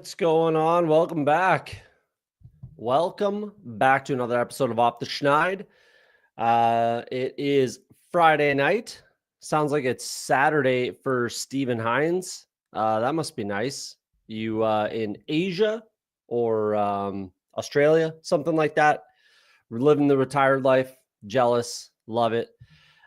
What's going on? Welcome back. Welcome back to another episode of Off the Schneid. It is Friday night. Sounds like it's Saturday for Stephen Hines. That must be nice. You in Asia or Australia, something like that. We're living the retired life. Jealous. Love it.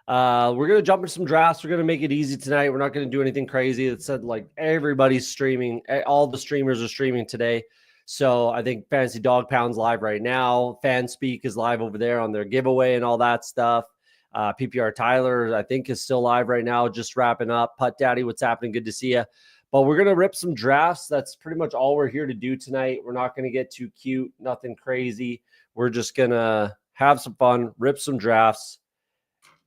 We're going to jump into some drafts. We're going to make it easy tonight. We're not going to do anything crazy. It said like everybody's streaming. All the streamers are streaming today. So I think Fantasy Dog Pound's live right now. FanSpeak is live over there on their giveaway and all that stuff. PPR Tyler, I think, is still live right now, just wrapping up. Putt Daddy, what's happening? Good to see you. But we're going to rip some drafts. That's pretty much all we're here to do tonight. We're not going to get too cute, nothing crazy. We're just going to have some fun, rip some drafts,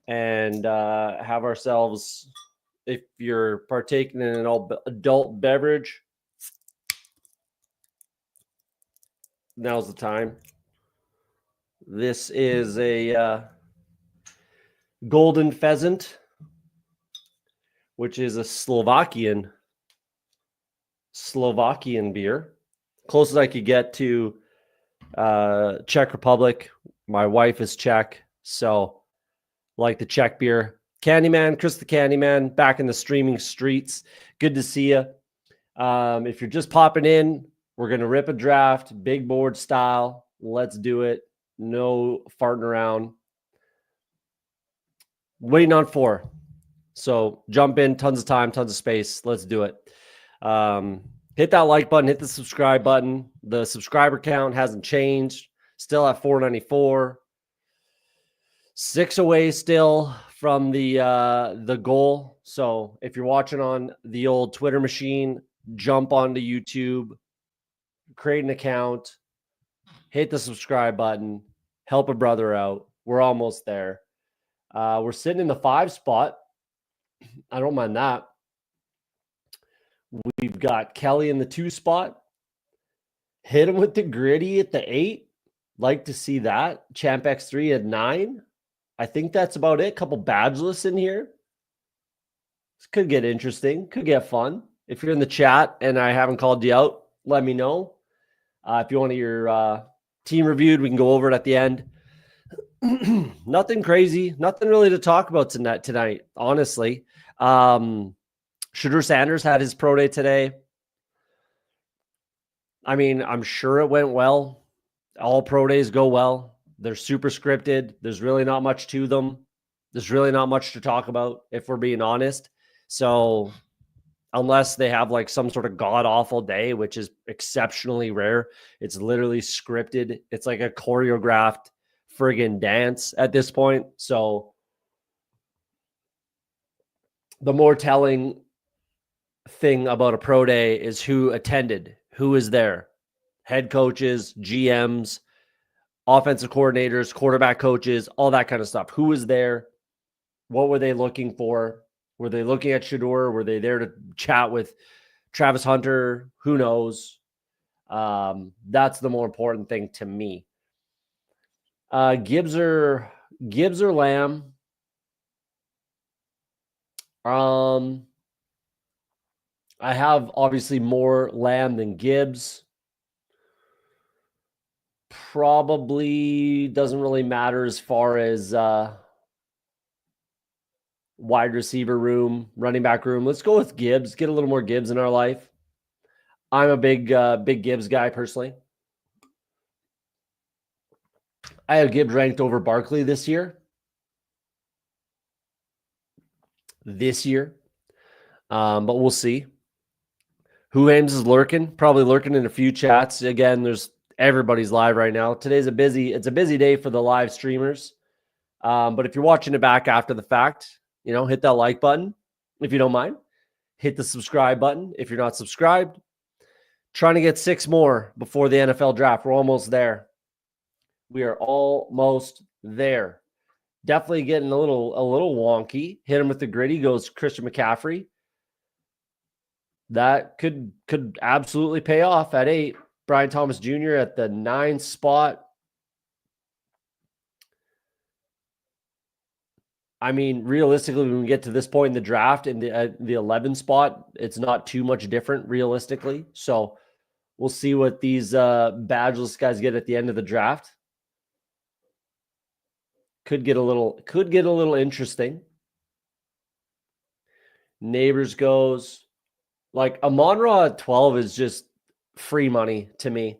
and have ourselves, if you're partaking in an adult beverage, now's the time. This is a Golden Pheasant, which is a Slovakian beer. Closest I could get to Czech Republic. My wife is Czech, so like the Czech beer. Candyman, Chris the Candyman, back in the streaming streets. Good to see you. If you're just popping in, we're going to rip a draft, big board style. Let's do it. No farting around. Waiting on 4. So jump in, tons of time, tons of space. Let's do it. Hit that like button, hit the subscribe button. The subscriber count hasn't changed. Still at 494. 6 away still from the goal. So if you're watching on the old Twitter machine, jump onto YouTube, create an account, hit the subscribe button, help a brother out. We're almost there. We're sitting in the 5 spot. I don't mind that. We've got Kelly in the 2 spot. Hit him with the gritty at the 8. Like to see that. Champ X3 at 9. I think that's about it. Couple badgeless in here. This could get interesting. Could get fun. If you're in the chat and I haven't called you out, let me know. If you want your team reviewed, we can go over it at the end. Nothing crazy. Nothing really to talk about tonight, honestly. Shedeur Sanders had his pro day today. I mean, I'm sure it went well. All pro days go well. They're super scripted. There's really not much to them. There's really not much to talk about, if we're being honest. So unless they have like some sort of god-awful day, which is exceptionally rare, it's literally scripted. It's like a choreographed friggin' dance at this point. So the more telling thing about a pro day is who attended, who is there. Head coaches, GMs, offensive coordinators, quarterback coaches, all that kind of stuff. Who was there? What were they looking for? Were they looking at Shedeur? Were they there to chat with Travis Hunter? Who knows? That's the more important thing to me. Gibbs or Lamb? I have obviously more Lamb than Gibbs. Probably doesn't really matter as far as wide receiver room, running back room. Let's go with Gibbs. Get a little more Gibbs in our life. I'm a big Gibbs guy personally. I have Gibbs ranked over Barkley this year. But we'll see. Who Ames is lurking? Probably lurking in a few chats. Again, everybody's live right now. It's a busy day for the live streamers. But if you're watching it back after the fact, hit that like button if you don't mind. Hit the subscribe button if you're not subscribed. Trying to get 6 more before the NFL draft. We're almost there. We are almost there. Definitely getting a little wonky. Hit him with the gritty. Goes Christian McCaffrey. That could absolutely pay off at 8. Brian Thomas Jr. at the 9 spot. I mean, realistically, when we get to this point in the draft, in the 11 spot, it's not too much different, realistically. So We'll see what these badgeless guys get at the end of the draft. Could get a little interesting. Neighbors goes. Like Amon-Ra at 12 is just free money to me.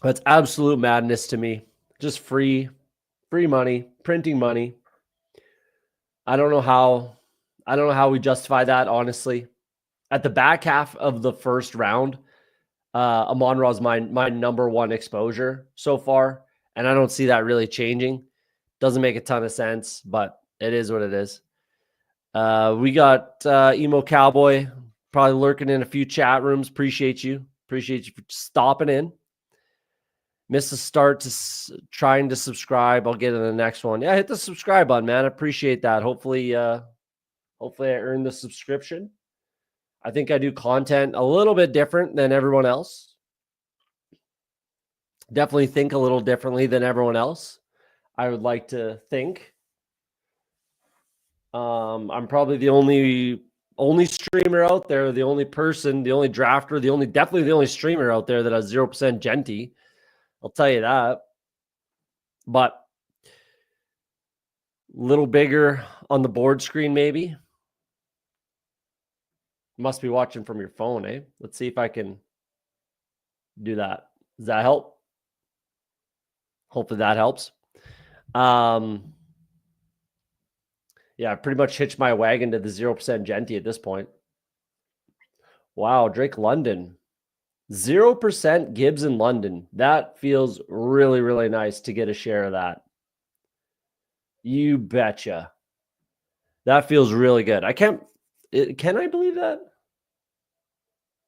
That's absolute madness to me. Just free money, printing money. I don't know how we justify that, honestly. At the back half of the first round, Amon-Ra is my number one exposure so far, and I don't see that really changing. Doesn't make a ton of sense, but it is what it is. We got Emo Cowboy probably lurking in a few chat rooms. Appreciate you for stopping in. Missed a start to trying to subscribe. I'll get in the next one. Yeah, hit the subscribe button, man. I appreciate that. Hopefully I earned the subscription. I think I do content a little bit different than everyone else. Definitely think a little differently than everyone else. I would like to think. I'm probably the only streamer out there, the only person, the only drafter, definitely the only streamer out there that has 0% Genty. I'll tell you that. But a little bigger on the board screen, maybe. Must be watching from your phone, eh? Let's see if I can do that. Does that help? Hopefully that helps. Yeah, I pretty much hitched my wagon to the 0% Genty at this point. Wow, Drake London. 0% Gibbs in London. That feels really, really nice to get a share of that. You betcha. That feels really good. Can I believe that?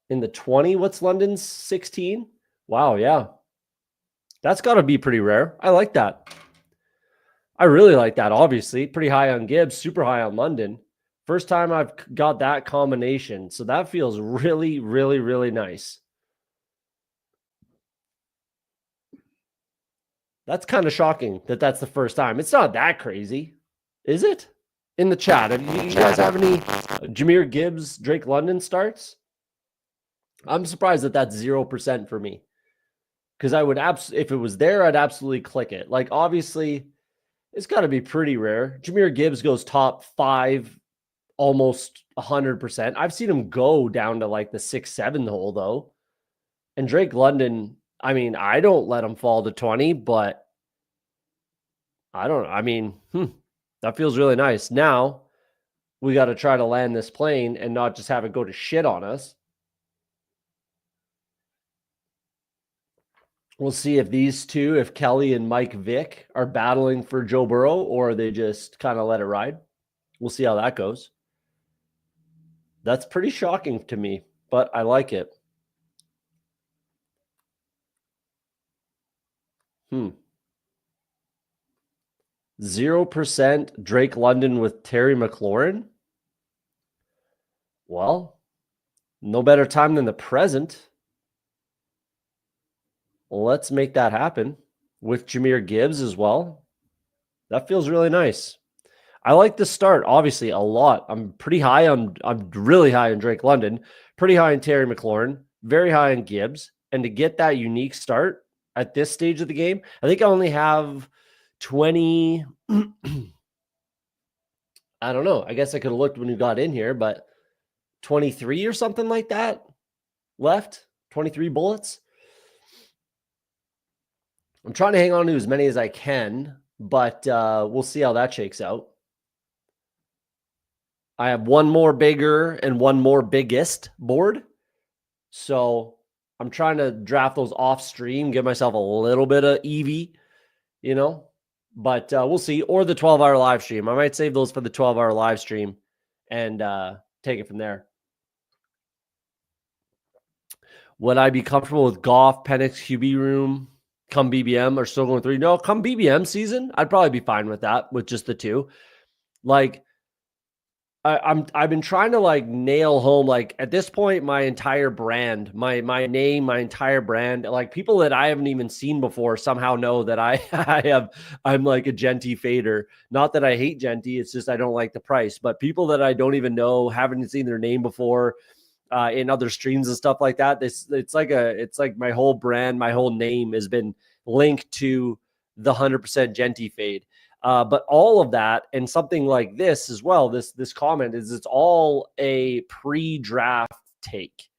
In the 20, what's London's 16? Wow, yeah. That's got to be pretty rare. I like that. I really like that, obviously. Pretty high on Gibbs, super high on London. First time I've got that combination. So that feels really, really, really nice. That's kind of shocking that that's the first time. It's not that crazy, is it? In the chat, you guys have any Jahmyr Gibbs, Drake London starts? I'm surprised that that's 0% for me. Because I would if it was there, I'd absolutely click it. Like, obviously, it's got to be pretty rare. Jahmyr Gibbs goes top 5, almost 100%. I've seen him go down to like the 6-7 hole, though. And Drake London, I mean, I don't let him fall to 20, but that feels really nice. Now, we got to try to land this plane and not just have it go to shit on us. We'll see if these two, if Kelly and Mike Vick are battling for Joe Burrow or they just kind of let it ride. We'll see how that goes. That's pretty shocking to me, but I like it. 0% Drake London with Terry McLaurin. Well, no better time than the present. Let's make that happen with Jahmyr Gibbs as well. That feels really nice. I like the start, obviously, a lot. I'm really high on Drake London, pretty high on Terry McLaurin, very high on Gibbs. And to get that unique start at this stage of the game, I think I only have 20. I don't know. I guess I could have looked when you got in here, but 23 or something like that left. 23 bullets. I'm trying to hang on to as many as I can, but we'll see how that shakes out. I have one more bigger and one more biggest board. So I'm trying to draft those off stream, give myself a little bit of EV, but we'll see. Or the 12-hour live stream. I might save those for the 12-hour live stream and take it from there. Would I be comfortable with Goff, Penix, QB room, come BBM, or still going 3? No, come BBM season, I'd probably be fine with that, with just the 2. Like, I've been trying to like nail home, like at this point, my entire brand, my name, my entire brand, like people that I haven't even seen before somehow know that I'm like a Genty fader. Not that I hate Genty, it's just I don't like the price. But people that I don't even know, haven't seen their name before, in other streams and stuff like that. It's like my whole brand, my whole name has been linked to the 100% Genty fade. But all of that and something like this as well, this comment is it's all a pre-draft take,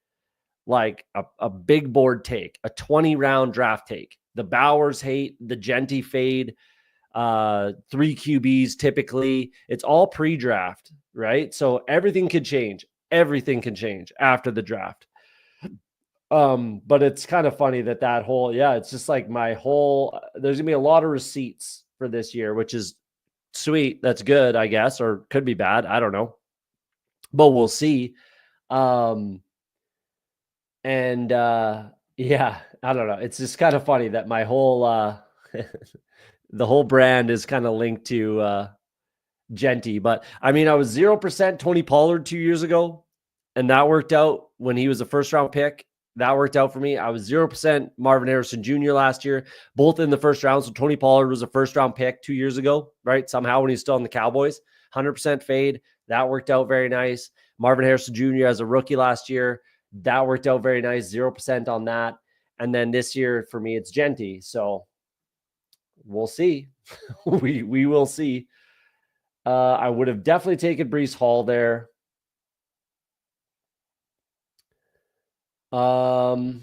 like a big board take, a 20 round draft take. The Bowers hate, the Genty fade, 3 QBs typically. It's all pre-draft, right? So everything could change. Everything can change after the draft. But it's kind of funny that whole, it's just like my whole, there's gonna be a lot of receipts for this year, which is sweet. That's good, I guess, or could be bad. I don't know, but we'll see. And yeah, I don't know. It's just kind of funny that my whole, the whole brand is kind of linked to Genty. But I mean, I was 0% Tony Pollard 2 years ago, and that worked out when he was a first round pick. That worked out for me. I was 0% Marvin Harrison Jr. last year, both in the first round. So Tony Pollard was a first round pick 2 years ago, right? Somehow when he's still in the Cowboys, 100% fade. That worked out very nice. Marvin Harrison Jr. as a rookie last year, that worked out very nice. 0% on that. And then this year for me, it's Genty. So we'll see. we will see. I would have definitely taken Breece Hall there. I'm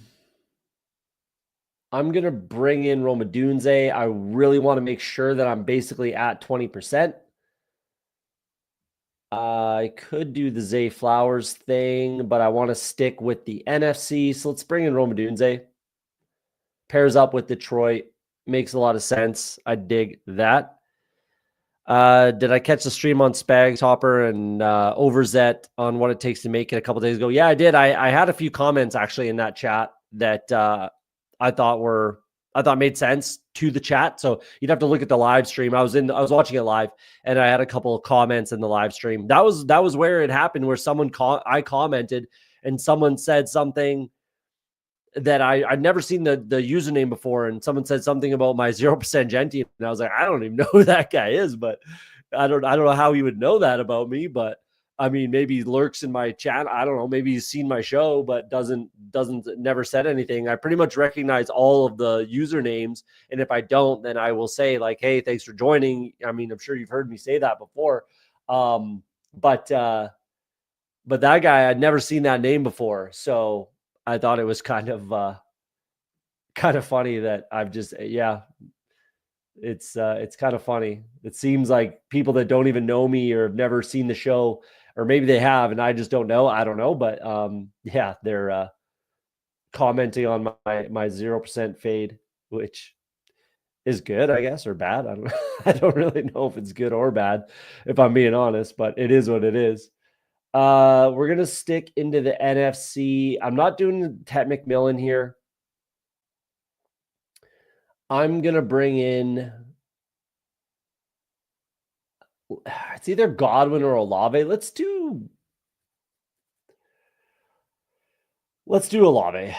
going to bring in Rome Odunze. I really want to make sure that I'm basically at 20%. I could do the Zay Flowers thing, but I want to stick with the NFC. So let's bring in Rome Odunze. Pairs up with Detroit. Makes a lot of sense. I dig that. Did I catch the stream on Spags Hopper and Overzet on what it takes to make it a couple days ago? Yeah, I did. I had a few comments actually in that chat that I thought made sense to the chat. So you'd have to look at the live stream. I was watching it live, and I had a couple of comments in the live stream. That was where it happened, where I commented and someone said something that I'd never seen the username before, and someone said something about my 0% Genty, and I was like, I don't even know who that guy is, but I don't know how he would know that about me. But I mean, maybe he lurks in my chat. I don't know. Maybe he's seen my show, but never said anything. I pretty much recognize all of the usernames, and if I don't, then I will say like, hey, thanks for joining. I mean, I'm sure you've heard me say that before. But that guy, I'd never seen that name before, so I thought it was kind of funny that I've just, it's kind of funny. It seems like people that don't even know me or have never seen the show, or maybe they have, and I just don't know. I don't know. But they're commenting on my 0% fade, which is good, I guess, or bad. I don't I don't really know if it's good or bad, if I'm being honest, but it is what it is. We're going to stick into the NFC. I'm not doing Ted McMillan here. I'm going to bring in, it's either Godwin or Olave. Let's do Olave.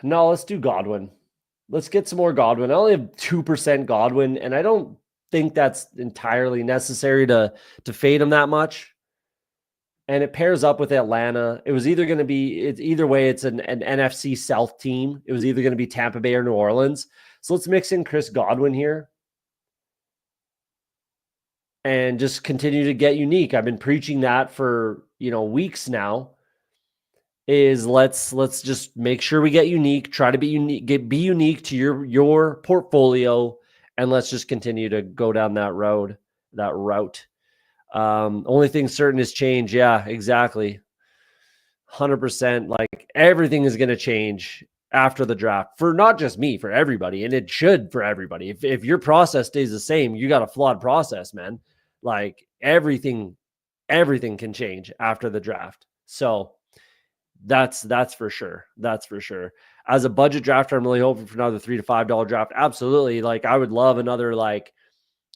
No, let's do Godwin. Let's get some more Godwin. I only have 2% Godwin, and I don't think that's entirely necessary to fade him that much. And it pairs up with Atlanta. It was either going to be, either way, it's an NFC South team. It was either going to be Tampa Bay or New Orleans. So let's mix in Chris Godwin here and just continue to get unique. I've been preaching that for, weeks now, is let's just make sure we get unique, try to be unique, be unique to your portfolio. And let's just continue to go down that route. Only thing certain is change. Yeah, exactly. 100%. Like everything is going to change after the draft for not just me, for everybody. And it should for everybody. If your process stays the same, you got a flawed process, man. Like everything can change after the draft. So that's for sure. That's for sure. As a budget drafter, I'm really hoping for another $3 to $5 draft. Absolutely. Like I would love another like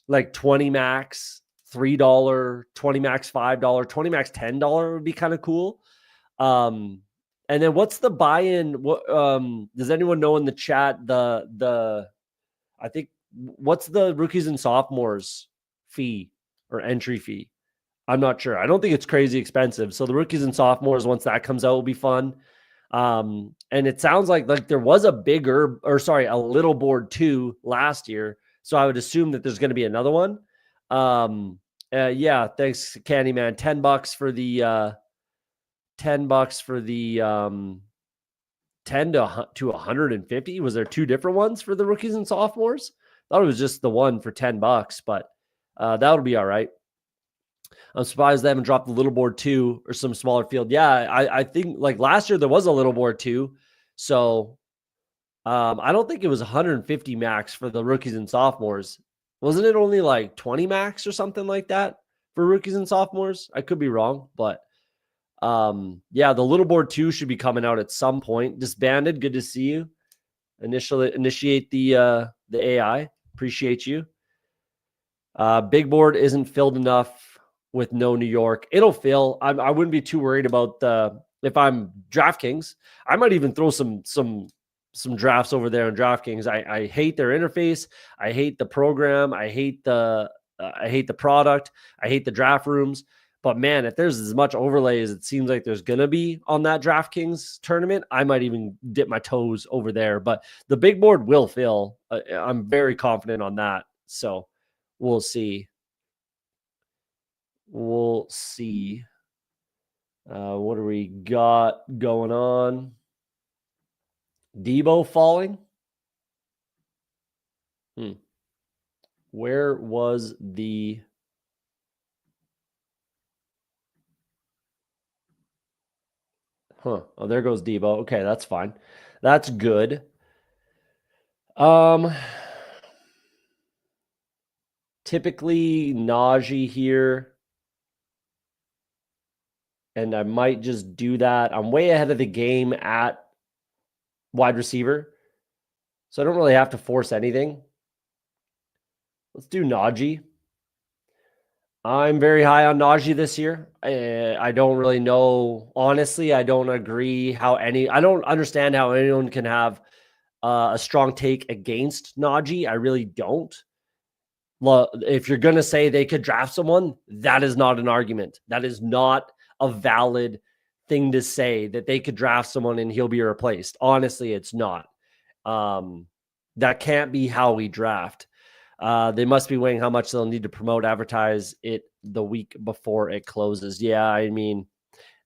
20 max, $3, 20 max, $5, 20 max, $10 would be kind of cool. And then what's the buy-in? What does anyone know in the chat? I think what's the rookies and sophomores fee or entry fee? I'm not sure. I don't think it's crazy expensive. So the rookies and sophomores, once that comes out, will be fun. And it sounds like there was a little board 2 last year. So I would assume that there's going to be another one. Yeah, thanks, Candyman. $10 for the $10 for the 10 to 150. Was there 2 different ones for the rookies and sophomores? I thought it was just the one for $10, but that'll be all right. I'm surprised they haven't dropped the little board 2 or some smaller field. Yeah, I think like last year there was a little board 2. So I don't think it was 150 max for the rookies and sophomores. Wasn't it only like 20 max or something like that for rookies and sophomores? I could be wrong, but yeah, the little board 2 should be coming out at some point. Disbanded, good to see you. Initiate the AI. Appreciate you. Big board isn't filled enough with no New York. It'll fill. I wouldn't be too worried about if I'm DraftKings. I might even throw some drafts over there on DraftKings. I hate their interface. I hate the program. I hate the product. I hate the draft rooms. But man, if there's as much overlay as it seems like there's gonna be on that DraftKings tournament, I might even dip my toes over there. But the big board will fill. I'm very confident on that. So we'll see. We'll see. What do we got going on? Debo falling. Where was the... Oh, there goes Debo. Okay, that's fine. That's good. Typically Najee here. And I might just do that. I'm way ahead of the game at wide receiver. So I don't really have to force anything. Let's do Najee. I'm very high on Najee this year. I don't really know. Honestly, I don't agree I don't understand how anyone can have a strong take against Najee. I really don't. If you're going to say they could draft someone, that is not an argument. That is not a valid thing to say, that they could draft someone and he'll be replaced. Honestly, it's not. That can't be how we draft. They must be weighing how much they'll need to promote, advertise it the week before it closes. Yeah, I mean,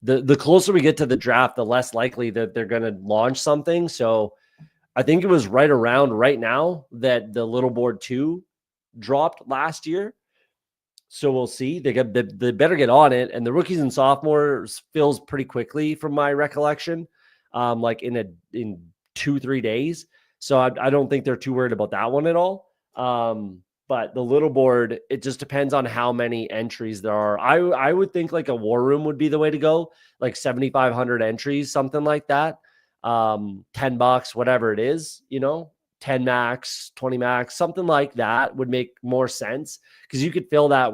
the closer we get to the draft, the less likely that they're going to launch something. So I think it was right now that the little board 2 dropped last year. So we'll see. They better get on it. And the rookies and sophomores fills pretty quickly from my recollection, like in 2-3 days. So I don't think they're too worried about that one at all. But the little board, it just depends on how many entries there are. I would think like a war room would be the way to go, like 7,500 entries, something like that. $10, whatever it is, 10 max, 20 max, something like that would make more sense, because you could fill that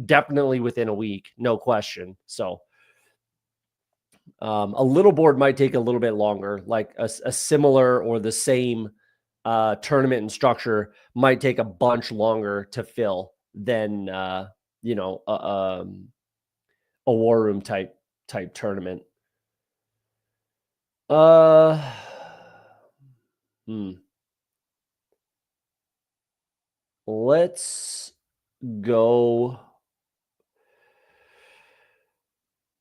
definitely within a week, no question. So a little board might take a little bit longer, like a similar or the same tournament and structure might take a bunch longer to fill than a war room type tournament. Let's go.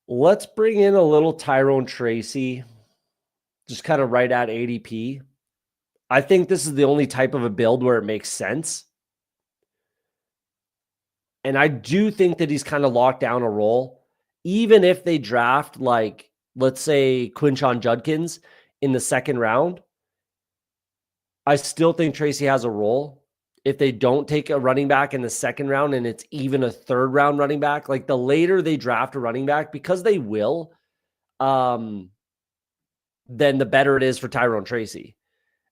Let's bring in a little Tyrone Tracy, just kind of right at ADP. I think this is the only type of a build where it makes sense. And I do think that he's kind of locked down a role. Even if they draft, like, let's say Quinshon Judkins in the second round, I still think Tracy has a role. If they don't take a running back in the second round and it's even a third round running back, like the later they draft a running back, because they will, then the better it is for Tyrone Tracy.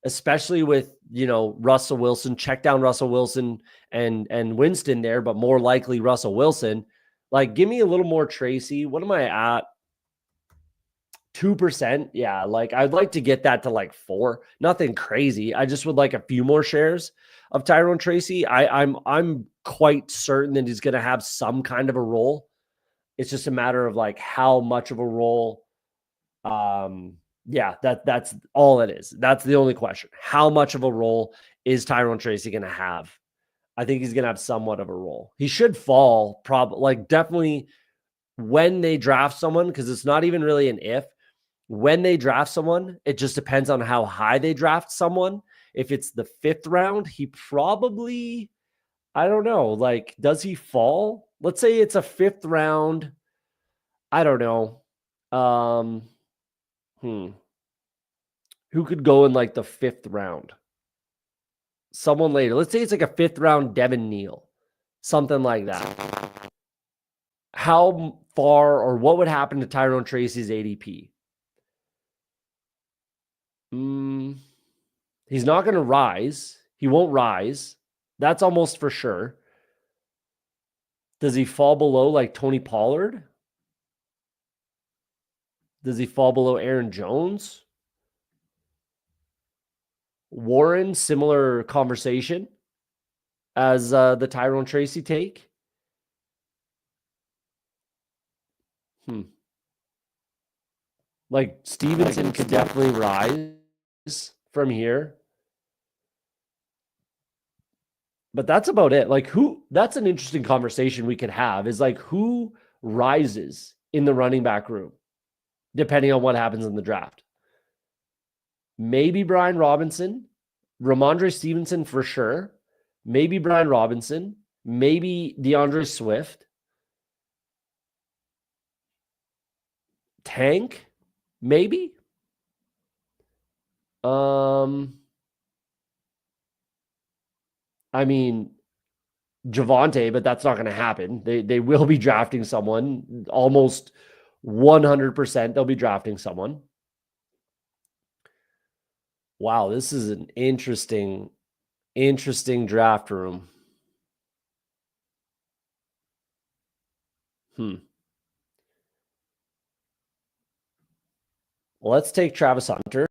Especially with, Russell Wilson, check down Russell Wilson and Winston there, but more likely Russell Wilson. Like, give me a little more Tracy. What am I at 2%. Yeah. Like I'd like to get that to like 4, nothing crazy. I just would like a few more shares of Tyrone Tracy. I'm quite certain that he's going to have some kind of a role. It's just a matter of like how much of a role. Yeah, that's all it is. That's the only question. How much of a role is Tyrone Tracy going to have? I think he's going to have somewhat of a role. He should fall, probably, like definitely when they draft someone, because it's not even really an if. When they draft someone, it just depends on how high they draft someone. If it's the 5th round, he probably, I don't know, like, does he fall? Let's say it's a 5th round. I don't know. Who could go in like the 5th round? Someone later. Let's say it's like a 5th round Devin Neal, something like that. How far or what would happen to Tyrone Tracy's ADP? He's not going to rise. He won't rise. That's almost for sure. Does he fall below like Tony Pollard? Does he fall below Aaron Jones? Warren, similar conversation as the Tyrone Tracy take. Like Stevenson could definitely rise from here. But that's about it. Like that's an interesting conversation we could have is like who rises in the running back room, depending on what happens in the draft. Maybe Brian Robinson, Ramondre Stevenson for sure. Maybe Brian Robinson, maybe DeAndre Swift. Tank, maybe. I mean, Javonte, but that's not going to happen. They will be drafting someone. Almost 100% they'll be drafting someone. Wow, this is an interesting draft room. Well, let's take Travis Hunter.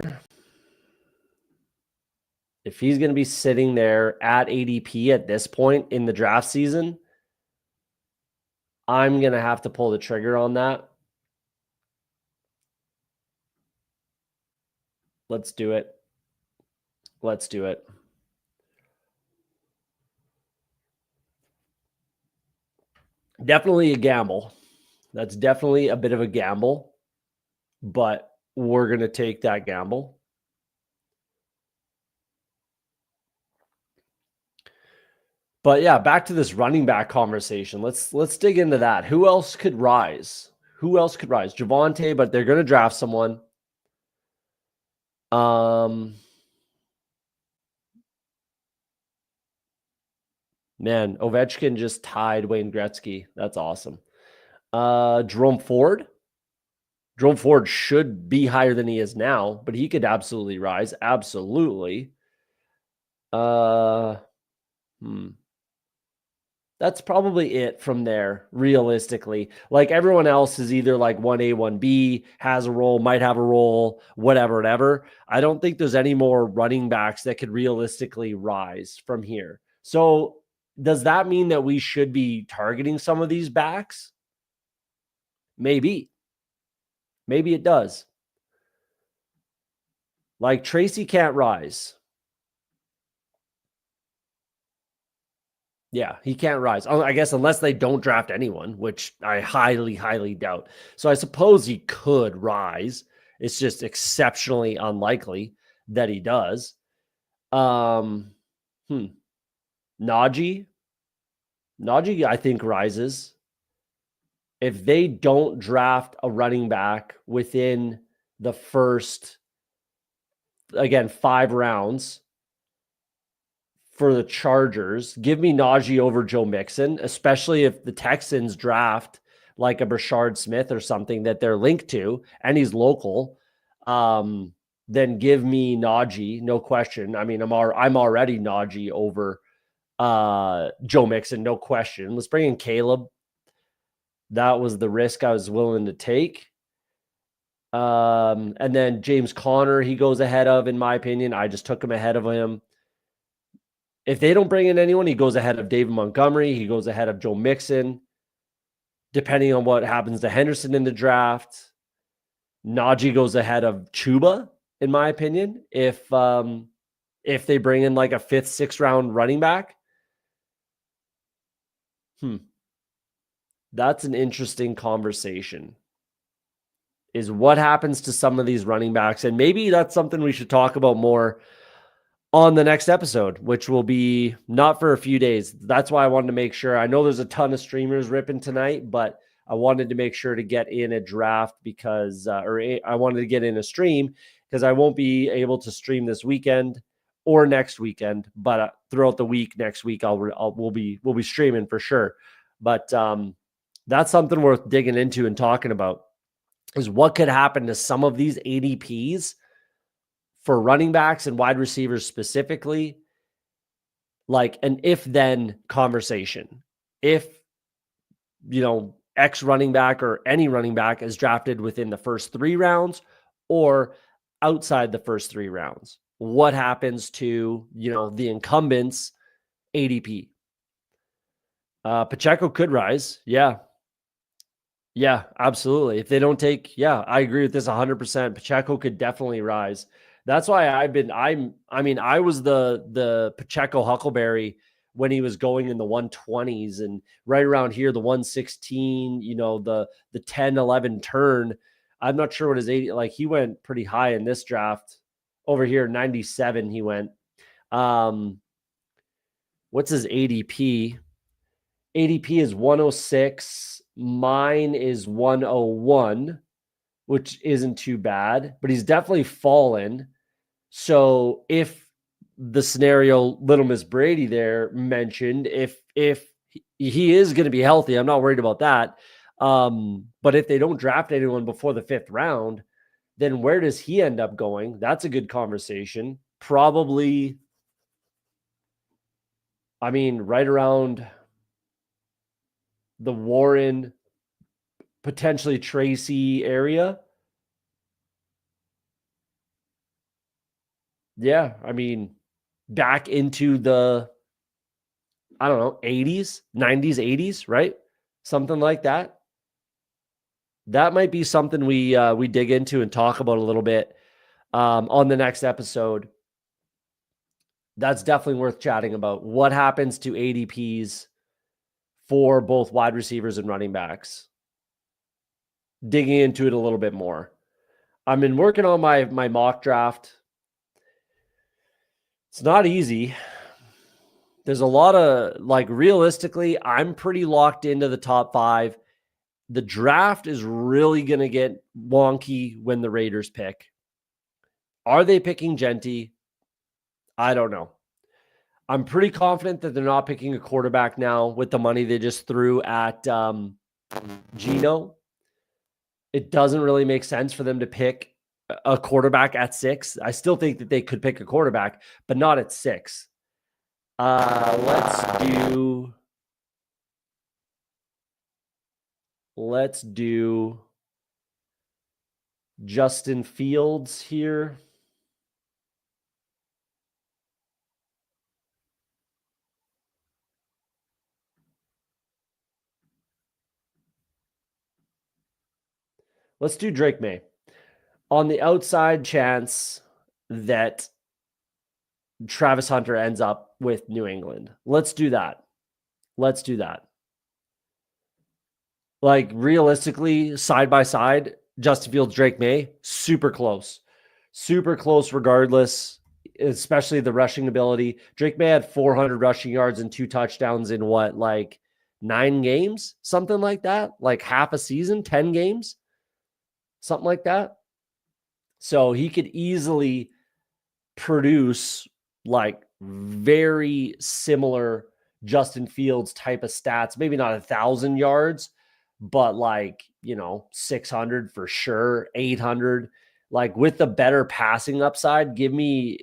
If he's going to be sitting there at ADP at this point in the draft season, I'm going to have to pull the trigger on that. Let's do it. Let's do it. Definitely a gamble. That's definitely a bit of a gamble, but we're going to take that gamble. But yeah, back to this running back conversation. Let's dig into that. Who else could rise? Who else could rise? Javonte, but they're going to draft someone. Man, Ovechkin just tied Wayne Gretzky. That's awesome. Jerome Ford. Jerome Ford should be higher than he is now, but he could absolutely rise. Absolutely. That's probably it from there, realistically. Like everyone else is either like 1A, 1B, has a role, might have a role, whatever. I don't think there's any more running backs that could realistically rise from here. So does that mean that we should be targeting some of these backs? Maybe. Maybe it does. Like Tracy can't rise. Yeah, he can't rise. I guess unless they don't draft anyone, which I highly doubt. So I suppose he could rise. It's just exceptionally unlikely that he does. Najee, I think rises. If they don't draft a running back within the first, again, 5 rounds for the Chargers, give me Najee over Joe Mixon, especially if the Texans draft like a Brashard Smith or something that they're linked to and he's local. Then give me Najee, no question. I mean, I'm already Najee over Joe Mixon, no question. Let's bring in Caleb. That was the risk I was willing to take. And then James Conner, he goes ahead of, in my opinion. I just took him ahead of him. If they don't bring in anyone, he goes ahead of David Montgomery. He goes ahead of Joe Mixon. Depending on what happens to Henderson in the draft, Najee goes ahead of Chuba, in my opinion. If they bring in like a 5th, 6th round running back, that's an interesting conversation. Is what happens to some of these running backs, and maybe that's something we should talk about more on the next episode, which will be not for a few days. That's why I wanted to make sure. I know there's a ton of streamers ripping tonight, but I wanted to make sure to get in a draft because, I wanted to get in a stream because I won't be able to stream this weekend or next weekend, but throughout the week, next week, we'll be streaming for sure. But that's something worth digging into and talking about, is what could happen to some of these ADPs for running backs and wide receivers specifically, like an if-then conversation. If, X running back or any running back is drafted within the first 3 rounds or outside the first 3 rounds, what happens to, the incumbents ADP? Pacheco could rise. Yeah. Yeah, absolutely. If they don't take, I agree with this 100%. Pacheco could definitely rise. That's why I was the Pacheco Huckleberry when he was going in the 120s, and right around here, the 116, the 10, 11 turn. I'm not sure what his 80, like he went pretty high in this draft over here. 97. He went, what's his ADP? ADP is 106. Mine is 101, which isn't too bad, but he's definitely fallen. So if the scenario Little Miss Brady there mentioned, if he is going to be healthy, I'm not worried about that. But if they don't draft anyone before the 5th round, then where does he end up going? That's a good conversation. Probably, right around the Warren, potentially Tracy area. Yeah, back into the, 80s, 90s, 80s, right? Something like that. That might be something we dig into and talk about a little bit on the next episode. That's definitely worth chatting about. What happens to ADPs for both wide receivers and running backs? Digging into it a little bit more. I've been working on my mock draft. It's not easy. There's a lot of, realistically, I'm pretty locked into the top 5. The draft is really going to get wonky when the Raiders pick. Are they picking Genty? I don't know. I'm pretty confident that they're not picking a quarterback now with the money they just threw at Geno. It doesn't really make sense for them to pick a quarterback at 6. I still think that they could pick a quarterback, but not at 6. Let's do Justin Fields here. Let's do Drake May. On the outside chance that Travis Hunter ends up with New England. Let's do that. Like, realistically, side by side, Justin Fields, Drake May, super close regardless, especially the rushing ability. Drake May had 400 rushing yards and 2 touchdowns in 9 games, something like that, like half a season, 10 games, something like that. So he could easily produce very similar Justin Fields type of stats, maybe not 1,000 yards, but 600 for sure, 800, with the better passing upside. Give me,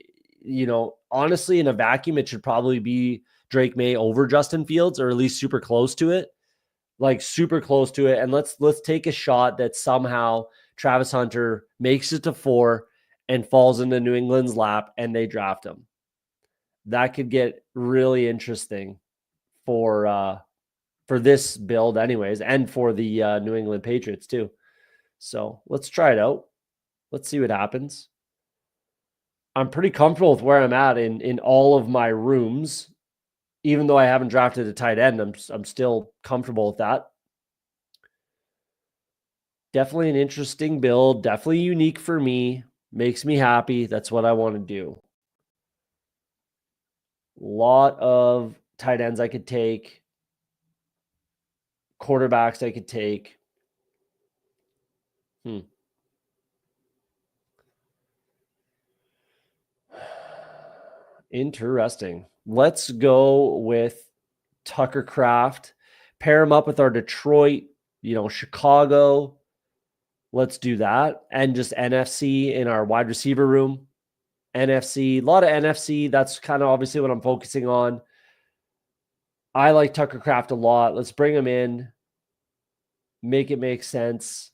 honestly, in a vacuum, it should probably be Drake May over Justin Fields, or at least super close to it. And let's take a shot that somehow Travis Hunter makes it to 4 and falls into New England's lap and they draft him. That could get really interesting for this build anyways, and for the New England Patriots too. So let's try it out. Let's see what happens. I'm pretty comfortable with where I'm at in all of my rooms. Even though I haven't drafted a tight end, I'm still comfortable with that. Definitely an interesting build. Definitely unique for me. Makes me happy. That's what I want to do. A lot of tight ends I could take. Quarterbacks I could take. Interesting. Let's go with Tucker Kraft. Pair him up with our Detroit, Chicago. Let's do that. And just NFC in our wide receiver room. NFC, a lot of NFC. That's kind of obviously what I'm focusing on. I like Tucker Kraft a lot. Let's bring him in. Make it make sense.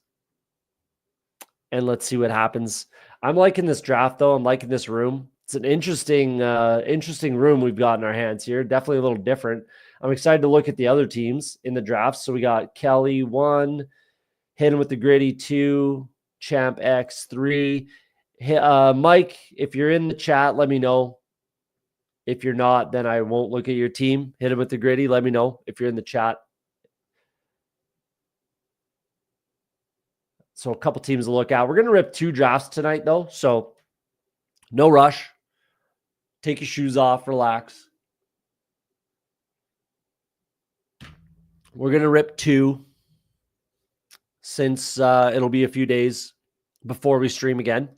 And let's see what happens. I'm liking this draft, though. I'm liking this room. It's an interesting room we've got in our hands here. Definitely a little different. I'm excited to look at the other teams in the draft. So we got Kelly 1, Hitting with the Gritty 2, Champ X 3. Mike, if you're in the chat, let me know. If you're not, then I won't look at your team. Hit him with the Gritty. Let me know if you're in the chat. So a couple teams to look at. We're going to rip 2 drafts tonight, though. So no rush. Take your shoes off. Relax. We're going to rip 2 since it'll be a few days before we stream again.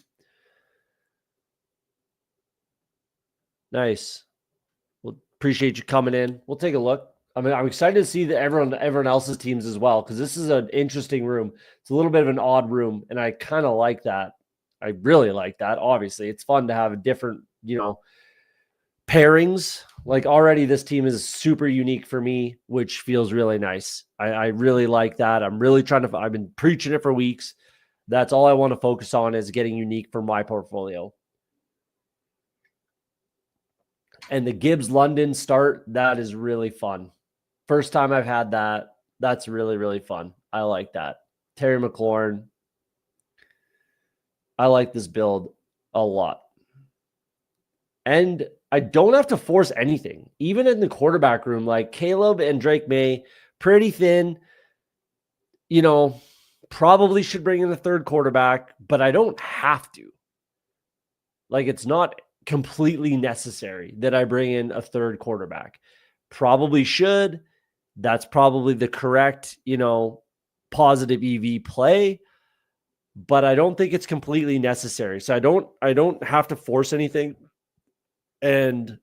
Nice. Well, appreciate you coming in. We'll take a look. I'm excited to see everyone else's teams as well, because this is an interesting room. It's a little bit of an odd room, and I kind of like that. I really like that. Obviously, it's fun to have a different, pairings. Like already this team is super unique for me, which feels really nice. I really like that. I've been preaching it for weeks. That's all I want to focus on, is getting unique for my portfolio. And the Gibbs London start, that is really fun. First time I've had that. That's really, really fun. I like that. Terry McLaurin. I like this build a lot. And I don't have to force anything. Even in the quarterback room, like Caleb and Drake May, pretty thin. Probably should bring in a third quarterback, but I don't have to. Like, it's not completely necessary that I bring in a third quarterback. Probably should. That's probably the correct, positive EV play, but I don't think it's completely necessary. So I don't have to force anything, and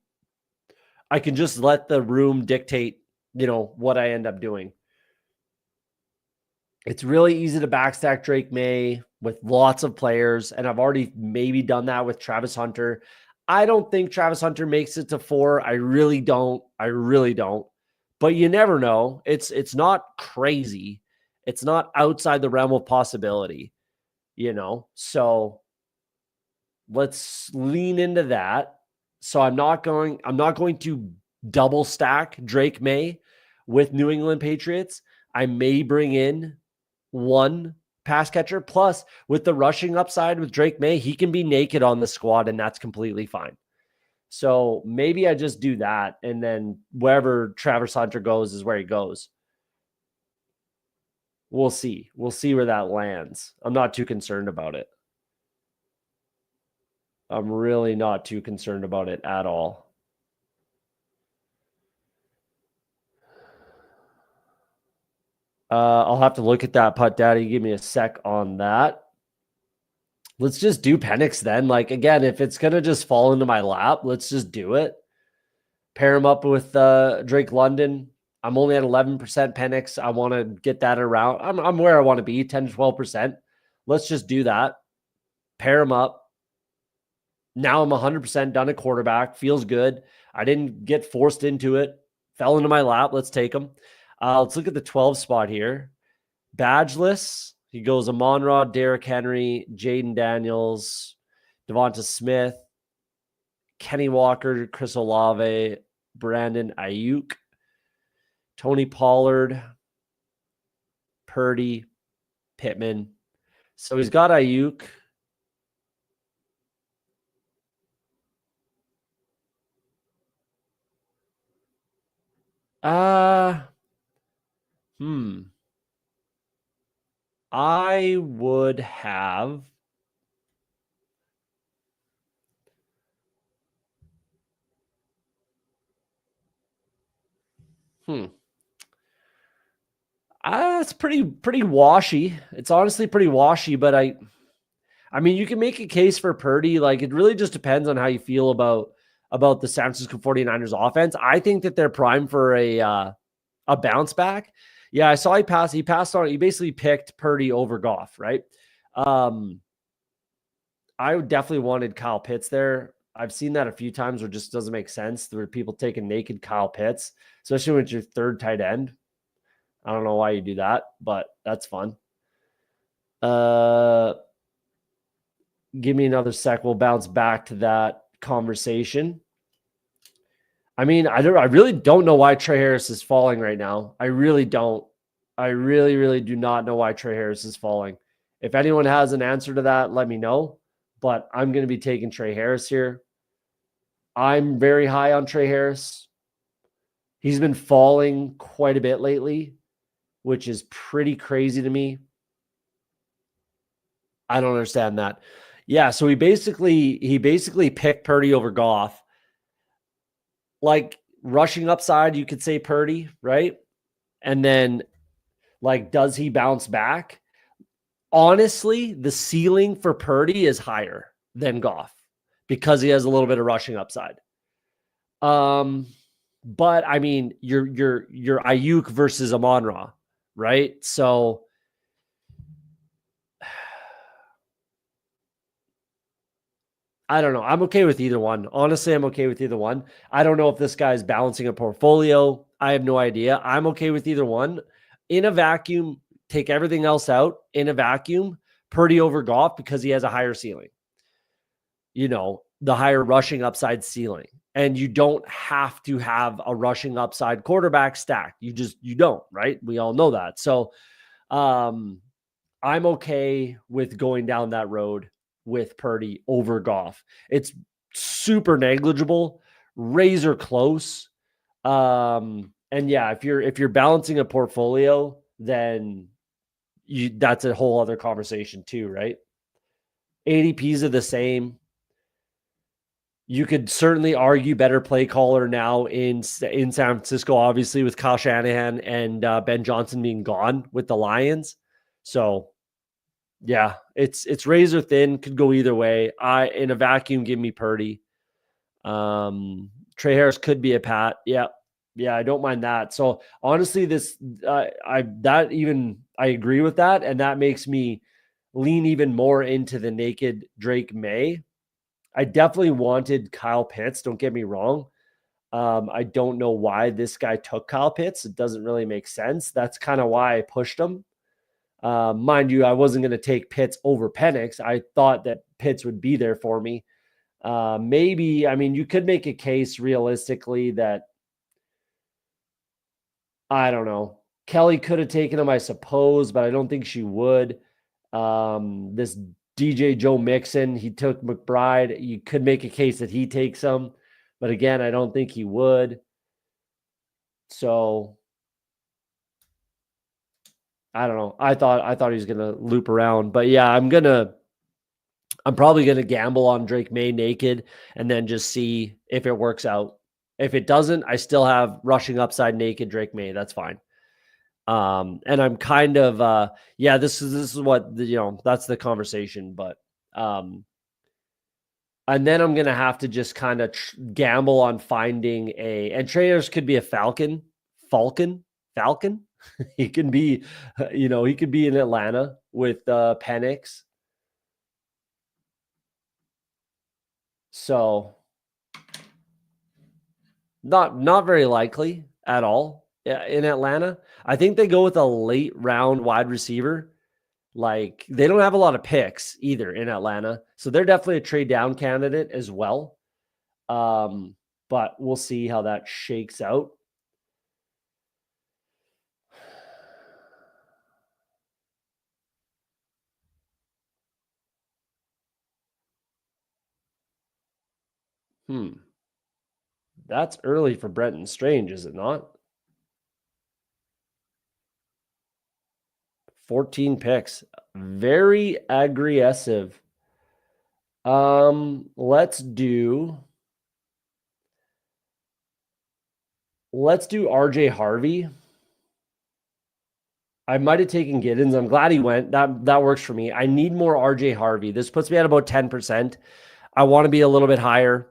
I can just let the room dictate, what I end up doing. It's really easy to backstack Drake May with lots of players, and I've already maybe done that with Travis Hunter. I don't think Travis Hunter makes it to 4. I really don't. But you never know. It's not crazy. It's not outside the realm of possibility, So let's lean into that. So I'm not going to double stack Drake May with New England Patriots. I may bring in one pass catcher. Plus, with the rushing upside with Drake May, he can be naked on the squad, and that's completely fine. So maybe I just do that, and then wherever Travis Hunter goes is where he goes. We'll see. We'll see where that lands. I'm not too concerned about it. I'm really not too concerned about it at all. I'll have to look at that, Putt Daddy. Give me a sec on that. Let's just do Penix then. Like, again, if it's going to just fall into my lap, let's just do it. Pair him up with Drake London. I'm only at 11% Penix. I want to get that around. I'm where I want to be, 10 to 12%. Let's just do that. Pair him up. Now I'm 100% done at quarterback. Feels good. I didn't get forced into it. Fell into my lap. Let's take him. Let's look at the 12 spot here. Badgeless. He goes Amon-Ra, Derrick Henry, Jaden Daniels, Devonta Smith, Kenny Walker, Chris Olave, Brandon Ayuk, Tony Pollard, Purdy, Pittman. So he's got Ayuk. I would have it's pretty washy. It's honestly pretty washy, but I mean, you can make a case for Purdy. Like, it really just depends on how you feel about the San Francisco 49ers offense. I think that they're primed for a bounce back. Yeah, I saw he passed on. He basically picked Purdy over Goff, right? I definitely wanted Kyle Pitts there. I've seen that a few times where it just doesn't make sense. There are people taking naked Kyle Pitts, especially when it's your third tight end. I don't know why you do that, but that's fun. Give me another sec. We'll bounce back to that conversation. I mean, I really don't know why Trey Harris is falling right now. I really don't. I really, really do not know why Trey Harris is falling. If anyone has an answer to that, let me know. But I'm going to be taking Trey Harris here. I'm very high on Trey Harris. He's been falling quite a bit lately, which is pretty crazy to me. I don't understand that. Yeah, so he basically picked Purdy over Goff. Like, rushing upside, you could say Purdy, right? And then, like, does he bounce back? Honestly, the ceiling for Purdy is higher than Goff because he has a little bit of rushing upside. But I mean, you're Ayuk versus Amon-Ra, right? So I don't know. I'm okay with either one. Honestly, I'm okay with either one. I don't know if this guy's balancing a portfolio. I have no idea. I'm okay with either one. In a vacuum, take everything else out. In a vacuum, Purdy over Goff because he has a higher ceiling. You know, the higher rushing upside ceiling. And you don't have to have a rushing upside quarterback stack. You don't, right? We all know that. So I'm okay with going down that road with Purdy over Goff. It's super negligible, razor close. And yeah, if you're balancing a portfolio, then that's a whole other conversation too, right? ADPs are the same. You could certainly argue better play caller now in San Francisco, obviously, with Kyle Shanahan and Ben Johnson being gone with the Lions. So yeah, it's razor thin, could go either way. In a vacuum, give me Purdy. Trey Harris could be a pat. Yeah, I don't mind that. So honestly, I agree with that, and that makes me lean even more into the naked Drake May. I definitely wanted Kyle Pitts. Don't get me wrong. I don't know why this guy took Kyle Pitts. It doesn't really make sense. That's kind of why I pushed him. Mind you, I wasn't going to take Pitts over Penix. I thought that Pitts would be there for me. Maybe, I mean, you could make a case realistically that, I don't know, Kelly could have taken him, I suppose, but I don't think she would. This DJ Joe Mixon, he took McBride. You could make a case that he takes him, but again, I don't think he would. So I don't know. I thought he was gonna loop around, but yeah, I'm probably gonna gamble on Drake May naked and then just see if it works out. If it doesn't, I still have rushing upside naked Drake May. That's fine. And I'm kind of this is what that's the conversation, but and then I'm gonna have to just kind of gamble on finding and traders could be a Falcon. He can be, he could be in Atlanta with Penix. So not very likely at all in Atlanta. I think they go with a late round wide receiver, Like, they don't have a lot of picks either in Atlanta. So they're definitely a trade down candidate as well. But we'll see how that shakes out. That's early for Brenton Strange, is it not? 14 picks. Very aggressive. Let's do RJ Harvey. I might have taken Giddens. I'm glad he went. That works for me. I need more RJ Harvey. This puts me at about 10%. I want to be a little bit higher.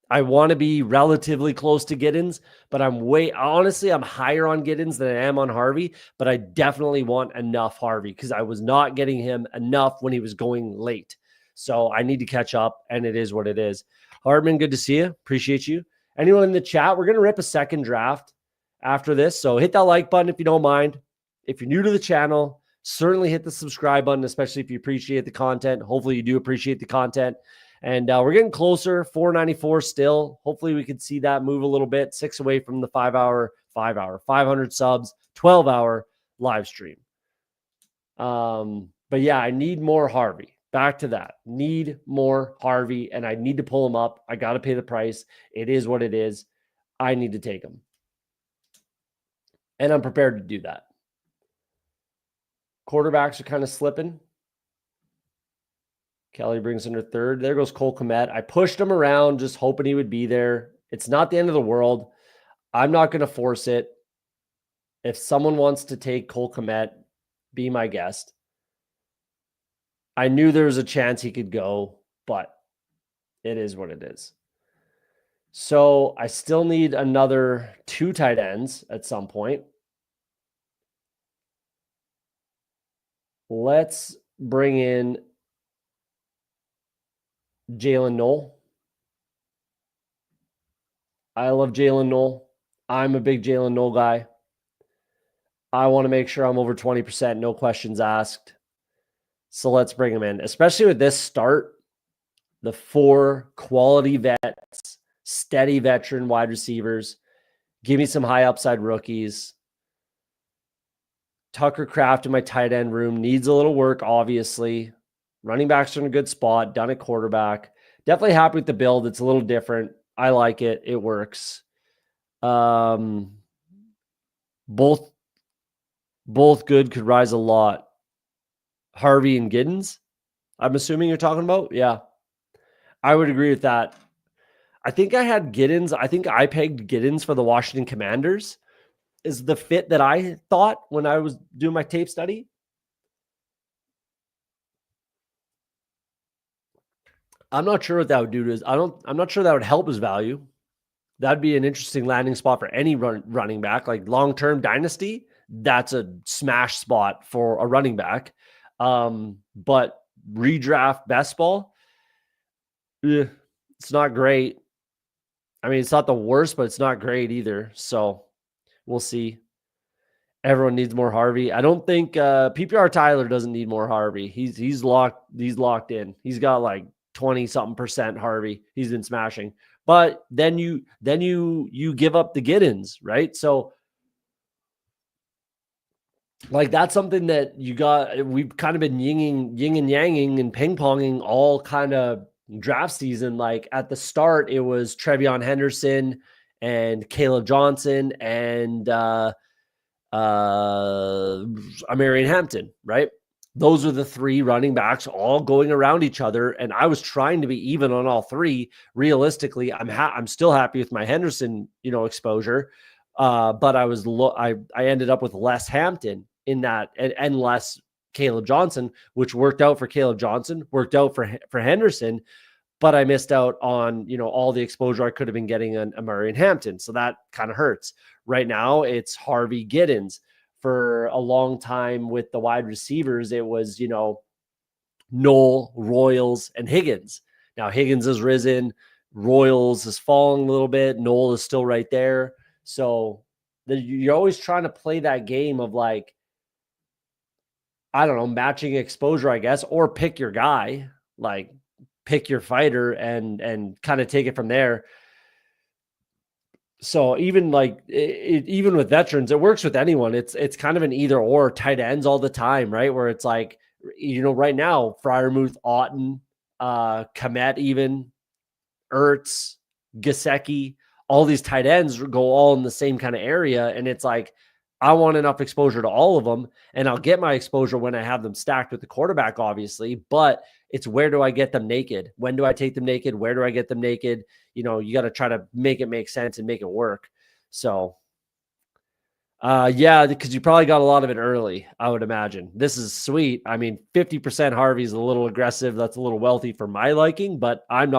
I want to be relatively close to Giddens, but honestly, I'm higher on Giddens than I am on Harvey, but I definitely want enough Harvey because I was not getting him enough when he was going late. So I need to catch up, and it is what it is. Hardman, good to see you. Appreciate you. Anyone in the chat, we're going to rip a second draft after this. So hit that like button if you don't mind. If you're new to the channel, certainly hit the subscribe button, especially if you appreciate the content. Hopefully you do appreciate the content. And we're getting closer, 494 still. Hopefully we can see that move a little bit. 6 away from the 500 subs, 12-hour live stream. But yeah, I need more Harvey. Back to that. Need more Harvey, and I need to pull him up. I got to pay the price. It is what it is. I need to take him. And I'm prepared to do that. Quarterbacks are kind of slipping. Kelly brings under third. There goes Cole Kmet. I pushed him around just hoping he would be there. It's not the end of the world. I'm not going to force it. If someone wants to take Cole Kmet, be my guest. I knew there was a chance he could go, but it is what it is. So I still need another 2 tight ends at some point. Let's bring in Jalen Knoll. I love Jalen Knoll. I'm a big Jalen Knoll guy. I want to make sure I'm over 20%, no questions asked. So let's bring him in, especially with this start. The 4 quality vets, steady veteran wide receivers. Give me some high upside rookies. Tucker Kraft in my tight end room needs a little work, obviously. Running backs are in a good spot. Done at quarterback. Definitely happy with the build. It's a little different. I like it. It works. Both good, could rise a lot. Harvey and Giddens, I'm assuming you're talking about? Yeah. I would agree with that. I think I had Giddens. I think I pegged Giddens for the Washington Commanders is the fit that I thought when I was doing my tape study. I'm not sure what that would do to his. I'm not sure that would help his value. That'd be an interesting landing spot for any running back. Like long-term dynasty, that's a smash spot for a running back. But redraft best ball, it's not great. I mean, it's not the worst, but it's not great either. So we'll see. Everyone needs more Harvey. I don't think PPR Tyler doesn't need more Harvey. He's locked in. He's got like 20-something% Harvey. He's been smashing. But then you give up the Giddens, right? So like that's something that we've kind of been yin and yanging and ping-ponging all kind of draft season. Like at the start, it was Trevion Henderson and Caleb Johnson and Amarian Hampton, right? Those are the 3 running backs all going around each other. And I was trying to be even on all 3. Realistically, I'm still happy with my Henderson, exposure. But I ended up with less Hampton in that and less Caleb Johnson, which worked out for Caleb Johnson, worked out for Henderson, but I missed out on, all the exposure I could have been getting on Amarian Hampton. So that kind of hurts. Right now it's Harvey Giddens. For a long time with the wide receivers, it was, Knoll, Royals, and Higgins. Now Higgins has risen. Royals has fallen a little bit. Knoll is still right there. So you're always trying to play that game of like, I don't know, matching exposure, I guess, or pick your guy, like pick your fighter and kind of take it from there. So even like even with veterans, it works with anyone. It's kind of an either or. Tight ends all the time, right? Where it's like, right now, Freiermuth, Otten, Komet, even Ertz, Gesicki, all these tight ends go all in the same kind of area. And it's like, I want enough exposure to all of them. And I'll get my exposure when I have them stacked with the quarterback, obviously. But it's where do I get them naked? When do I take them naked? Where do I get them naked? You got to try to make it make sense and make it work. So, yeah, because you probably got a lot of it early, I would imagine. This is sweet. I mean, 50% Harvey's a little aggressive. That's a little wealthy for my liking, but I'm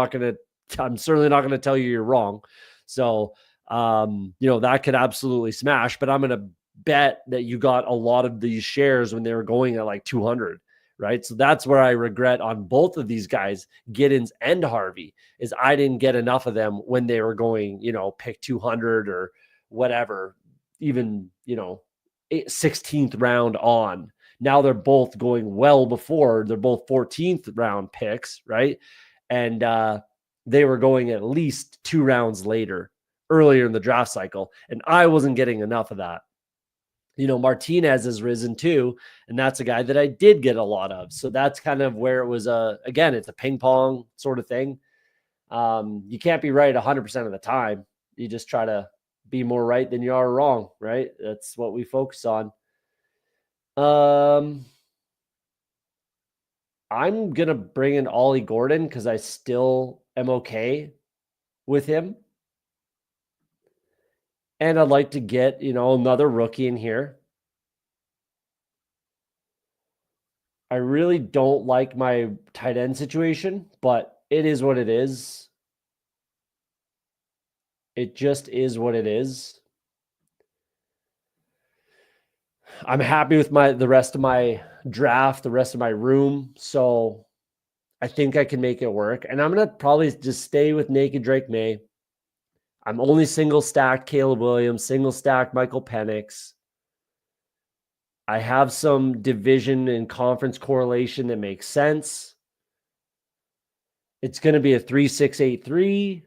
certainly not going to tell you you're wrong. So, that could absolutely smash, but I'm going to bet that you got a lot of these shares when they were going at like 200, right? So that's where I regret on both of these guys, Giddens and Harvey, is I didn't get enough of them when they were going, pick 200 or whatever, even, 16th round on. Now they're both going well before. They're both 14th round picks, right? And they were going at least 2 rounds earlier in the draft cycle. And I wasn't getting enough of that. Martinez has risen too. And that's a guy that I did get a lot of. So that's kind of where it was, again, it's a ping pong sort of thing. You can't be right 100% of the time. You just try to be more right than you are wrong, right? That's what we focus on. I'm going to bring in Ollie Gordon because I still am okay with him. And I'd like to get, another rookie in here. I really don't like my tight end situation, but it is what it is. It just is what it is. I'm happy with the rest of my draft, the rest of my room. So I think I can make it work. And I'm going to probably just stay with naked Drake May. I'm only single stacked Caleb Williams, single stacked Michael Penix. I have some division and conference correlation that makes sense. It's going to be a 3-6-8-3,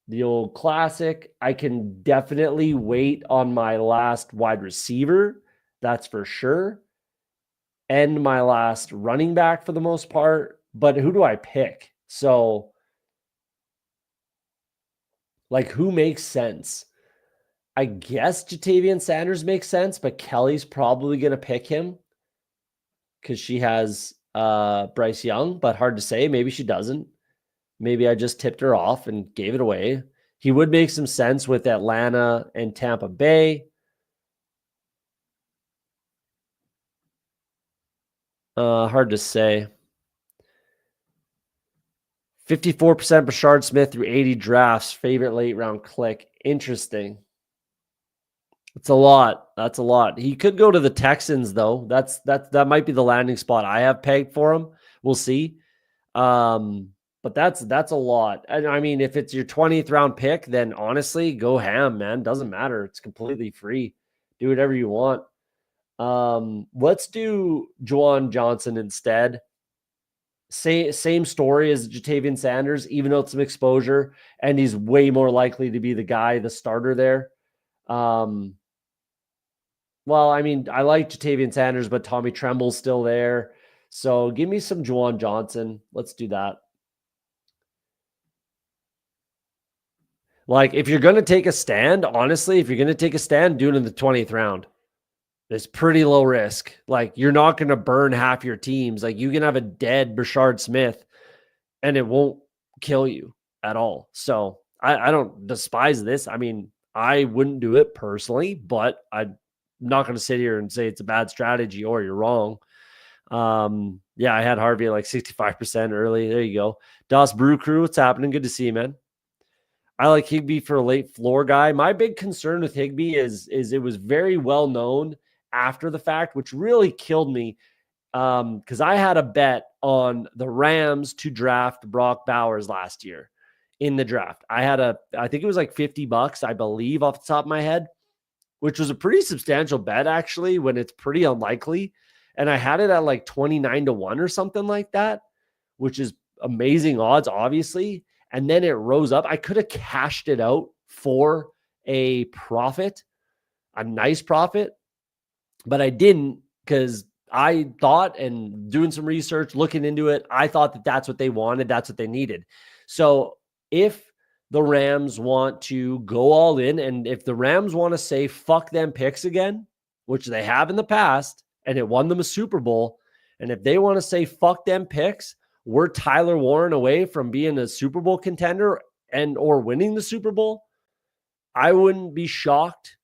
the old classic. I can definitely wait on my last wide receiver. That's for sure. And my last running back for the most part. But who do I pick? So, who makes sense? I guess Jatavian Sanders makes sense, but Kelly's probably going to pick him because she has Bryce Young, but hard to say. Maybe she doesn't. Maybe I just tipped her off and gave it away. He would make some sense with Atlanta and Tampa Bay. Hard to say. 54% Bashard Smith through 80 drafts. Favorite late round click. Interesting. It's a lot. That's a lot. He could go to the Texans though. That might be the landing spot I have pegged for him. We'll see. But that's a lot. And I mean, if it's your 20th round pick, then honestly, go ham, man. Doesn't matter. It's completely free. Do whatever you want. Let's do Juwan Johnson instead. Same story as Jatavian Sanders, even though it's some exposure, and he's way more likely to be the starter there. Well, I mean, I like Jatavian Sanders, but Tommy Tremble's still there. So give me some Juwan Johnson. Let's do that. If you're going to take a stand, honestly, do it in the 20th round. It's pretty low risk. You're not going to burn half your teams. You can have a dead Bashard Smith and it won't kill you at all. So I don't despise this. I mean, I wouldn't do it personally, but I'm not going to sit here and say it's a bad strategy or you're wrong. Yeah, I had Harvey at 65% early. There you go. Das Brew Crew, what's happening? Good to see you, man. I like Higbee for a late floor guy. My big concern with Higbee is it was very well known after the fact, which really killed me because I had a bet on the Rams to draft Brock Bowers last year in the draft. I think it was $50, I believe, off the top of my head, which was a pretty substantial bet actually when it's pretty unlikely. and I had it at like 29-1 or something like that, which is amazing odds, obviously. And then it rose up. I could have cashed it out for a profit, a nice profit, but I didn't because I thought, and doing some research, looking into it, I thought that that's what they wanted. That's what they needed. So if the Rams want to go all in, and if the Rams want to say, fuck them picks again, which they have in the past, and it won them a Super Bowl, and if they want to say, fuck them picks, we're Tyler Warren away from being a Super Bowl contender and or winning the Super Bowl, I wouldn't be shocked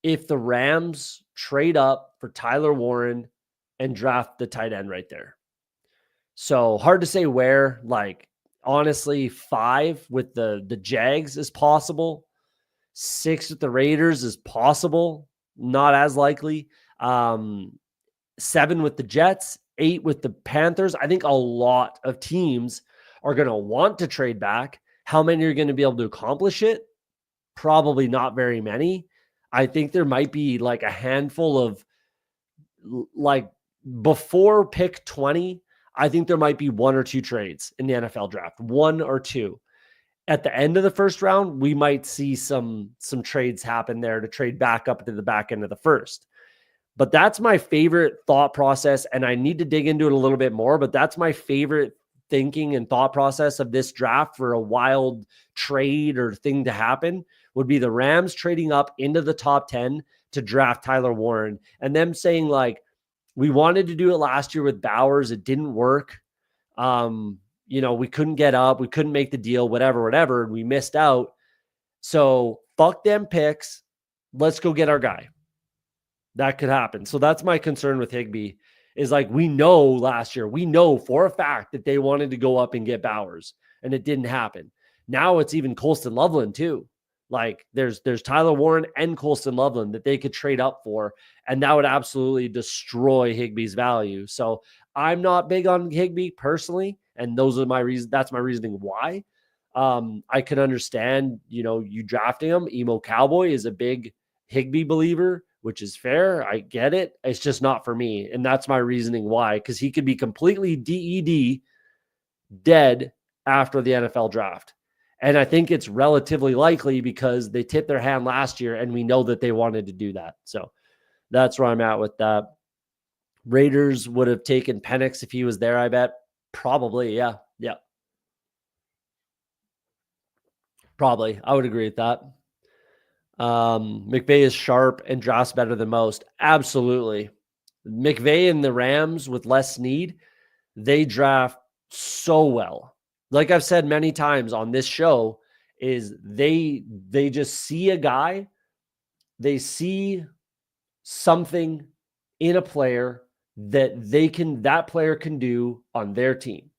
if the Rams trade up for Tyler Warren and draft the tight end right there. So hard to say where. Like, honestly, 5 with the Jags is possible. 6 with the Raiders is possible. Not as likely. 7 with the Jets. 8 with the Panthers. I think a lot of teams are going to want to trade back. How many are going to be able to accomplish it? Probably not very many. I think there might be like a handful of, like, before pick 20, I think there might be 1 or 2 trades in the NFL draft, 1 or 2. At the end of the first round, we might see some trades happen there to trade back up to the back end of the first. But that's my favorite thought process, and I need to dig into it a little bit more, but that's my favorite thinking and thought process of this draft for a wild trade or thing to happen would be the Rams trading up into the top 10 to draft Tyler Warren, and them saying, like, we wanted to do it last year with Bowers. It didn't work. We couldn't get up. We couldn't make the deal, whatever. We missed out. So fuck them picks. Let's go get our guy. That could happen. So that's my concern with Higbee is, like, we know last year, we know for a fact that they wanted to go up and get Bowers, and it didn't happen. Now it's even Colston Loveland too. Like, there's Tyler Warren and Colston Loveland that they could trade up for, and that would absolutely destroy Higbee's value. So I'm not big on Higbee personally, and those are my reasons. That's my reasoning why. I can understand, you drafting him. Emo Cowboy is a big Higbee believer, which is fair. I get it. It's just not for me, and that's my reasoning why, because he could be completely dead after the NFL draft. And I think it's relatively likely because they tipped their hand last year, and we know that they wanted to do that. So that's where I'm at with that. Raiders would have taken Penix if he was there, I bet. Probably, yeah. Yeah. Probably. I would agree with that. McVay is sharp and drafts better than most. Absolutely. McVay and the Rams with less need, they draft so well. Like I've said many times on this show, is they just see a guy, they see something in a player that player can do on their team.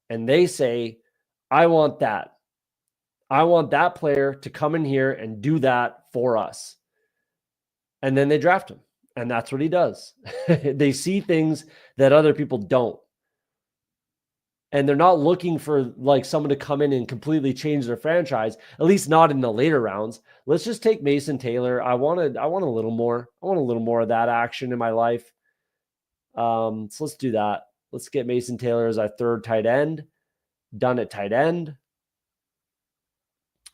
And they say, I want that. I want that player to come in here and do that for us. And then they draft him. And that's what he does. They see things that other people don't. And they're not looking for, like, someone to come in and completely change their franchise, at least not in the later rounds. Let's just take Mason Taylor. I want a little more. I want a little more of that action in my life. So let's do that. Let's get Mason Taylor as our 3rd tight end. Done at tight end.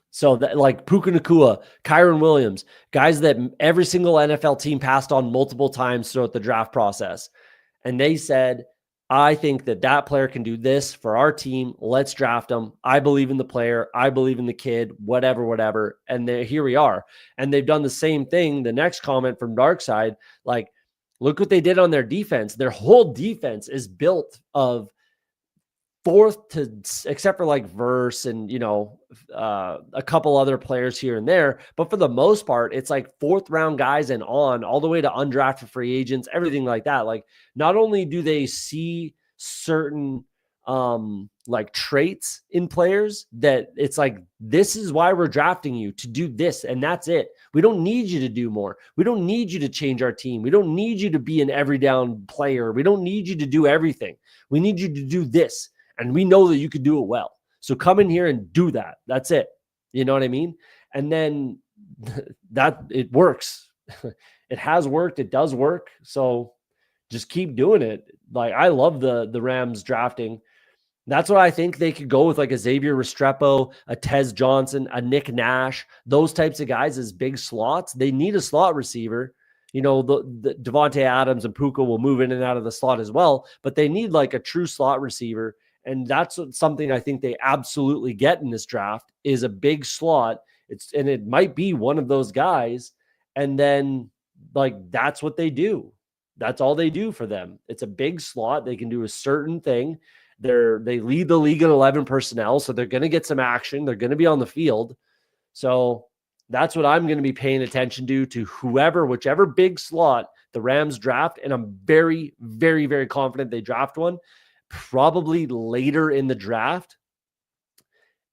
So that, like, Puka Nacua, Kyron Williams, guys that every single NFL team passed on multiple times throughout the draft process. And they said, I think that player can do this for our team. Let's draft him. I believe in the player. I believe in the kid, whatever. And here we are. And they've done the same thing. The next comment from Darkside, like, look what they did on their defense. Their whole defense is built of except for like Verse and, a couple other players here and there. But for the most part, it's like 4th round guys and on, all the way to undrafted free agents, everything like that. Like, not only do they see certain like traits in players that it's like, this is why we're drafting you, to do this, and that's it. We don't need you to do more. We don't need you to change our team. We don't need you to be an every down player. We don't need you to do everything. We need you to do this. And we know that you could do it well. So come in here and do that. That's it. You know what I mean? And then that it works. It has worked. It does work. So just keep doing it. Like, I love the Rams drafting. That's what I think they could go with, like a Xavier Restrepo, a Tez Johnson, a Nick Nash, those types of guys as big slots. They need a slot receiver. You know, the Devontae Adams and Puka will move in and out of the slot as well, but they need like a true slot receiver. And that's something I think they absolutely get in this draft is a big slot. And it might be one of those guys. And then like, that's what they do. That's all they do for them. It's a big slot. They can do a certain thing. They lead the league in 11 personnel, so they're going to get some action. They're going to be on the field. So that's what I'm going to be paying attention to whichever big slot the Rams draft. And I'm very, very, very confident they draft one probably later in the draft.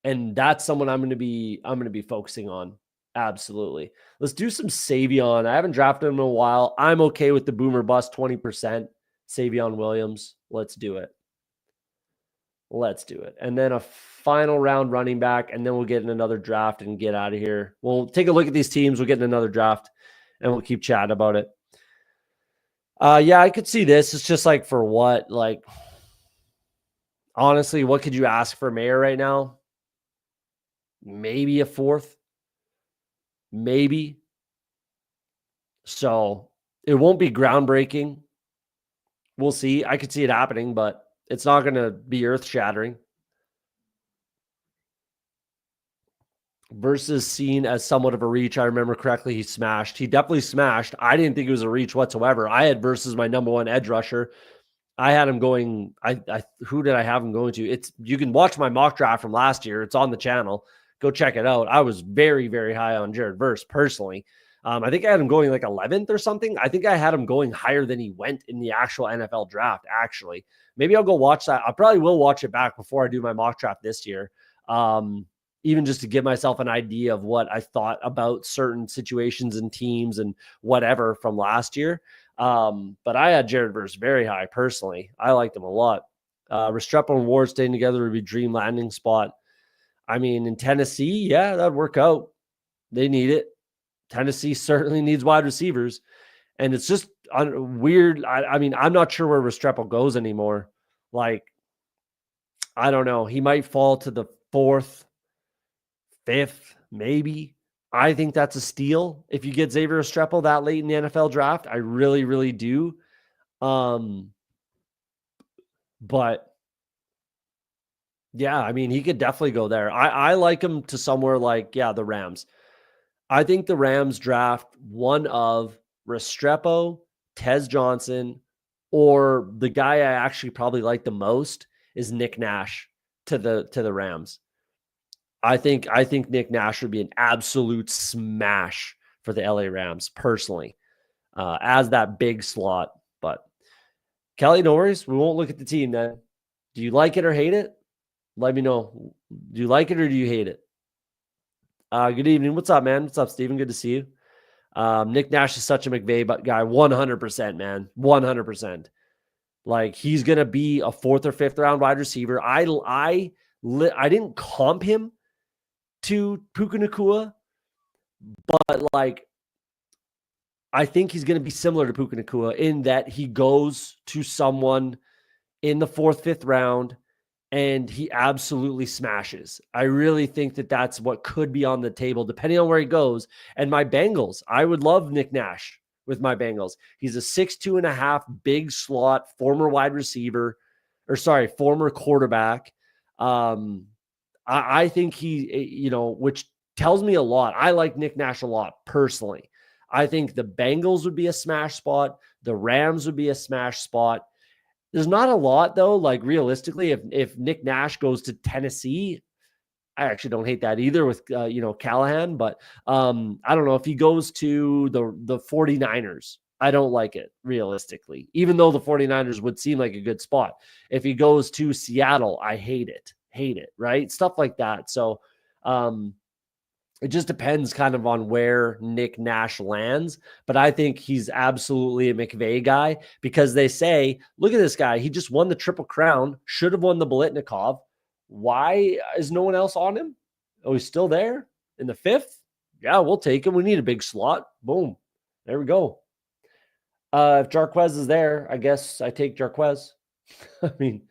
And that's someone I'm going to be focusing on. Absolutely. Let's do some Savion. I haven't drafted him in a while. I'm okay with the boomer bust 20%. Savion Williams. Let's do it. And then a final round running back, and then we'll get in another draft and get out of here. We'll take a look at these teams. We'll get in another draft, and we'll keep chatting about it. Yeah, I could see this. It's just like, for what? Like, honestly, what could you ask for Mayer right now? Maybe a fourth. Maybe. So it won't be groundbreaking. We'll see. I could see it happening, but it's not going to be earth-shattering. Versus seen as somewhat of a reach. I remember correctly, he smashed. He definitely smashed. I didn't think it was a reach whatsoever. I had Versus my number one edge rusher. I had him going. Who did I have him going to? You can watch my mock draft from last year. It's on the channel. Go check it out. I was very, very high on Jared Verse personally. I think I had him going like 11th or something. I think I had him going higher than he went in the actual NFL draft, actually. Maybe I'll go watch that. I probably will watch it back before I do my mock draft this year. Even just to give myself an idea of what I thought about certain situations and teams and whatever from last year. But I had Jared Verse very high personally. I liked him a lot. Restrepo and Ward staying together would be dream landing spot. I mean, in Tennessee, yeah, that'd work out. They need it. Tennessee certainly needs wide receivers. And it's just weird. I mean, I'm not sure where Restrepo goes anymore. Like, I don't know. He might fall to the 4th, 5th, maybe. I think that's a steal if you get Xavier Restrepo that late in the NFL draft. I really, really do. But yeah, I mean, he could definitely go there. I like him to somewhere like, the Rams. I think the Rams draft one of Restrepo, Tez Johnson, or the guy I actually probably like the most is Nick Nash to the Rams. I think Nick Nash would be an absolute smash for the LA Rams personally, as that big slot. But Kelly, no worries. We won't look at the team then. Do you like it or hate it? Let me know. Do you like it or do you hate it? Good evening. What's up, man? What's up, Steven? Good to see you. Nick Nash is such a McVay guy. 100%, man. 100%. Like, he's going to be a 4th or 5th round wide receiver. I didn't comp him to Puka Nacua, but like, I think he's going to be similar to Puka Nacua in that he goes to someone in the 4th, 5th round and he absolutely smashes. I really think that that's what could be on the table, depending on where he goes. And my Bengals, I would love Nick Nash with my Bengals. He's a 6'2.5" big slot, former quarterback. I think he, which tells me a lot. I like Nick Nash a lot personally. I think the Bengals would be a smash spot. The Rams would be a smash spot. There's not a lot, though. Like, realistically, if Nick Nash goes to Tennessee, I actually don't hate that either with, Callahan. But I don't know. If he goes to the 49ers, I don't like it, realistically, even though the 49ers would seem like a good spot. If he goes to Seattle, I hate it, right? Stuff like that. So it just depends kind of on where Nick Nash lands. But I think he's absolutely a McVay guy because they say, look at this guy. He just won the Triple Crown, should have won the Bolitnikov. Why is no one else on him? Oh, he's still there in the 5th? Yeah, we'll take him. We need a big slot. Boom. There we go. If Jarquez is there, I guess I take Jarquez. I mean,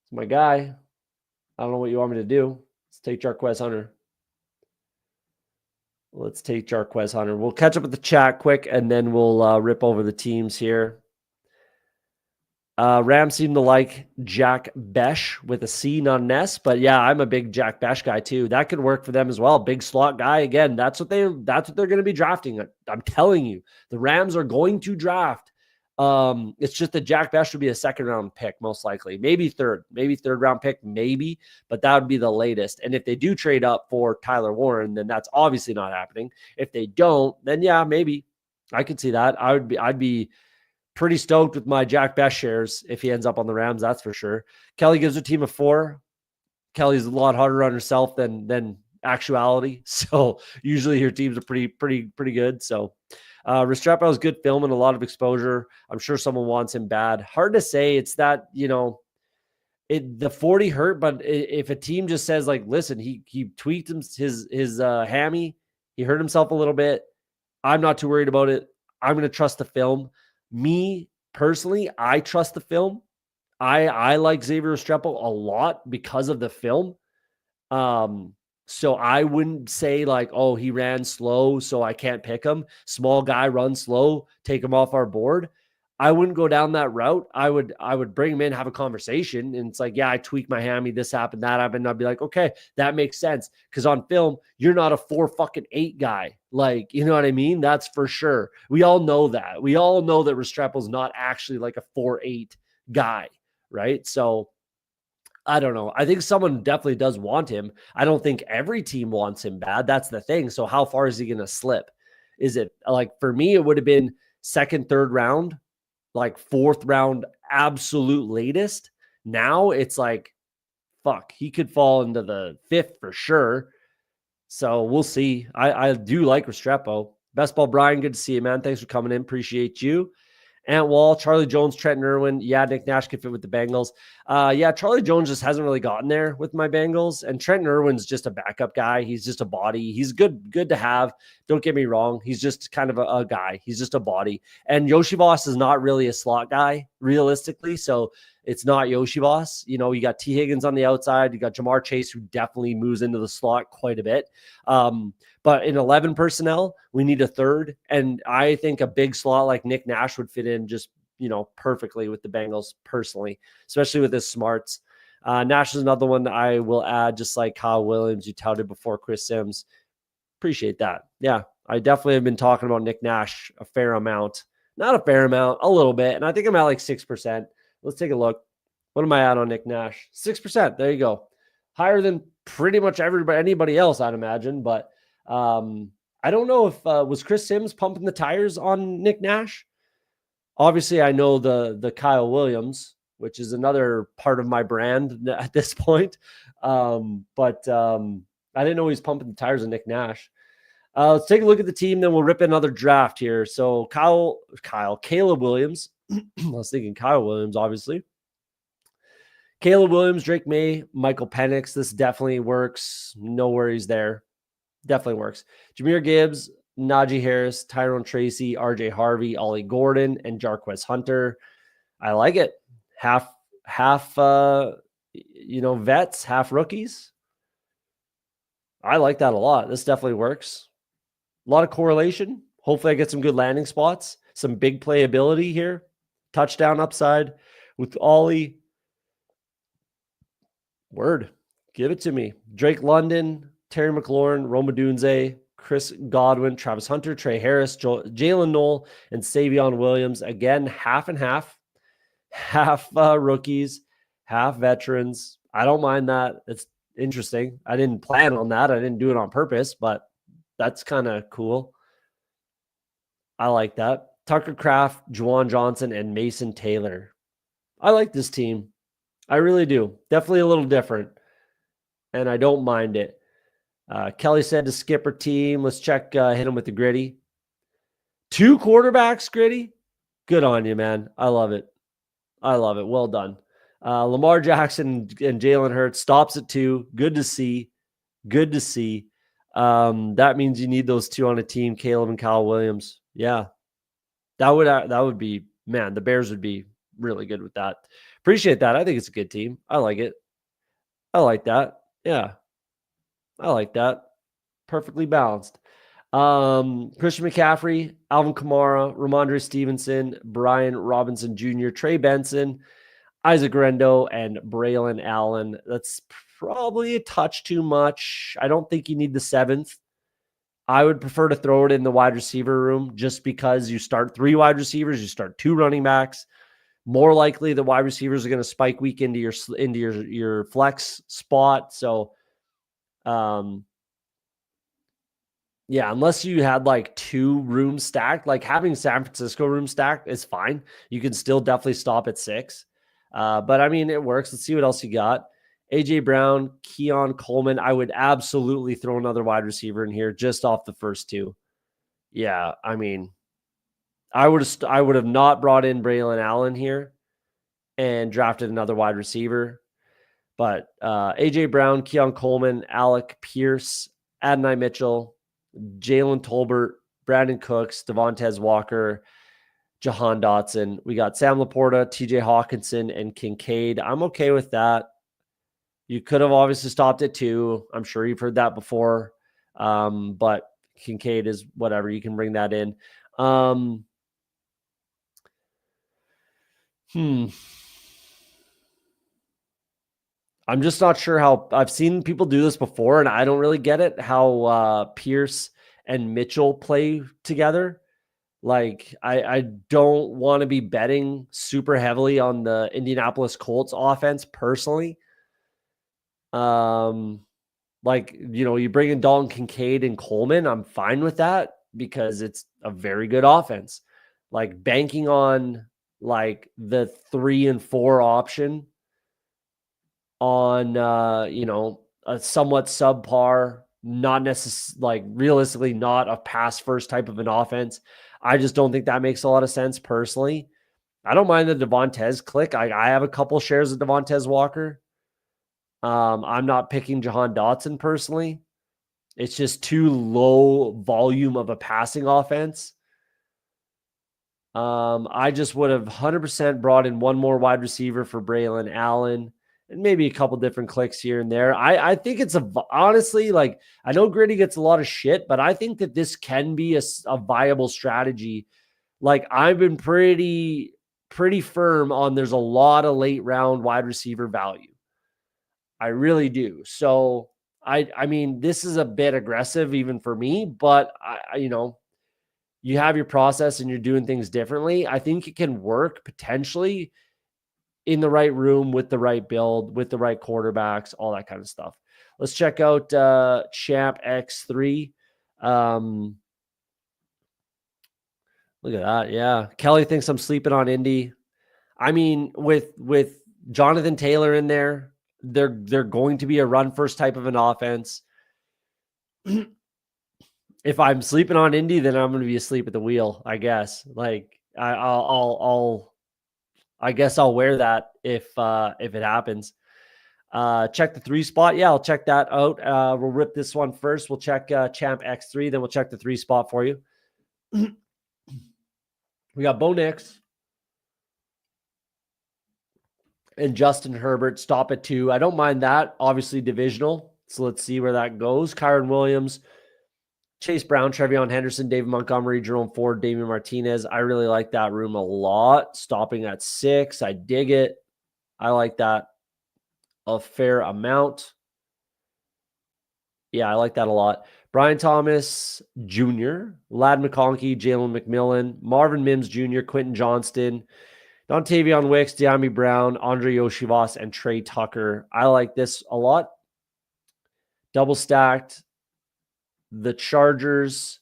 it's my guy. I don't know what you want me to do. Let's take Jarquez Hunter. Let's take Jarquez Hunter. We'll catch up with the chat quick, and then we'll rip over the teams here. Rams seem to like Jack Besh with a C, not an S. But yeah, I'm a big Jack Besh guy too. That could work for them as well. Big slot guy. Again, that's what they're going to be drafting. I'm telling you, the Rams are going to draft. It's just that Jack Besh would be a second round pick, most likely. Maybe third round pick, maybe, but that would be the latest. And if they do trade up for Tyler Warren, then that's obviously not happening. If they don't, then yeah, maybe I could see that. I'd be pretty stoked with my Jack Besh shares if he ends up on the Rams, that's for sure. Kelly gives a team of 4. Kelly's a lot harder on herself than actuality. So usually her teams are pretty good. So Restrepo is good film and a lot of exposure. I'm sure someone wants him bad. Hard to say. It's that, the 40 hurt, but if a team just says like, listen, he tweaked his hammy, he hurt himself a little bit. I'm not too worried about it. I'm going to trust the film. Me personally, I trust the film. I like Xavier Restrepo a lot because of the film. So I wouldn't say like, oh, he ran slow, so I can't pick him. Small guy, run slow, take him off our board. I wouldn't go down that route. I would bring him in, have a conversation. And it's like, yeah, I tweaked my hammy. This happened, that happened. I'd be like, okay, that makes sense. Because on film, you're not a 4-8 guy. Like, you know what I mean? That's for sure. We all know that. We all know that Restrepo's not actually like a 4-8 guy, right? So I don't know. I think someone definitely does want him. I don't think every team wants him bad. That's the thing. So how far is he going to slip? Is it like, for me, it would have been second, third round, like fourth round, absolute latest. Now it's like, fuck, he could fall into the 5th for sure. So we'll see. I do like Restrepo. Best Ball Brian, good to see you, man. Thanks for coming in. Appreciate you. Ant Wall, Charlie Jones, Trenton Irwin. Yeah, Nick Nash could fit with the Bengals. Yeah, Charlie Jones just hasn't really gotten there with my Bengals. And Trenton Irwin's just a backup guy. He's just a body. He's good to have. Don't get me wrong. He's just kind of a guy. He's just a body. And Yoshi Boss is not really a slot guy, realistically. So it's not Yoshi Boss. You got T. Higgins on the outside. You got Jamar Chase, who definitely moves into the slot quite a bit. But in 11 personnel, we need a third. And I think a big slot like Nick Nash would fit in just, perfectly with the Bengals personally, especially with his smarts. Nash is another one I will add, just like Kyle Williams, you touted before Chris Sims. Appreciate that. Yeah, I definitely have been talking about Nick Nash a fair amount. Not a fair amount, a little bit. And I think I'm at like 6%. Let's take a look. What am I at on Nick Nash? 6%. There you go. Higher than pretty much anybody else, I'd imagine. But I don't know if was Chris Sims pumping the tires on Nick Nash. Obviously, I know the Kyle Williams, which is another part of my brand at this point. But I didn't know he was pumping the tires on Nick Nash. Let's take a look at the team, then we'll rip another draft here. So Caleb Williams. I was thinking Kyle Williams, obviously. Caleb Williams, Drake May, Michael Penix. This definitely works. No worries there. Definitely works. Jahmyr Gibbs, Najee Harris, Tyrone Tracy, RJ Harvey, Ollie Gordon, and Jarquez Hunter. I like it. Half vets, half rookies. I like that a lot. This definitely works. A lot of correlation. Hopefully I get some good landing spots, some big playability here. Touchdown upside with Ollie. Word. Give it to me. Drake London, Terry McLaurin, Roma Dunze, Chris Godwin, Travis Hunter, Trey Harris, Jalen Knoll, and Savion Williams. Again, half and half. Half rookies, half veterans. I don't mind that. It's interesting. I didn't plan on that. I didn't do it on purpose, but that's kind of cool. I like that. Tucker Kraft, Juwan Johnson, and Mason Taylor. I like this team. I really do. Definitely a little different. And I don't mind it. Kelly said to skip her team. Let's check, hit him with the gritty. 2 quarterbacks, gritty. Good on you, man. I love it. I love it. Well done. Lamar Jackson and Jalen Hurts stops at 2. Good to see. Good to see. That means you need those 2 on a team, Caleb and Kyle Williams. Yeah. That would be, man, the Bears would be really good with that. Appreciate that. I think it's a good team. I like it. I like that. Yeah. I like that. Perfectly balanced. Christian McCaffrey, Alvin Kamara, Ramondre Stevenson, Brian Robinson Jr., Trey Benson, Isaac Rendo, and Braylon Allen. That's probably a touch too much. I don't think you need the 7th. I would prefer to throw it in the wide receiver room just because you start 3 wide receivers, you start 2 running backs. More likely the wide receivers are going to spike week into your flex spot. So, yeah, unless you had like 2 rooms stacked, like having San Francisco room stacked is fine. You can still definitely stop at 6. But I mean, it works. Let's see what else you got. AJ Brown, Keon Coleman. I would absolutely throw another wide receiver in here just off the first 2. Yeah, I mean, I would have not brought in Braylon Allen here and drafted another wide receiver. But AJ Brown, Keon Coleman, Alec Pierce, Adonai Mitchell, Jalen Tolbert, Brandon Cooks, Devontae Walker, Jahan Dotson. We got Sam Laporta, TJ Hawkinson, and Kincaid. I'm okay with that. You could have obviously stopped at 2. I'm sure you've heard that before. But Kincaid is whatever. You can bring that in. I'm just not sure how. I've seen people do this before, and I don't really get it, how Pierce and Mitchell play together. Like, I don't want to be betting super heavily on the Indianapolis Colts offense personally. Like, you bring in Dalton Kincaid and Coleman, I'm fine with that because it's a very good offense. Like, banking on like the 3 and 4 option on a somewhat subpar, not necessarily, like, realistically not a pass first type of an offense. I just don't think that makes a lot of sense personally. I don't mind the Devontae click. I have a couple shares of Devontae Walker. I'm not picking Jahan Dotson personally. It's just too low volume of a passing offense. I just would have 100% brought in one more wide receiver for Braylon Allen and maybe a couple different clicks here and there. I think it's honestly, like, I know Gritty gets a lot of shit, but I think that this can be a viable strategy. Like, I've been pretty firm on there's a lot of late round wide receiver value. I really do. So I mean, this is a bit aggressive even for me, but you have your process and you're doing things differently. I think it can work potentially in the right room with the right build, with the right quarterbacks, all that kind of stuff. Let's check out Champ X3. Look at that. Yeah. Kelly thinks I'm sleeping on Indy. I mean, with Jonathan Taylor in there, they're going to be a run first type of an offense. If I'm sleeping on Indy, then I'm going to be asleep at the wheel, I guess. Like, I guess I'll wear that if it happens. Check the 3 spot. Yeah, I'll check that out. We'll rip this one first. We'll check Champ X3, then we'll check the 3 spot for you. We got Bo Nix and Justin Herbert. Stop at 2. I don't mind that. Obviously divisional. So let's see where that goes. Kyron Williams, Chase Brown, Trevion Henderson, David Montgomery, Jerome Ford, Damian Martinez. I really like that room a lot. Stopping at 6. I dig it. I like that a fair amount. Yeah, I like that a lot. Brian Thomas Jr., Lad McConkey, Jalen McMillan, Marvin Mims Jr., Quentin Johnston, Dontavion Wicks, De'Ami Brown, Andre Yoshivas, and Trey Tucker. I like this a lot. Double stacked. The Chargers,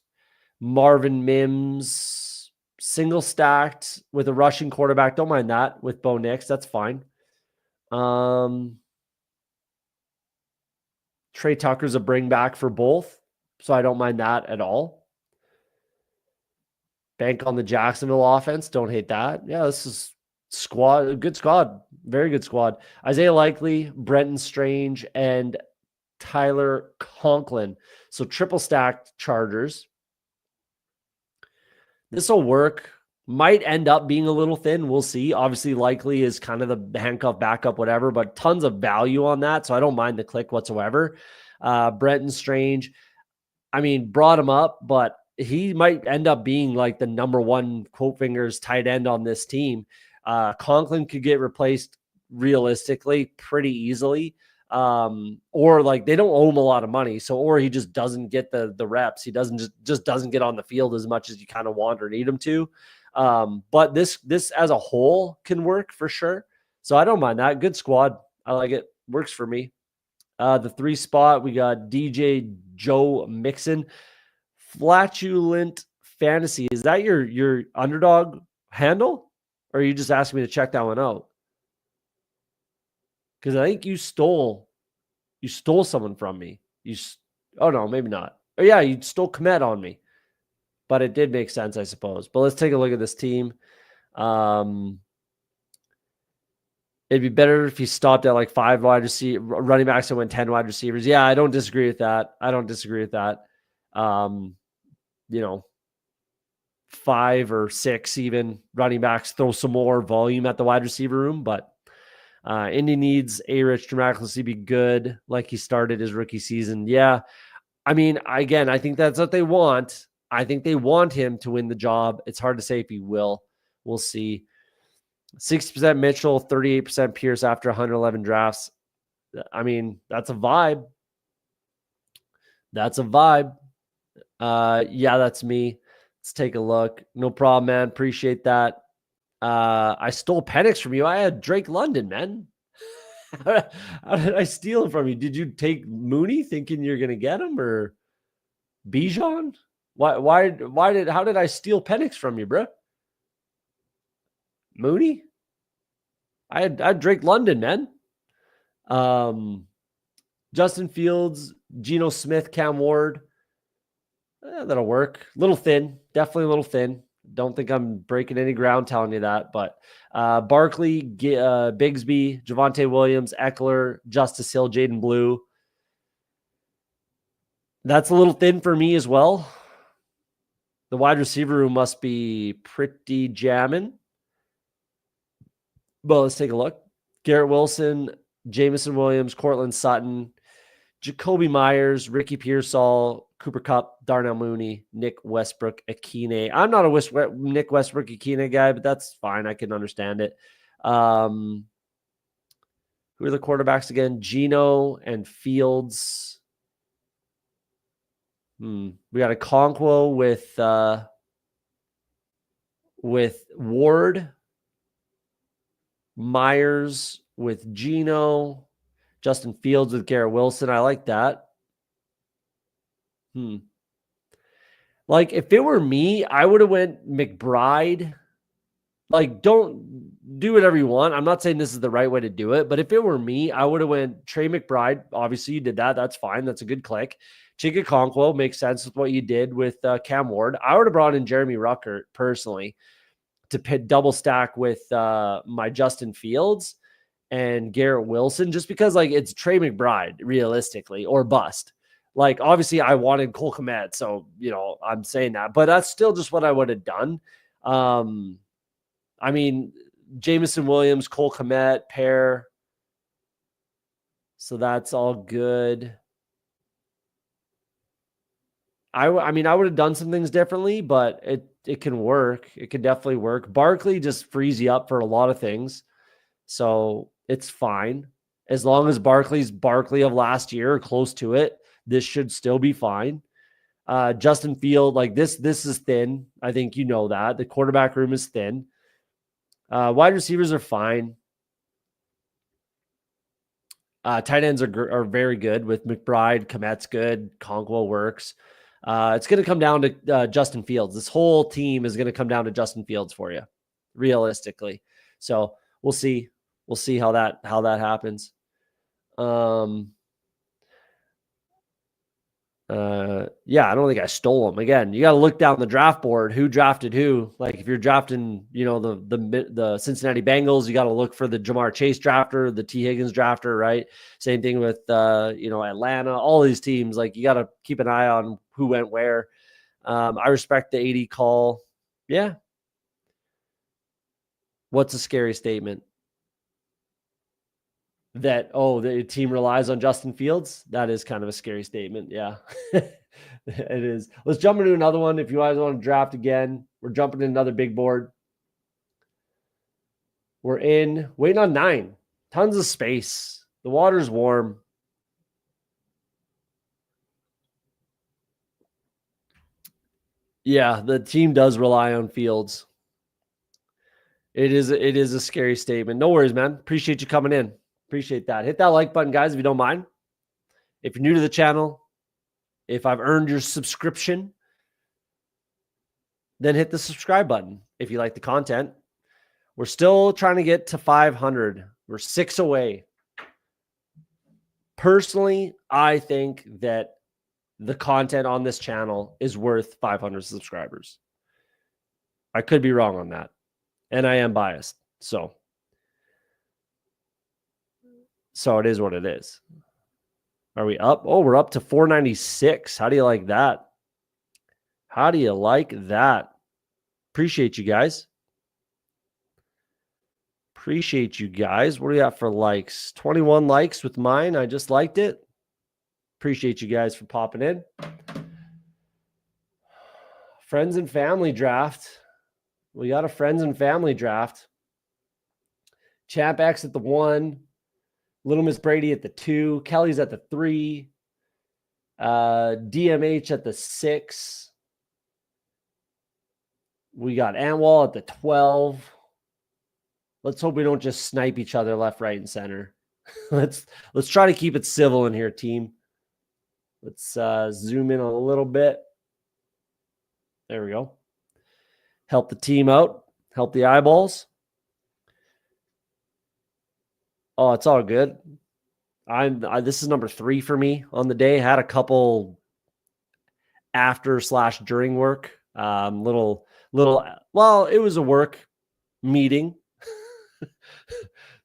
Marvin Mims, single stacked with a rushing quarterback. Don't mind that with Bo Nix. That's fine. Trey Tucker's a bring back for both, so I don't mind that at all. Bank on the Jacksonville offense. Don't hate that. Yeah, this is good squad. Very good squad. Isaiah Likely, Brenton Strange, and Tyler Conklin. So triple stacked Chargers. This will work Might end up being a little thin. We'll see. Obviously, likely is kind of the handcuff backup, whatever, but tons of value on that. So I don't mind the click whatsoever. Brenton Strange, I mean, brought him up, but he might end up being like the number one quote fingers tight end on this team. Conklin could get replaced realistically pretty easily. Or like they don't owe him a lot of money. So, or he just doesn't get the reps. He doesn't just doesn't get on the field as much as you kind of want or need him to. But this as a whole can work for sure. So I don't mind that. Good squad. I like it. Works for me. The 3 spot, we got DJ Joe Mixon. Flatulent Fantasy. Is that your underdog handle? Or are you just asking me to check that one out? Because I think you stole someone from me. Oh no, maybe not. Oh yeah, you stole Komet on me. But it did make sense, I suppose. But let's take a look at this team. It'd be better if he stopped at like 5 wide receiver running backs and went 10 wide receivers. Yeah, I don't disagree with that. You know, 5 or 6 even running backs, throw some more volume at the wide receiver room. But Indy needs A-Rich to miraculously be good like he started his rookie season. Yeah, I mean, again, I think that's what they want. I think they want him to win the job. It's hard to say if he will. We'll see. 60% Mitchell, 38% Pierce after 111 drafts. I mean, that's a vibe. Yeah, that's me. Let's take a look. No problem, man. Appreciate that. I stole Penix from you. I had Drake London, man. How did I steal him from you? Did you take Mooney thinking you're gonna get him, or Bijan? How did I steal Penix from you, bro? Mooney? I had Drake London, man. Justin Fields, Geno Smith, Cam Ward. That'll work. Little thin, definitely a little thin. Don't think I'm breaking any ground telling you that, but Barkley, Bigsby, Javonte Williams, Eckler, Justice Hill, Jaden Blue. That's a little thin for me as well. The wide receiver room must be pretty jamming. Well, let's take a look. Garrett Wilson, Jameson Williams, Cortland Sutton, Jacoby Myers, Ricky Pearsall, Cooper Kupp, Darnell Mooney, Nick Westbrook, Akine. I'm not a Nick Westbrook Akine guy, but that's fine. I can understand it. Who are the quarterbacks again? Geno and Fields. We got a Conquo with Ward, Myers with Geno, Justin Fields with Garrett Wilson. I like that. Like if it were me, I would have went McBride. Like, don't do whatever you want. I'm not saying this is the right way to do it, but if it were me, I would have went Trey McBride. Obviously, you did that. That's fine. That's a good click. Chika Conquo makes sense with what you did with Cam Ward. I would have brought in Jeremy Ruckert personally to double stack with my Justin Fields and Garrett Wilson, just because like it's Trey McBride realistically or bust. Like obviously I wanted Cole Kmet, so I'm saying that, but that's still just what I would have done. I mean, Jameson Williams, Cole Kmet pair. So that's all good. I mean, I would have done some things differently, but it can work. It can definitely work. Barkley just frees you up for a lot of things. So it's fine. As long as Barkley's Barkley of last year or close to it, this should still be fine. Justin Field, like this is thin. I think you know that. The quarterback room is thin. Wide receivers are fine. Tight ends are very good with McBride. Komet's good. Conquo works. It's going to come down to Justin Fields. This whole team is going to come down to Justin Fields for you, realistically. So we'll see. We'll see how that happens. Yeah, I don't think I stole him. Again, you got to look down the draft board. Who drafted who? Like if you're drafting, the Cincinnati Bengals, you got to look for the Jamar Chase drafter, the T Higgins drafter, right? Same thing with Atlanta. All these teams, like you got to keep an eye on who went where. I respect the 80 call. Yeah, What's a scary statement? That, the team relies on Justin Fields? That is kind of a scary statement. Yeah, it is. Let's jump into another one. If you guys want to draft again, we're jumping in another big board. We're waiting on 9. Tons of space. The water's warm. Yeah, the team does rely on Fields. It is a scary statement. No worries, man. Appreciate you coming in. Appreciate that. Hit that like button, guys, if you don't mind. If you're new to the channel, if I've earned your subscription, then hit the subscribe button if you like the content. We're still trying to get to 500. We're 6 away. Personally, I think that the content on this channel is worth 500 subscribers. I could be wrong on that, and I am biased. So it is what it is. Are we up? Oh, we're up to 496. How do you like that? How do you like that? Appreciate you guys. Appreciate you guys. What do you got for likes? 21 likes with mine. I just liked it. Appreciate you guys for popping in. Friends and family draft. We got a friends and family draft. Champ X at the 1. Little Miss Brady at the 2. Kelly's at the 3. DMH at the 6. We got Antwall at the 12. Let's hope we don't just snipe each other left, right, and center. Let's try to keep it civil in here, team. Let's zoom in a little bit. There we go. Help the team out. Help the eyeballs. Oh, it's all good. This is number 3 for me on the day. Had a couple after/during work. Well, it was a work meeting.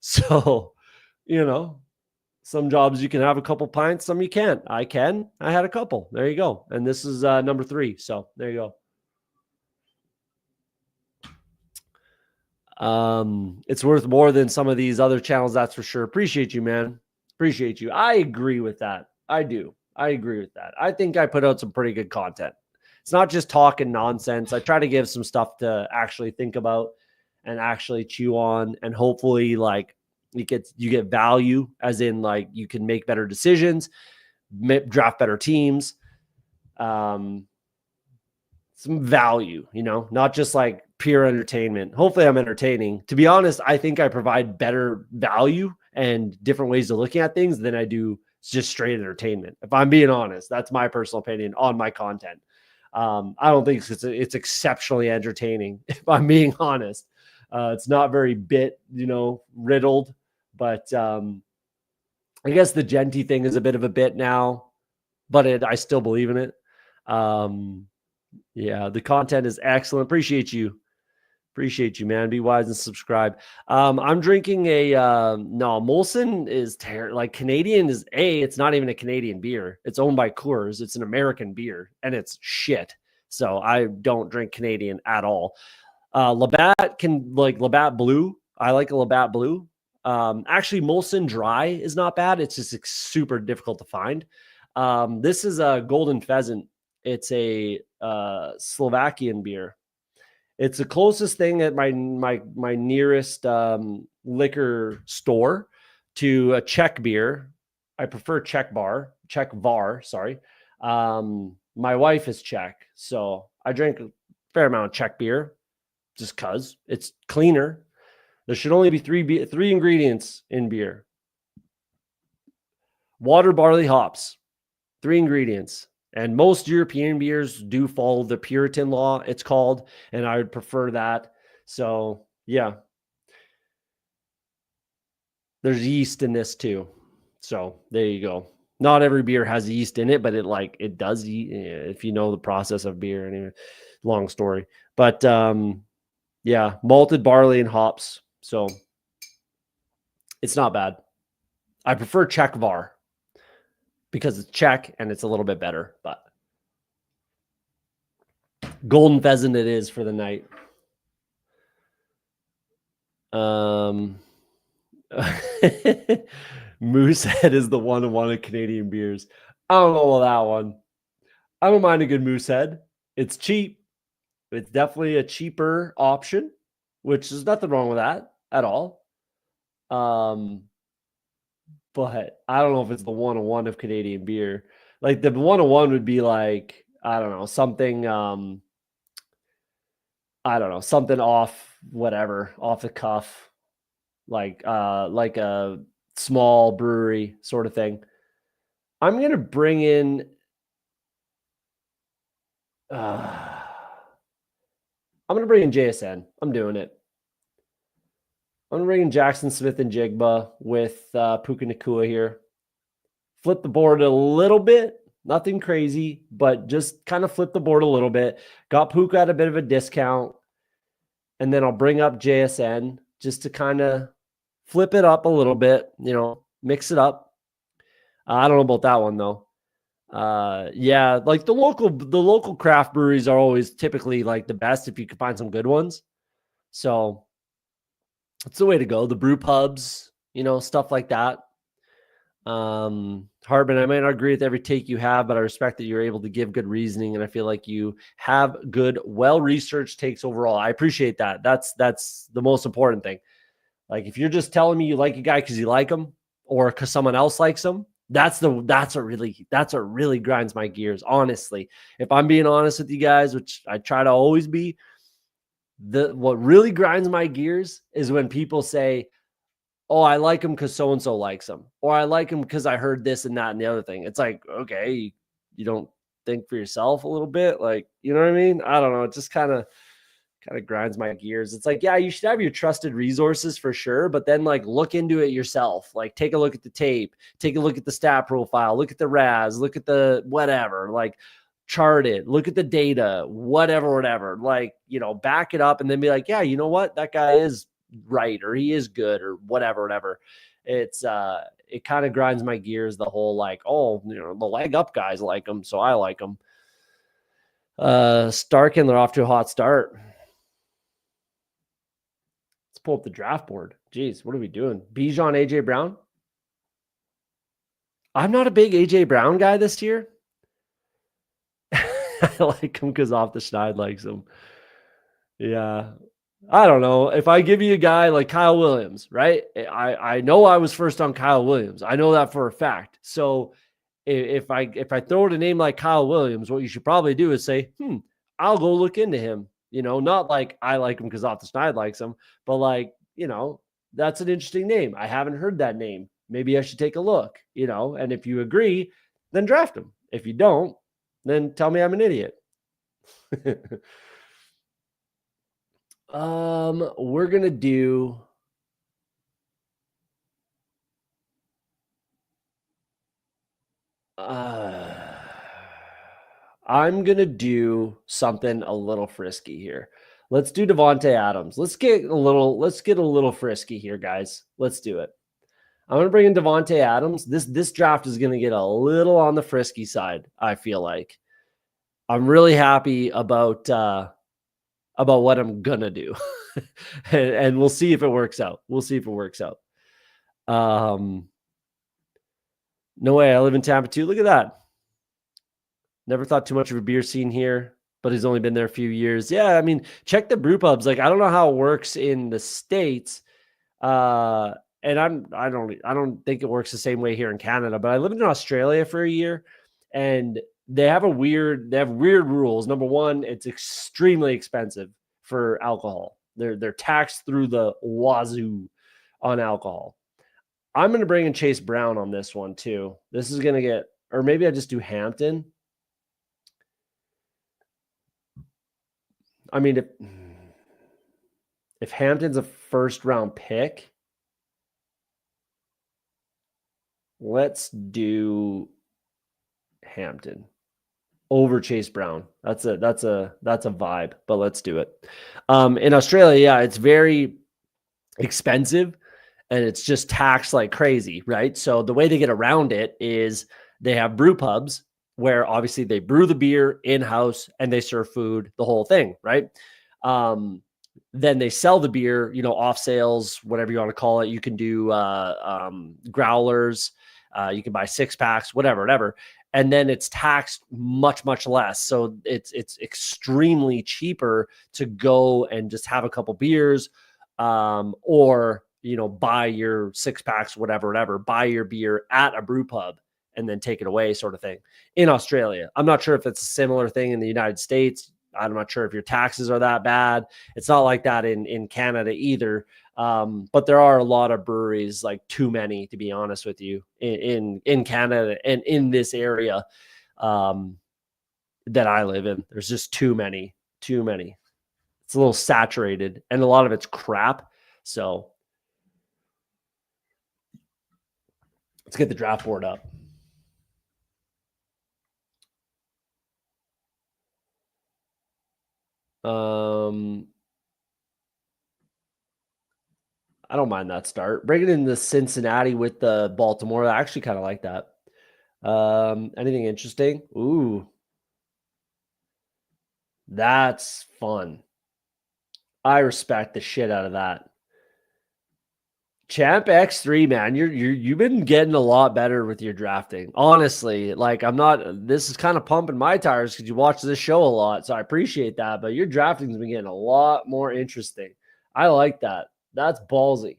So, some jobs you can have a couple pints, some you can't. I had a couple. There you go. And this is number 3. So there you go. It's worth more than some of these other channels, that's for sure. Appreciate you, man. Appreciate you. I agree with that. I do. I agree with that. I think I put out some pretty good content. It's not just talking nonsense. I try to give some stuff to actually think about and actually chew on, and hopefully you get value, as in you can make better decisions, draft better teams, some value, not just pure entertainment. Hopefully I'm entertaining. To be honest, I think I provide better value and different ways of looking at things than I do just straight entertainment. If I'm being honest, that's my personal opinion on my content. I don't think it's exceptionally entertaining, if I'm being honest. It's not very riddled, but I guess the Genty thing is a bit of a bit now, but I still believe in it. Yeah, the content is excellent. Appreciate you, man. Be wise and subscribe. I'm drinking Molson is Canadian is it's not even a Canadian beer. It's owned by Coors. It's an American beer, and it's shit. So I don't drink Canadian at all. Labatt Labatt Blue. I like a Labatt Blue. Actually, Molson Dry is not bad. It's just super difficult to find. This is a Golden Pheasant. It's a Slovakian beer. It's the closest thing at my nearest liquor store to a Czech beer. I prefer Czech VAR. Sorry. My wife is Czech, so I drink a fair amount of Czech beer just because it's cleaner. There should only be three ingredients in beer: water, barley, hops. 3 ingredients. And most European beers do follow the Puritan law, it's called, and I would prefer that. So, yeah. There's yeast in this too. So, there you go. Not every beer has yeast in it, but it does, if you know the process of beer. Anyway, long story. But yeah, malted barley and hops. So, it's not bad. I prefer Czech VAR because it's Czech and it's a little bit better, but Golden Pheasant it is for the night. Moosehead is the one of Canadian beers. I don't know about that one. I don't mind a good Moosehead. It's cheap. It's definitely a cheaper option, which is nothing wrong with that at all. But I don't know if it's the one of Canadian beer. Like the one would be like, I don't know, something I don't know, something off whatever, off the cuff, like a small brewery sort of thing. I'm going to bring in I'm going to bring in JSN. I'm doing it. I'm going to bring in Jackson Smith and Jigba with Puka Nakua here. Flip the board a little bit. Nothing crazy, but just kind of flip the board a little bit. Got Puka at a bit of a discount. And then I'll bring up JSN just to kind of flip it up a little bit, mix it up. I don't know about that one though. Yeah, like the local craft breweries are always typically like the best if you can find some good ones. So it's the way to go. The brew pubs, stuff like that. Harbin, I might not agree with every take you have, but I respect that you're able to give good reasoning, and I feel like you have good, well-researched takes overall. I appreciate that. That's the most important thing. Like if you're just telling me you like a guy because you like him or because someone else likes him, that's what really grinds my gears. Honestly, if I'm being honest with you guys, which I try to always be, what really grinds my gears is when people say, oh, I like him because so-and-so likes him. Or I like him because I heard this and that and the other thing. It's like, okay, you don't think for yourself a little bit? Like, you know what I mean? I don't know. It just kind of grinds my gears. It's like, yeah, you should have your trusted resources for sure, but then like look into it yourself. Like take a look at the tape, take a look at the stat profile, look at the RAS, look at the whatever, like chart it, look at the data, whatever. Like, back it up and then be like, yeah, you know what? That guy is right, or he is good, or whatever. It's it kind of grinds my gears, the whole like, oh, the leg up guys like him, so I like him. Starkin, they're off to a hot start. Let's pull up the draft board. Jeez, what are we doing? Bijan, AJ Brown. I'm not a big AJ Brown guy this year. I like him because Off the Schneid likes him. Yeah. I don't know. If I give you a guy like Kyle Williams, right? I know I was first on Kyle Williams. I know that for a fact. So if I throw out a name like Kyle Williams, what you should probably do is say, I'll go look into him. Not like I like him because Off the Schneid likes him, but like, that's an interesting name. I haven't heard that name. Maybe I should take a look, and if you agree, then draft him. If you don't, then tell me I'm an idiot. We're going to do I'm going to do something a little frisky here. Let's do Devontae Adams. Let's get a little frisky here, guys. Let's do it. I'm going to bring in Devontae Adams. This draft is going to get a little on the frisky side, I feel like. I'm really happy about what I'm going to do. and we'll see if it works out. No way. I live in Tampa too. Look at that. Never thought too much of a beer scene here, but he's only been there a few years. Yeah, I mean, check the brew pubs. Like, I don't know how it works in the States. And I don't think it works the same way here in Canada, but I lived in Australia for a year, and they have weird rules. Number one, it's extremely expensive for alcohol. They're taxed through the wazoo on alcohol. I'm going to bring in Chase Brown on this one too. This is going to get, or maybe I just do Hampton. I mean, if Hampton's a first round pick, let's do Hampton over Chase Brown. That's a vibe, but let's do it. In Australia, yeah, it's very expensive and it's just taxed like crazy, right? So the way they get around it is they have brew pubs where obviously they brew the beer in-house and they serve food, the whole thing, right? then they sell the beer, off sales, whatever you want to call it. You can do growlers. You can buy 6-packs, whatever. And then it's taxed much, much less. So it's extremely cheaper to go and just have a couple beers, or, buy your 6-packs, whatever, buy your beer at a brew pub and then take it away, sort of thing, in Australia. I'm not sure if it's a similar thing in the United States. I'm not sure if your taxes are that bad. It's not like that in Canada either. But there are a lot of breweries, like too many, to be honest with you, in Canada and in this area that I live in. There's just too many. It's a little saturated, and a lot of it's crap. So let's get the draft board up. I don't mind that start. Bringing in the Cincinnati with the Baltimore. I actually kind of like that. Anything interesting? Ooh. That's fun. I respect the shit out of that. Champ X3, man, you've been getting a lot better with your drafting. Honestly, like this is kind of pumping my tires because you watch this show a lot, so I appreciate that. But your drafting's been getting a lot more interesting. I like that. That's ballsy.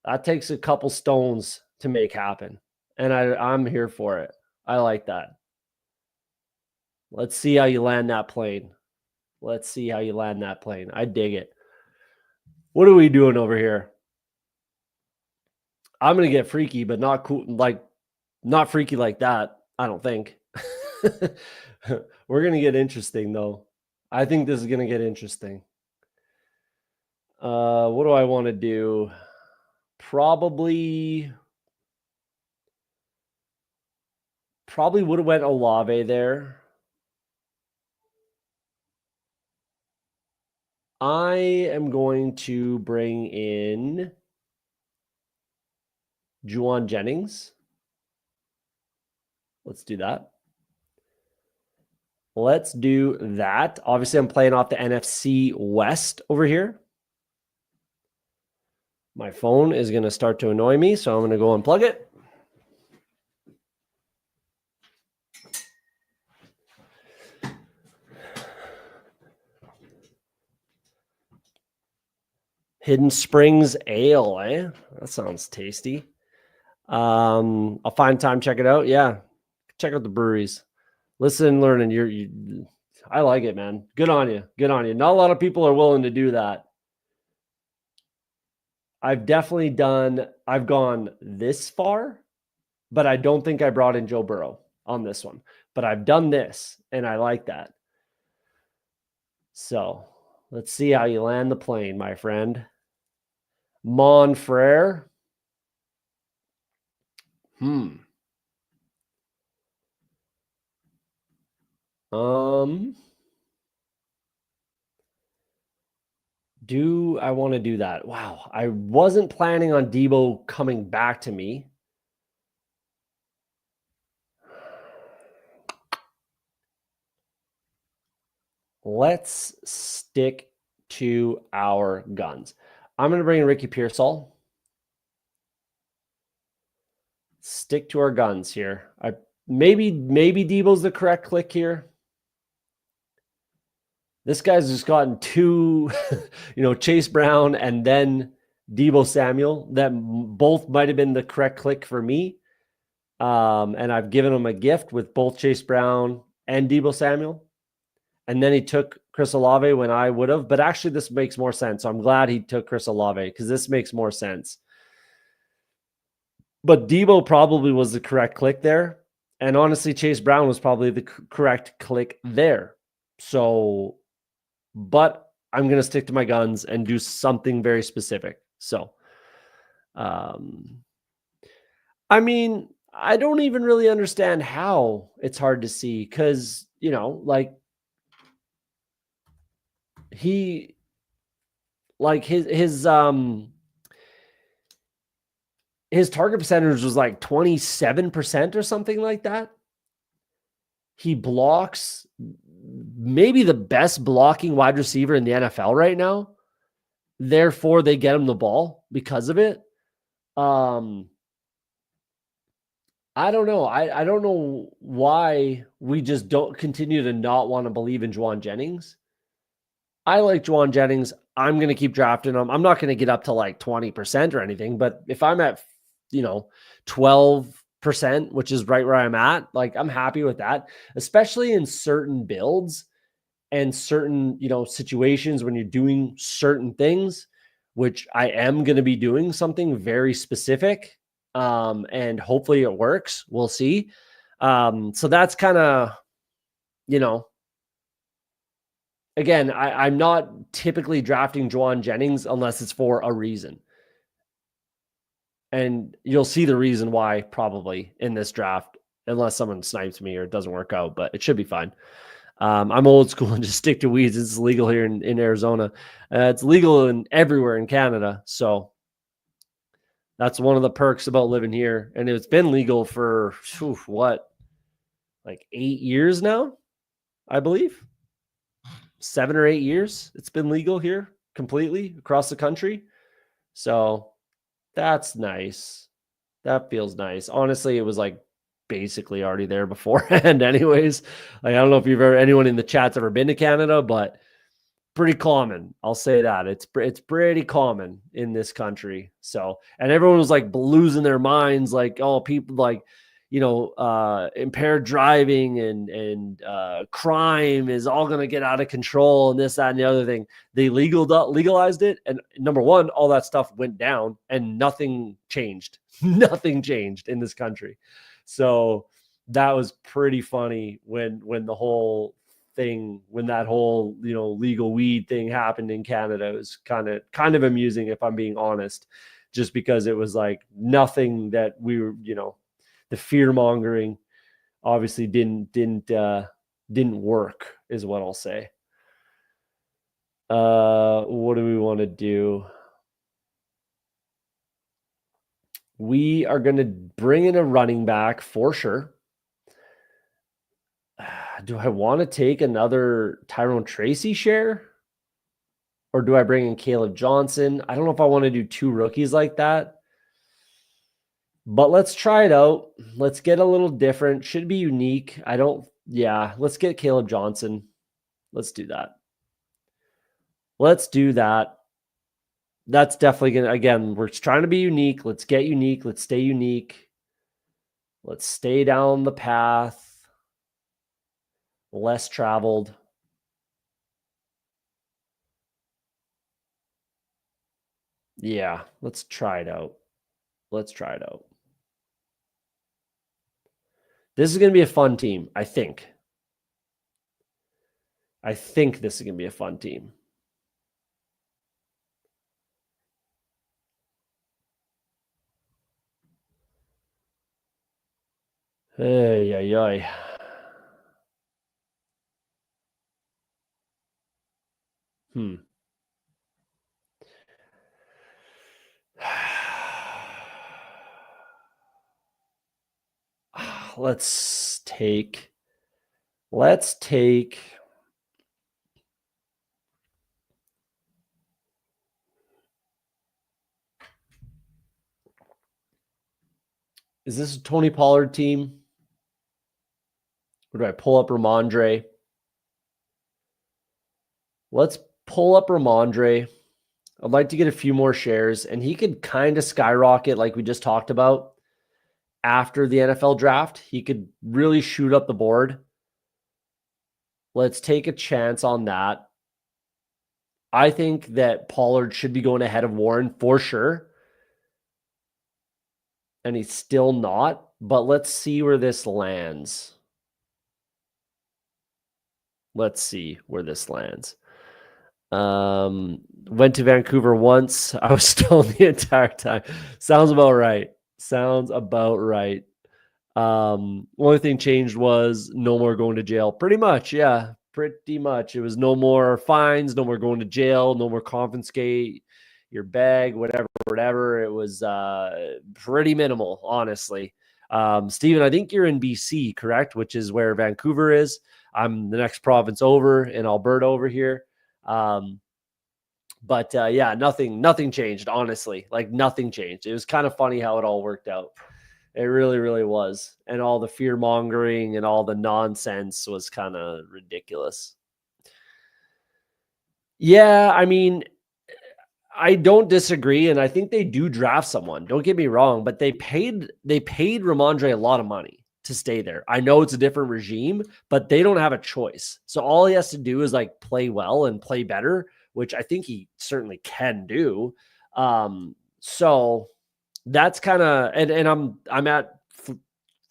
That takes a couple stones to make happen, and I'm here for it. I like that. Let's see how you land that plane. I dig it. What are we doing over here? I'm going to get freaky, but not cool, not freaky like that, I don't think. We're going to get interesting, though. I think this is going to get interesting. What do I want to do? Probably would have went Olave there. I am going to bring in Juwan Jennings. Let's do that. Obviously, I'm playing off the NFC West over here. My phone is going to start to annoy me, so I'm going to go unplug it. Hidden Springs Ale, eh? That sounds tasty. I'll find time, check it out. Yeah, check out the breweries. Listen, learning. I like it, man. Good on you. Not a lot of people are willing to do that. I've gone this far, but I don't think I brought in Joe Burrow on this one. But I've done this, and I like that. So let's see how you land the plane, my friend. Mon Frere. Do I want to do that? Wow. I wasn't planning on Debo coming back to me. Let's stick to our guns. I'm going to bring in Ricky Pearsall. Stick to our guns here. Maybe Debo's the correct click here. This guy's just gotten two, Chase Brown and then Debo Samuel. That both might have been the correct click for me. And I've given him a gift with both Chase Brown and Debo Samuel. And then he took Chris Olave when I would have. But actually, this makes more sense. So I'm glad he took Chris Olave because this makes more sense. But Debo probably was the correct click there. And honestly, Chase Brown was probably the correct click there. So, but I'm going to stick to my guns and do something very specific. So, I mean, I don't even really understand how it's hard to see because, his target percentage was like 27% or something like that. He blocks maybe the best blocking wide receiver in the NFL right now. Therefore, they get him the ball because of it. I don't know. I don't know why we just don't continue to not want to believe in Juwan Jennings. I like Juwan Jennings. I'm going to keep drafting him. I'm not going to get up to like 20% or anything, but if I'm at, 12%, which is right where I'm at, like I'm happy with that, especially in certain builds and certain, situations when you're doing certain things, which I am going to be doing something very specific. And hopefully it works. We'll see. So that's kind of, again, I'm not typically drafting Juwan Jennings unless it's for a reason. And you'll see the reason why probably in this draft, unless someone snipes me or it doesn't work out, but it should be fine. I'm old school and just stick to weeds. It's legal here in Arizona. It's legal everywhere in Canada. So that's one of the perks about living here. And it's been legal for like 8 years now, I believe. 7 or 8 years. It's been legal here completely across the country. So that's nice. That feels nice. Honestly, it was like basically already there beforehand anyways. Like, I don't know if anyone in the chat's ever been to Canada, but pretty common. I'll say that. It's pretty common in this country. So, and everyone was like losing their minds, like, oh, people like, impaired driving and crime is all going to get out of control and this, that, and the other thing. They legalized it. And number one, all that stuff went down and nothing changed. Nothing changed in this country. So that was pretty funny when the whole thing, when that whole, legal weed thing happened in Canada. It was kind of amusing, if I'm being honest, just because it was like nothing that we were, the fear mongering obviously didn't work, is what I'll say. What do we want to do? We are going to bring in a running back for sure. Do I want to take another Tyrone Tracy share? Or do I bring in Caleb Johnson? I don't know if I want to do 2 rookies like that. But let's try it out. Let's get a little different. Should be unique. Let's get Caleb Johnson. Let's do that. That's definitely going to, again, we're trying to be unique. Let's get unique. Let's stay unique. Let's stay down the path. Less traveled. Yeah, let's try it out. This is going to be a fun team, I think. This is going to be a fun team. Hey. Let's take. Is this a Tony Pollard team? Or do I pull up Ramondre? Let's pull up Ramondre. I'd like to get a few more shares, and he could kind of skyrocket like we just talked about after the NFL draft. He could really shoot up the board. Let's take a chance on that. I think that Pollard should be going ahead of Warren for sure. And he's still not, but let's see where this lands. Went to Vancouver once. I was stoned the entire time. Sounds about right. Only thing changed was no more going to jail. Pretty much, yeah. Pretty much. It was no more fines, no more going to jail, no more confiscate your bag, whatever. It was pretty minimal, honestly. Steven, I think you're in BC, correct? Which is where Vancouver is. I'm the next province over in Alberta over here. But yeah, nothing changed, honestly. Like nothing changed. It was kind of funny how it all worked out. It really, really was. And all the fear mongering and all the nonsense was kind of ridiculous. Yeah, I mean, I don't disagree, and I think they do draft someone. Don't get me wrong, but they paid Ramondre a lot of money to stay there. I know it's a different regime, but they don't have a choice. So all he has to do is like play well and play better, which I think he certainly can do. So that's kind of and I'm at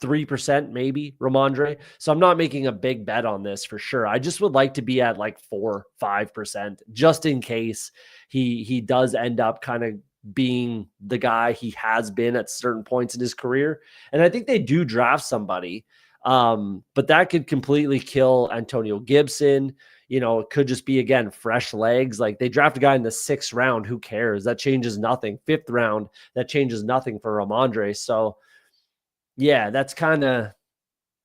3% maybe Ramondre. So I'm not making a big bet on this for sure. I just would like to be at like 4-5% just in case he does end up kind of being the guy he has been at certain points in his career. And I think they do draft somebody. But that could completely kill Antonio Gibson. You know, it could just be, again, fresh legs. Like they draft a guy in the 6th round. Who cares? That changes nothing. 5th round, that changes nothing for Ramondre. So yeah, that's kind of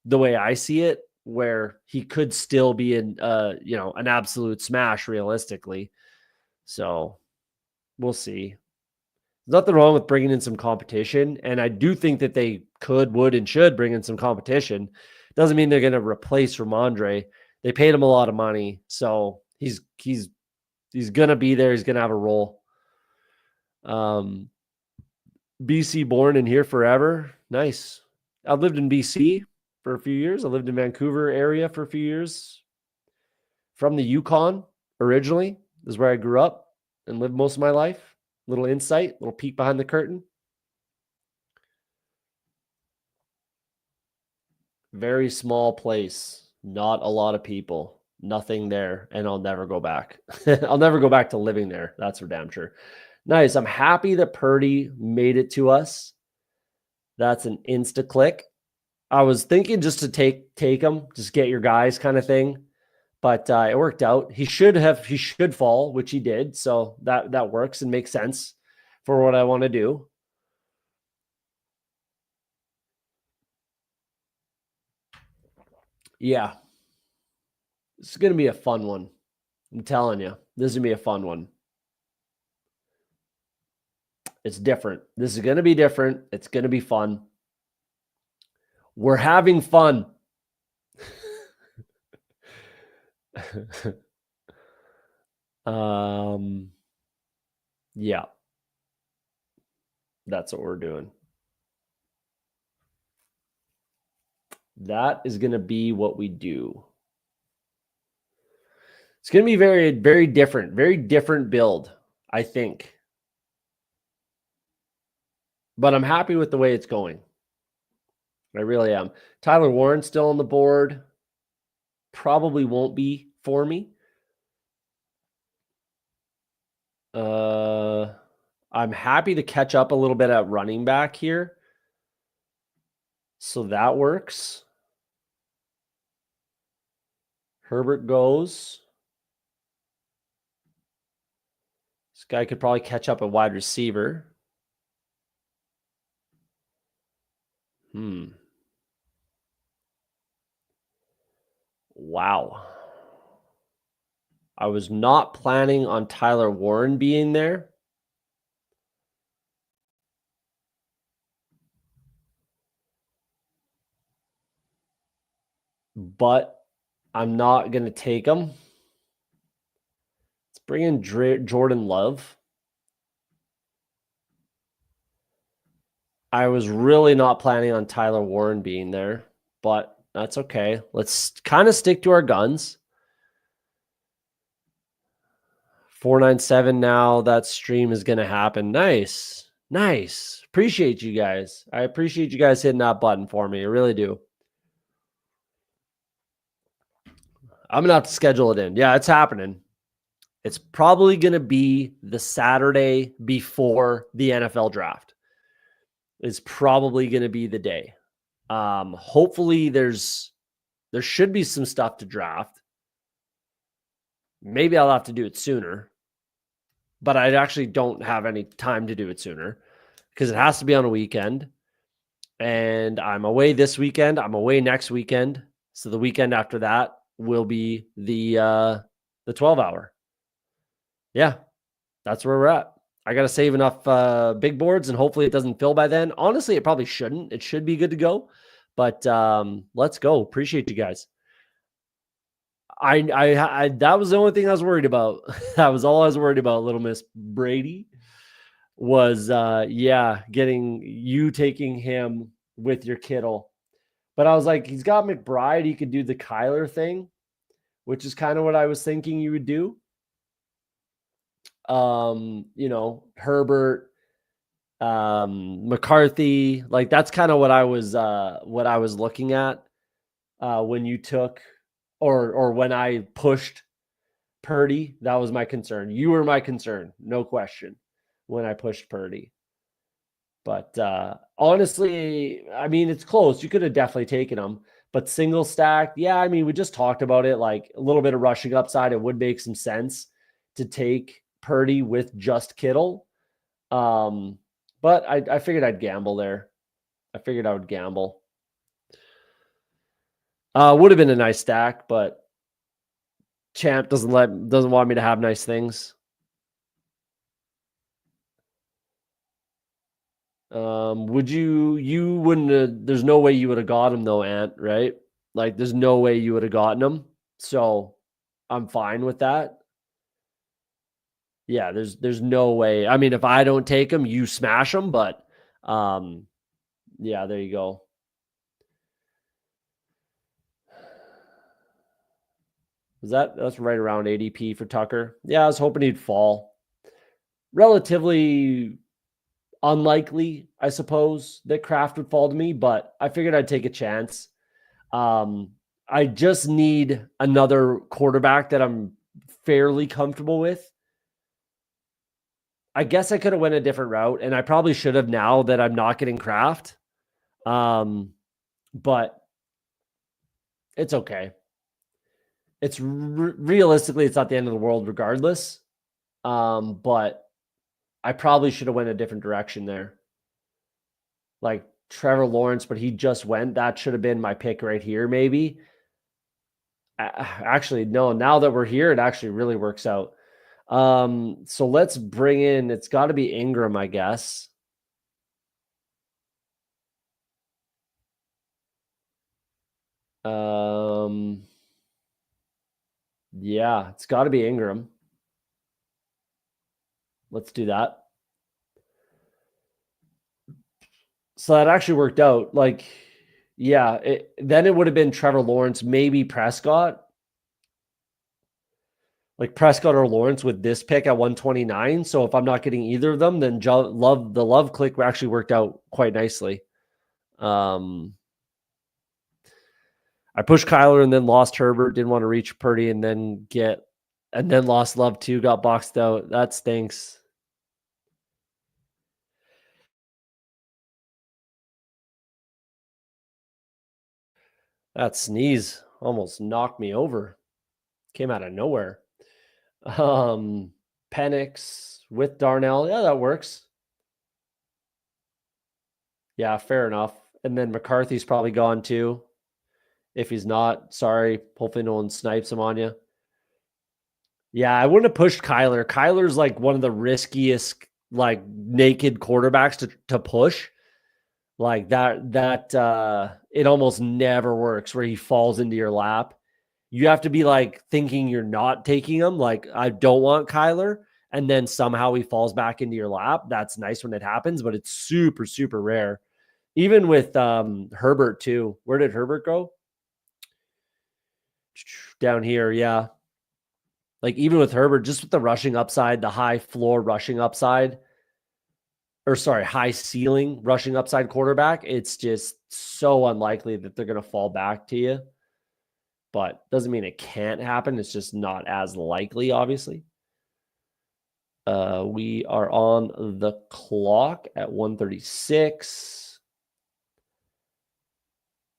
the way I see it, where he could still be in, an absolute smash realistically. So we'll see. There's nothing wrong with bringing in some competition. And I do think that they could, would, and should bring in some competition. Doesn't mean they're going to replace Ramondre. They paid him a lot of money. So he's going to be there. He's going to have a role. BC born and here forever. Nice. I've lived in BC for a few years. I lived in Vancouver area for a few years. From the Yukon originally is where I grew up and lived most of my life. Little insight, little peek behind the curtain. Very small place. Not a lot of people. Nothing there. And I'll never go back. I'll never go back to living there. That's for damn sure. Nice. I'm happy that Purdy made it to us. That's an insta click. I was thinking just to take him, just get your guys kind of thing, but it worked out. He should fall, which he did. So that works and makes sense for what I want to do. Yeah. This is going to be a fun one. I'm telling you, this is going to be a fun one. It's different. This is going to be different. It's going to be fun. We're having fun. Yeah. That's what we're doing. That is going to be what we do. It's going to be very, very different build, I think. But I'm happy with the way it's going. I really am. Tyler Warren still on the board. Probably won't be for me. I'm happy to catch up a little bit at running back here. So that works. Herbert goes. This guy could probably catch up a wide receiver. Wow. I was not planning on Tyler Warren being there. But I'm not going to take him. Let's bring in Jordan Love. I was really not planning on Tyler Warren being there, but that's okay. Let's kind of stick to our guns. 497 now. That stream is going to happen. Nice. Appreciate you guys. I appreciate you guys hitting that button for me. I really do. I'm going to have to schedule it in. Yeah, it's happening. It's probably going to be the Saturday before the NFL draft. Is probably going to be the day. Hopefully there should be some stuff to draft. Maybe I'll have to do it sooner, but I actually don't have any time to do it sooner because it has to be on a weekend. And I'm away this weekend. I'm away next weekend. So the weekend after that, will be the 12 hour. Yeah, that's where we're at. I got to save enough big boards and hopefully it doesn't fill by then. Honestly, it probably shouldn't. It should be good to go. But let's go. Appreciate you guys. I that was the only thing I was worried about. That was all I was worried about, little Miss Brady. Was getting you taking him with your Kittle. But I was like, he's got McBride. He could do the Kyler thing, which is kind of what I was thinking you would do. Herbert, McCarthy, like that's kind of what I was looking at when you took or when I pushed Purdy. That was my concern. You were my concern, no question, when I pushed Purdy. But honestly, I mean, it's close. You could have definitely taken him, but single stack, yeah, I mean, we just talked about it, like a little bit of rushing upside. It would make some sense to take Purdy with just Kittle. But I figured I'd gamble there. I figured I would gamble. Would have been a nice stack, but Champ doesn't want me to have nice things. You wouldn't have, there's no way you would have got him though, Ant, right? Like there's no way you would have gotten him. So I'm fine with that. Yeah, there's no way. I mean, if I don't take him, you smash him, but yeah, there you go. That's right around ADP for Tucker. Yeah, I was hoping he'd fall. Relatively unlikely, I suppose, that Kraft would fall to me, but I figured I'd take a chance. I just need another quarterback that I'm fairly comfortable with. I guess I could have went a different route, and I probably should have now that I'm not getting Kraft. But it's okay. It's realistically, it's not the end of the world regardless. But I probably should have went a different direction there. Like Trevor Lawrence, but he just went. That should have been my pick right here, maybe. Actually, no, now that we're here, it actually really works out. So let's bring in, it's got to be Ingram, I guess. Yeah, it's got to be Ingram. Let's do that. So that actually worked out. Like, yeah, then it would have been Trevor Lawrence, maybe Prescott. Like Prescott or Lawrence with this pick at 129. So if I'm not getting either of them, then the love click actually worked out quite nicely. I pushed Kyler and then lost Herbert, didn't want to reach Purdy and then lost Love too, got boxed out. That stinks. That sneeze almost knocked me over. Came out of nowhere. Penix with Darnell. Yeah, that works. Yeah, fair enough. And then McCarthy's probably gone too. If he's not, sorry. Hopefully no one snipes him on you. Yeah, I wouldn't have pushed Kyler. Kyler's like one of the riskiest, like naked quarterbacks to push. Like that it almost never works where he falls into your lap. You have to be like thinking you're not taking him. Like, I don't want Kyler. And then somehow he falls back into your lap. That's nice when it happens, but it's super, super rare. Even with Herbert too. Where did Herbert go? Down here, yeah. Like even with Herbert, just with the rushing upside, the high floor rushing upside, or sorry, high ceiling rushing upside quarterback, it's just so unlikely that they're going to fall back to you. But doesn't mean it can't happen. It's just not as likely, obviously. We are on the clock at 1:36.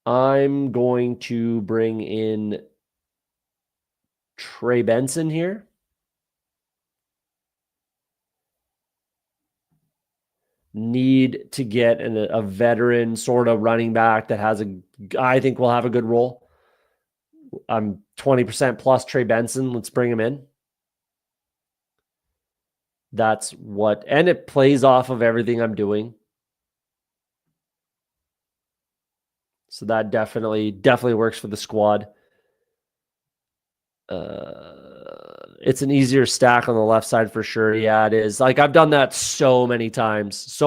I'm going to bring in Trey Benson here. Need to get a veteran sort of running back that I think will have a good role. I'm 20% plus Trey Benson. Let's bring him in. That's what, and it plays off of everything I'm doing. So that definitely works for the squad. It's an easier stack on the left side for sure. Yeah, it is. Like I've done that so many times.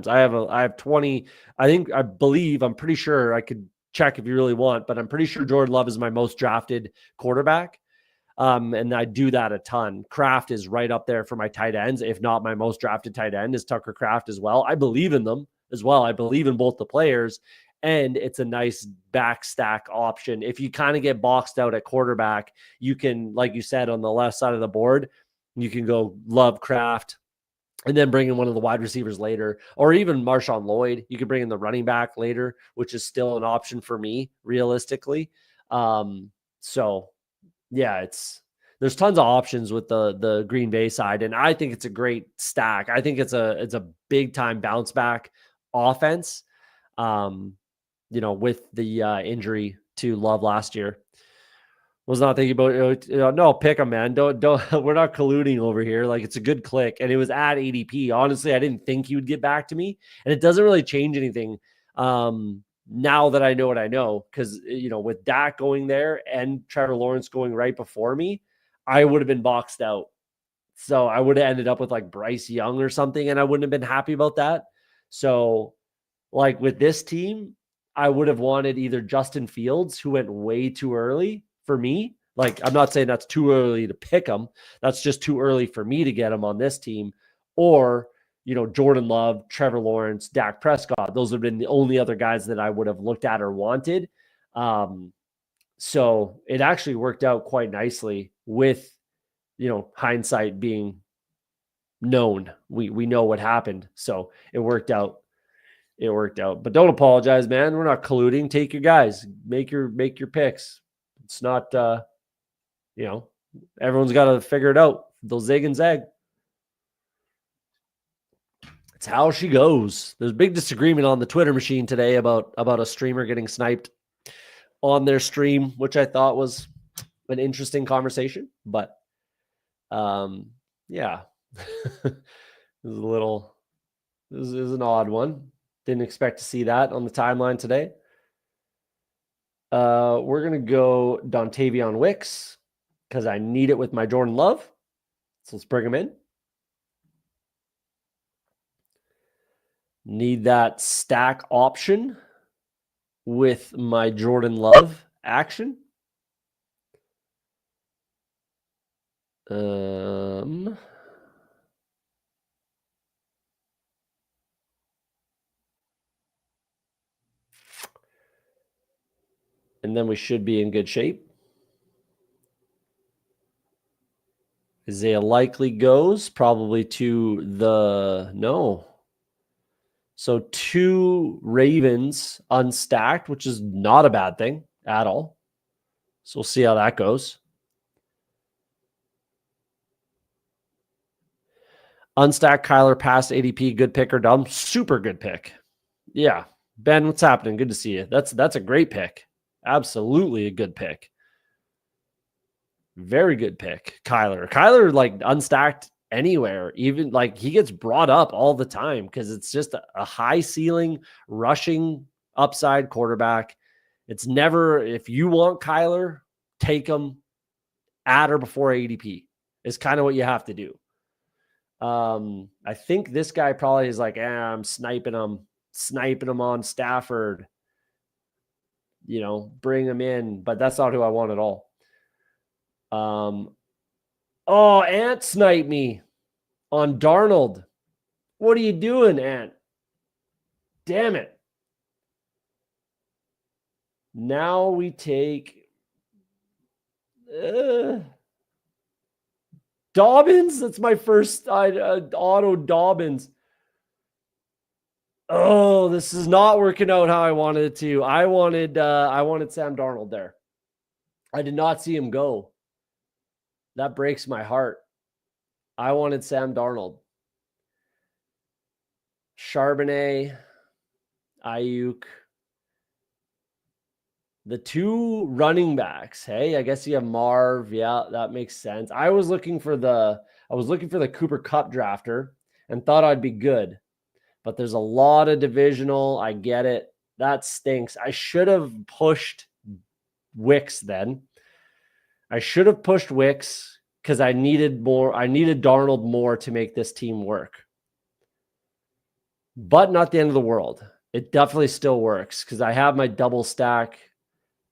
I have 20. I'm pretty sure I could check if you really want, but I'm pretty sure Jordan Love is my most drafted quarterback. And I do that a ton. Kraft is right up there for my tight ends. If not my most drafted tight end is Tucker Kraft as well. I believe in them as well. I believe in both the players, and it's a nice back stack option. If you kind of get boxed out at quarterback, you can, like you said, on the left side of the board, you can go Love, Kraft, and then bring in one of the wide receivers later, or even Marshawn Lloyd. You could bring in the running back later, which is still an option for me, realistically. So yeah, there's tons of options with the Green Bay side, and I think it's a great stack. I think it's a big time bounce back offense. With the injury to Love last year, was not thinking about no, pick him, man. Don't we're not colluding over here. Like it's a good click, and it was at ADP. Honestly, I didn't think he would get back to me, and it doesn't really change anything. Now that I know what I know, because with Dak going there and Trevor Lawrence going right before me, I would have been boxed out. So I would have ended up with like Bryce Young or something, and I wouldn't have been happy about that. So, like with this team, I would have wanted either Justin Fields, who went way too early for me. Like, I'm not saying that's too early to pick him. That's just too early for me to get him on this team. Or Jordan Love, Trevor Lawrence, Dak Prescott. Those have been the only other guys that I would have looked at or wanted. So it actually worked out quite nicely with, hindsight being known. We know what happened. So it worked out. But don't apologize, man. We're not colluding. Take your guys. Make your picks. It's not, everyone's got to figure it out. They'll zig and zag. It's how she goes. There's big disagreement on the Twitter machine today about a streamer getting sniped on their stream, which I thought was an interesting conversation. But yeah, this is an odd one. Didn't expect to see that on the timeline today. We're going to go Dontavion Wicks because I need it with my Jordan Love. So let's bring him in. Need that stack option with my Jordan Love action. And then we should be in good shape. Isaiah Likely goes probably to no. So 2 Ravens unstacked, which is not a bad thing at all. So we'll see how that goes. Unstacked Kyler past ADP, good pick or dumb? Super good pick. Yeah. Ben, what's happening? Good to see you. That's a great pick. Absolutely a good pick. Very good pick. Kyler like unstacked anywhere, even like he gets brought up all the time because it's just a high ceiling rushing upside quarterback. It's never, if you want Kyler, take him at or before ADP is kind of what you have to do. I think this guy probably is like, I'm sniping him on Stafford, bring him in, but that's not who I want at all. Ant sniped me on Darnold. What are you doing, Ant? Damn it. Now we take Dobbins. That's my first auto Dobbins. Oh, this is not working out how I wanted it to. I wanted Sam Darnold there. I did not see him go. That breaks my heart. I wanted Sam Darnold. Charbonnet, Ayuk. The two running backs. Hey, I guess you have Marv. Yeah, that makes sense. I was looking for the Cooper Kupp drafter and thought I'd be good. But there's a lot of divisional. I get it. That stinks. I should have pushed Wicks then. I should have pushed Wicks because I needed more. I needed Darnold more to make this team work. But not the end of the world. It definitely still works because I have my double stack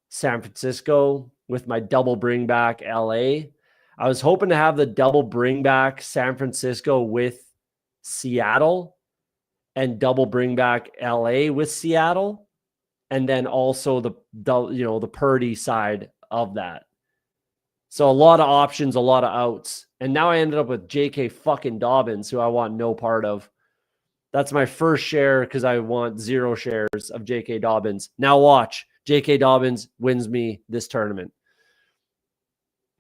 San Francisco with my double bring back LA. I was hoping to have the double bring back San Francisco with Seattle and double bring back LA with Seattle. And then also the Purdy side of that. So a lot of options, a lot of outs. And now I ended up with JK fucking Dobbins, who I want no part of. That's my first share because I want 0 shares of JK Dobbins. Now watch. JK Dobbins wins me this tournament.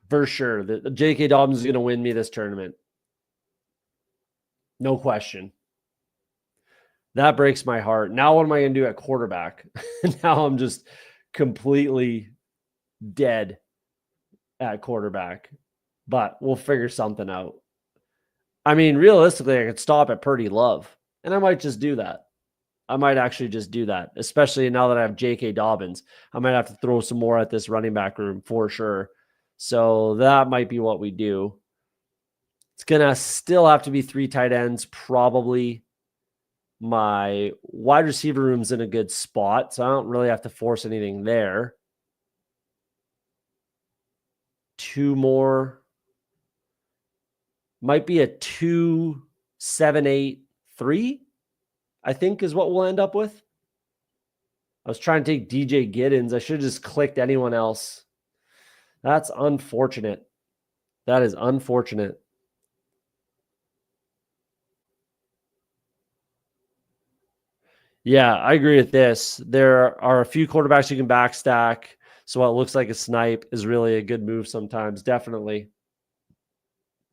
For sure. The JK Dobbins is going to win me this tournament. No question. That breaks my heart. Now what am I going to do at quarterback? Now I'm just completely dead at quarterback. But we'll figure something out. I mean, realistically, I could stop at Purdy Love. And I might just do that. I might actually just do that, especially now that I have J.K. Dobbins. I might have to throw some more at this running back room for sure. So that might be what we do. It's going to still have to be 3 tight ends, probably. My wide receiver room's in a good spot, so I don't really have to force anything there. 2 more. Might be a 2, 7, 8, 3, I think is what we'll end up with. I was trying to take DJ Giddens. I should have just clicked anyone else. That's unfortunate. That is unfortunate. Yeah, I agree with this. There are a few quarterbacks you can backstack. So what looks like a snipe is really a good move sometimes. Definitely.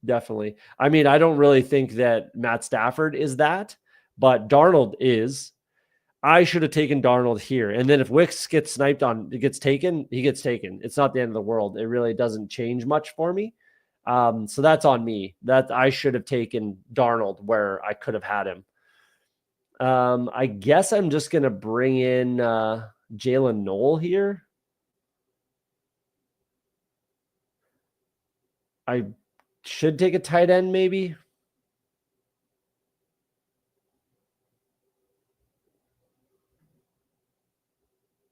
Definitely. I mean, I don't really think that Matt Stafford is that, but Darnold is. I should have taken Darnold here. And then if Wicks gets sniped on, it gets taken, he gets taken. It's not the end of the world. It really doesn't change much for me. So that's on me. That I should have taken Darnold where I could have had him. I guess I'm just going to bring in Jalen Noel here. I should take a tight end maybe.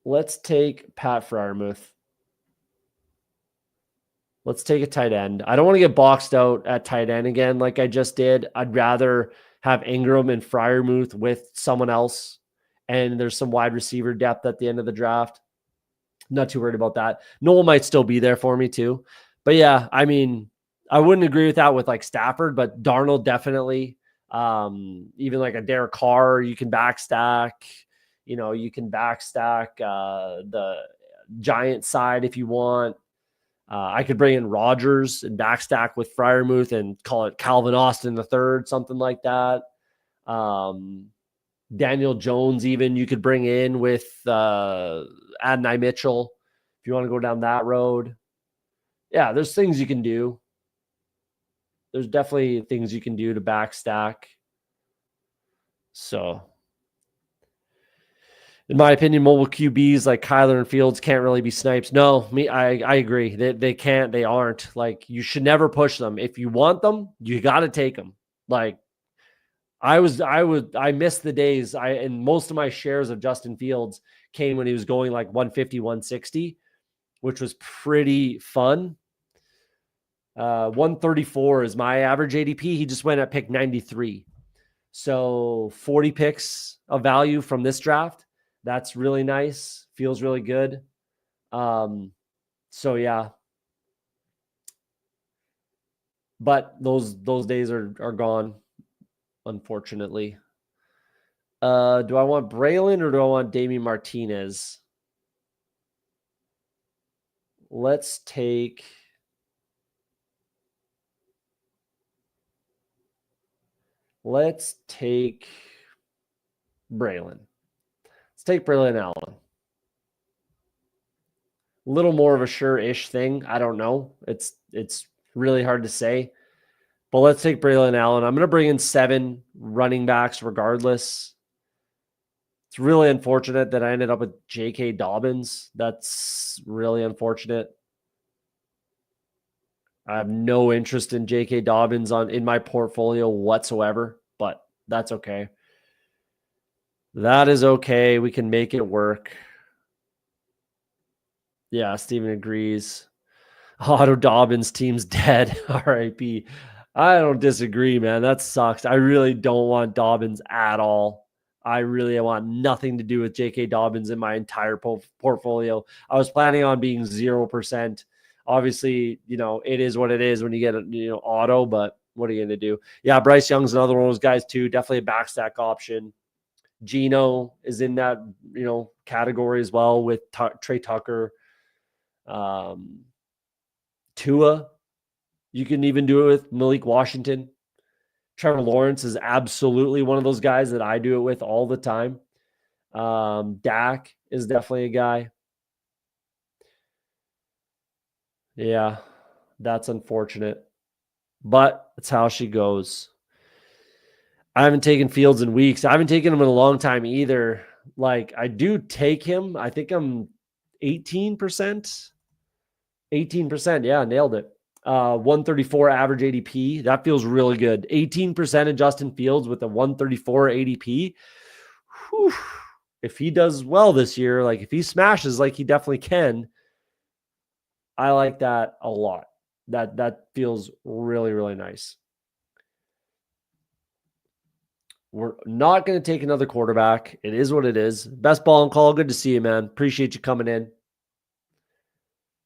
Let's take Pat Freiermuth. Let's take a tight end. I don't want to get boxed out at tight end again like I just did. I'd rather have Ingram and Freiermuth with someone else. And there's some wide receiver depth at the end of the draft. Not too worried about that. Noel might still be there for me too. But yeah, I mean, I wouldn't agree with that with like Stafford, but Darnold definitely. Even like a Derek Carr, you can backstack. You can backstack the Giant side if you want. I could bring in Rodgers and backstack with Freiermuth and call it Calvin Austin the third, something like that. Daniel Jones, even you could bring in with Adonai Mitchell if you want to go down that road. Yeah, there's things you can do. There's definitely things you can do to backstack. So, in my opinion, mobile QBs like Kyler and Fields can't really be snipes. No, I agree. They can't. They aren't. Like, you should never push them. If you want them, you got to take them. Like, I missed the days. And most of my shares of Justin Fields came when he was going like 150, 160, which was pretty fun. 134 is my average ADP. He just went at pick 93. So 40 picks of value from this draft. That's really nice. Feels really good. So yeah. But those days are gone, unfortunately. Do I want Braylon or do I want Damian Martinez? Let's take Braylon. Let's take Braylon Allen. little more of a sure-ish thing. I don't know. It's really hard to say. But let's take Braylon Allen. I'm going to bring in 7 running backs regardless. It's really unfortunate that I ended up with J.K. Dobbins. That's really unfortunate. I have no interest in J.K. Dobbins in my portfolio whatsoever, but that's okay. That is okay. We can make it work. Yeah, Steven agrees. Otto Dobbins team's dead. RIP. I don't disagree, man. That sucks. I really don't want Dobbins at all. I really want nothing to do with J.K. Dobbins in my entire portfolio. I was planning on being 0%. Obviously, it is what it is when you get auto, but what are you going to do? Yeah, Bryce Young's another one of those guys too. Definitely a backstack option. Geno is in that, category as well with Trey Tucker. Tua, you can even do it with Malik Washington. Trevor Lawrence is absolutely one of those guys that I do it with all the time. Dak is definitely a guy. Yeah, that's unfortunate, but that's how she goes. I haven't taken Fields in weeks. I haven't taken him in a long time either. Like, I do take him. I think I'm 18%. 18%. Yeah, nailed it. 134 average ADP. That feels really good. 18% of Justin Fields with a 134 ADP. Whew. If he does well this year, like if he smashes like he definitely can, I like that a lot. That feels really, really nice. We're not going to take another quarterback. It is what it is. Best ball and call. Good to see you, man. Appreciate you coming in.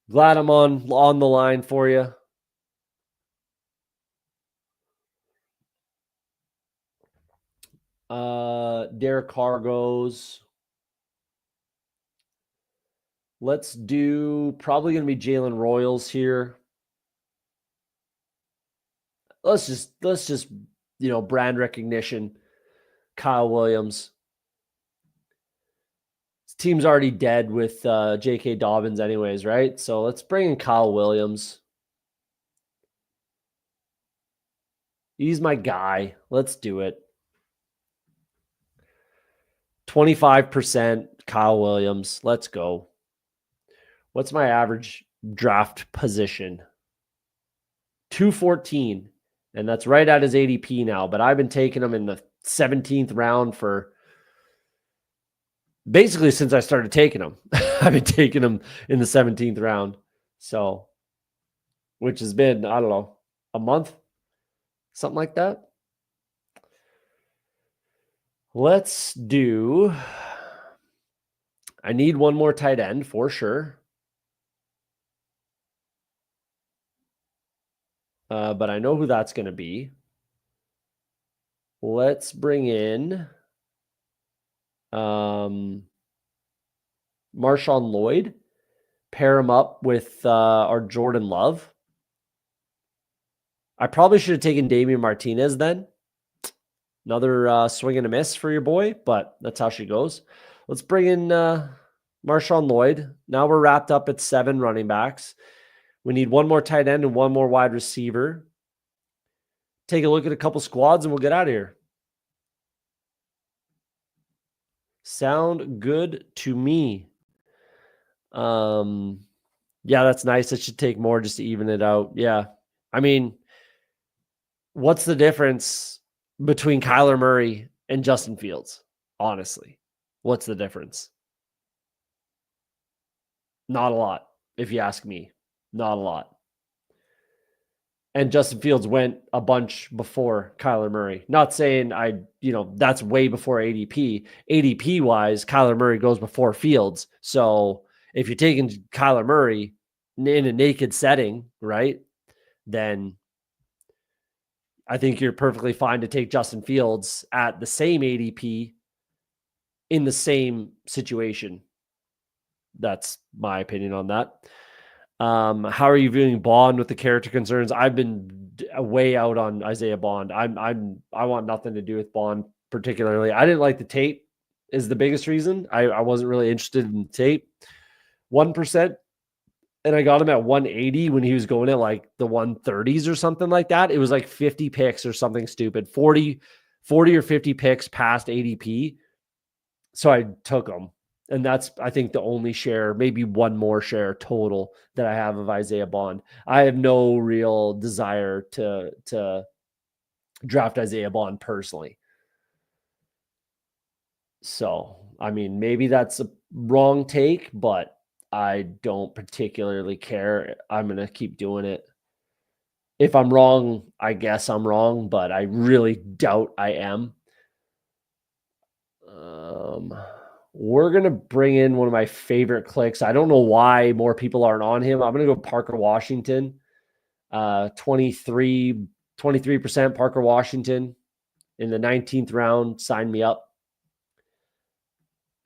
Glad I'm on the line for you. Derek Carr goes. Let's do probably going to be Jalen Royals here. Let's just brand recognition. Kyle Williams. This team's already dead with J.K. Dobbins anyways, right? So let's bring in Kyle Williams. He's my guy. Let's do it. 25% Kyle Williams. Let's go. What's my average draft position? 214. And that's right at his ADP now. But I've been taking him in the 17th round for basically since I started taking him. I've been taking him in the 17th round. So, which has been, I don't know, a month, something like that. Let's do, I need one more tight end for sure. But I know who that's going to be. Let's bring in Marshawn Lloyd. Pair him up with our Jordan Love. I probably should have taken Damian Martinez then. Another swing and a miss for your boy, but that's how she goes. Let's bring in Marshawn Lloyd. Now we're wrapped up at 7 running backs. We need one more tight end and one more wide receiver. Take a look at a couple squads and we'll get out of here. Sound good to me. Yeah, that's nice. It should take more just to even it out. Yeah. I mean, what's the difference between Kyler Murray and Justin Fields? Honestly, what's the difference? Not a lot, if you ask me. Not a lot. And Justin Fields went a bunch before Kyler Murray. Not saying that's way before ADP. ADP wise, Kyler Murray goes before Fields. So if you're taking Kyler Murray in a naked setting, right, then I think you're perfectly fine to take Justin Fields at the same ADP in the same situation. That's my opinion on that. How are you viewing Bond with the character concerns? I've been way out on Isaiah Bond. I want nothing to do with Bond particularly. I didn't like the tape is the biggest reason. I wasn't really interested in the tape. 1%. and I got him at 180 when he was going at like the 130s or something like that. It was like 50 picks or something stupid, 40 or 50 picks past ADP. So I took him. And that's, I think, the only share, maybe one more share total that I have of Isaiah Bond. I have no real desire to draft Isaiah Bond personally. So, I mean, maybe that's a wrong take, but I don't particularly care. I'm going to keep doing it. If I'm wrong, I guess I'm wrong, but I really doubt I am. We're going to bring in one of my favorite clicks. I don't know why more people aren't on him. I'm going to go Parker Washington. 23% Parker Washington in the 19th round. Sign me up.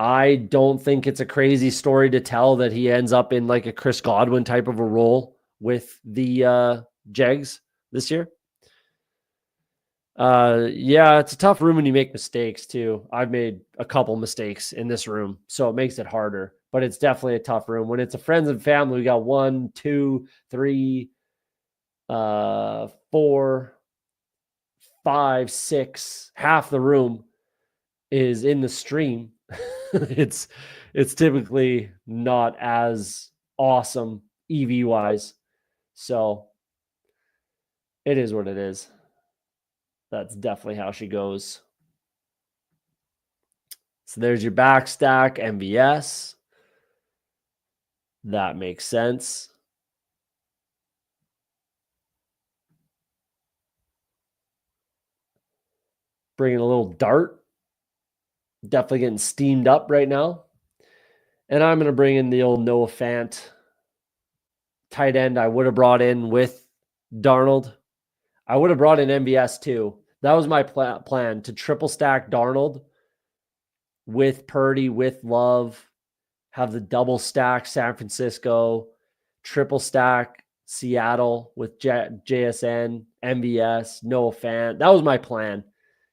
I don't think it's a crazy story to tell that he ends up in like a Chris Godwin type of a role with the Jags this year. Yeah, it's a tough room when you make mistakes too. I've made a couple mistakes in this room, so it makes it harder, but it's definitely a tough room. When it's a friends and family, we got 1, 2, 3, 4, 5, 6, half the room is in the stream. it's typically not as awesome EV wise. So it is what it is. That's definitely how she goes. So there's your back stack, MVS. That makes sense. Bringing a little dart. Definitely getting steamed up right now. And I'm going to bring in the old Noah Fant tight end I would have brought in with Darnold. I would have brought in MVS too. That was my plan, to triple stack Darnold with Purdy, with Love, have the double stack San Francisco, triple stack Seattle with JSN, MVS, Noah Fant. That was my plan.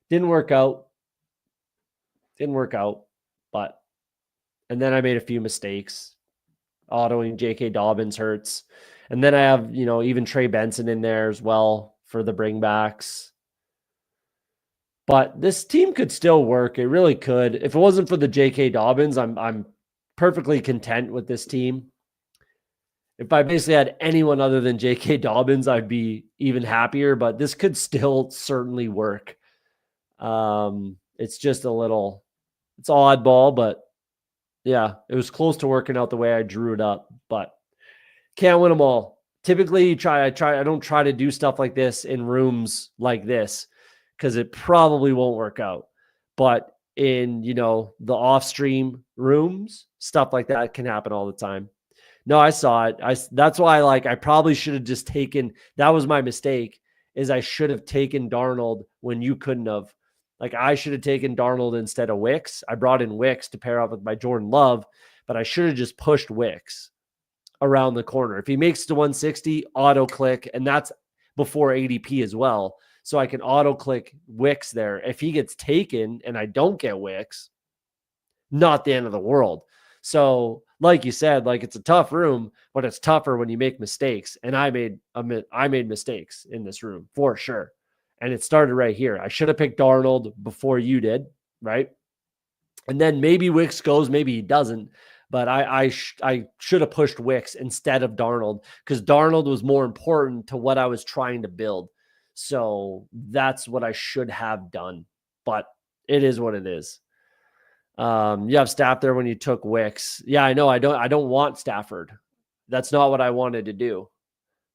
Didn't work out. But, and then I made a few mistakes. Autoing J.K. Dobbins hurts. And then I have, even Trey Benson in there as well for the bringbacks. But this team could still work. It really could. If it wasn't for the J.K. Dobbins, I'm perfectly content with this team. If I basically had anyone other than J.K. Dobbins, I'd be even happier. But this could still certainly work. It's just it's oddball, but yeah, it was close to working out the way I drew it up, but can't win them all. Typically, I don't try to do stuff like this in rooms like this because it probably won't work out. But in, the off-stream rooms, stuff like that can happen all the time. No, I saw it. That's why, I probably should have just taken, that was my mistake, is I should have taken Darnold when you couldn't have. I should have taken Darnold instead of Wicks. I brought in Wicks to pair up with my Jordan Love, but I should have just pushed Wicks around the corner. If he makes it to 160, auto click, and that's before ADP as well. So I can auto click Wicks there. If he gets taken and I don't get Wicks, not the end of the world. So like you said, it's a tough room, but it's tougher when you make mistakes. And I made mistakes in this room for sure. And it started right here. I should have picked Darnold before you did, right? And then maybe Wicks goes, maybe he doesn't. But I should have pushed Wicks instead of Darnold because Darnold was more important to what I was trying to build. So that's what I should have done. But it is what it is. You have Stafford there when you took Wicks. Yeah, I know. I don't want Stafford. That's not what I wanted to do.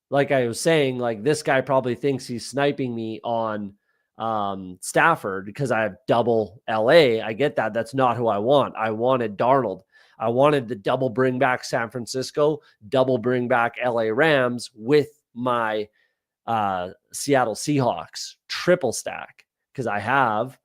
Like I was saying, this guy probably thinks he's sniping me on Stafford because I have double LA. I get that. That's not who I want. I wanted Darnold. I wanted the double bring back San Francisco, double bring back LA Rams with my Seattle Seahawks triple stack because I have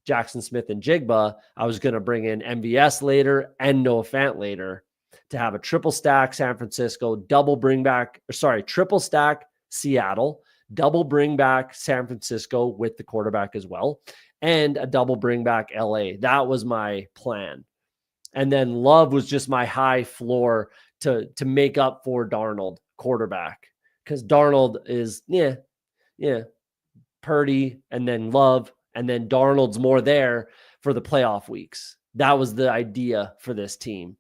Jackson Smith and Jigba. I was going to bring in MVS later and Noah Fant later to have a triple stack San Francisco, triple stack Seattle, double bring back San Francisco with the quarterback as well, and a double bring back LA. That was my plan. And then Love was just my high floor to make up for Darnold quarterback, because Darnold is Purdy and then Love, and then Darnold's more there for the playoff weeks. That was the idea for this team,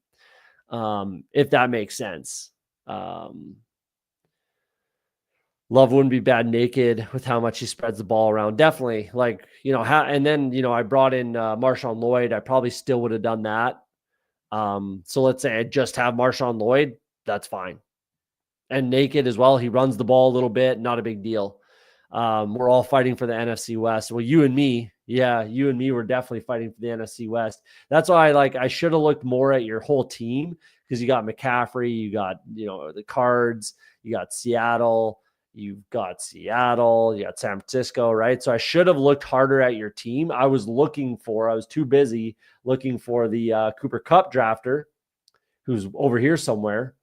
if that makes sense. Love wouldn't be bad naked with how much he spreads the ball around. Definitely. And then, I brought in Marshawn Lloyd. I probably still would have done that. So let's say I just have Marshawn Lloyd. That's fine. And naked as well. He runs the ball a little bit. Not a big deal. We're all fighting for the NFC West. Well, you and me were definitely fighting for the NFC West. That's why I should have looked more at your whole team, because you got McCaffrey, you got, the Cards, you got Seattle, you got San Francisco, right? So I should have looked harder at your team. I was too busy looking for the Cooper Kupp drafter, who's over here somewhere.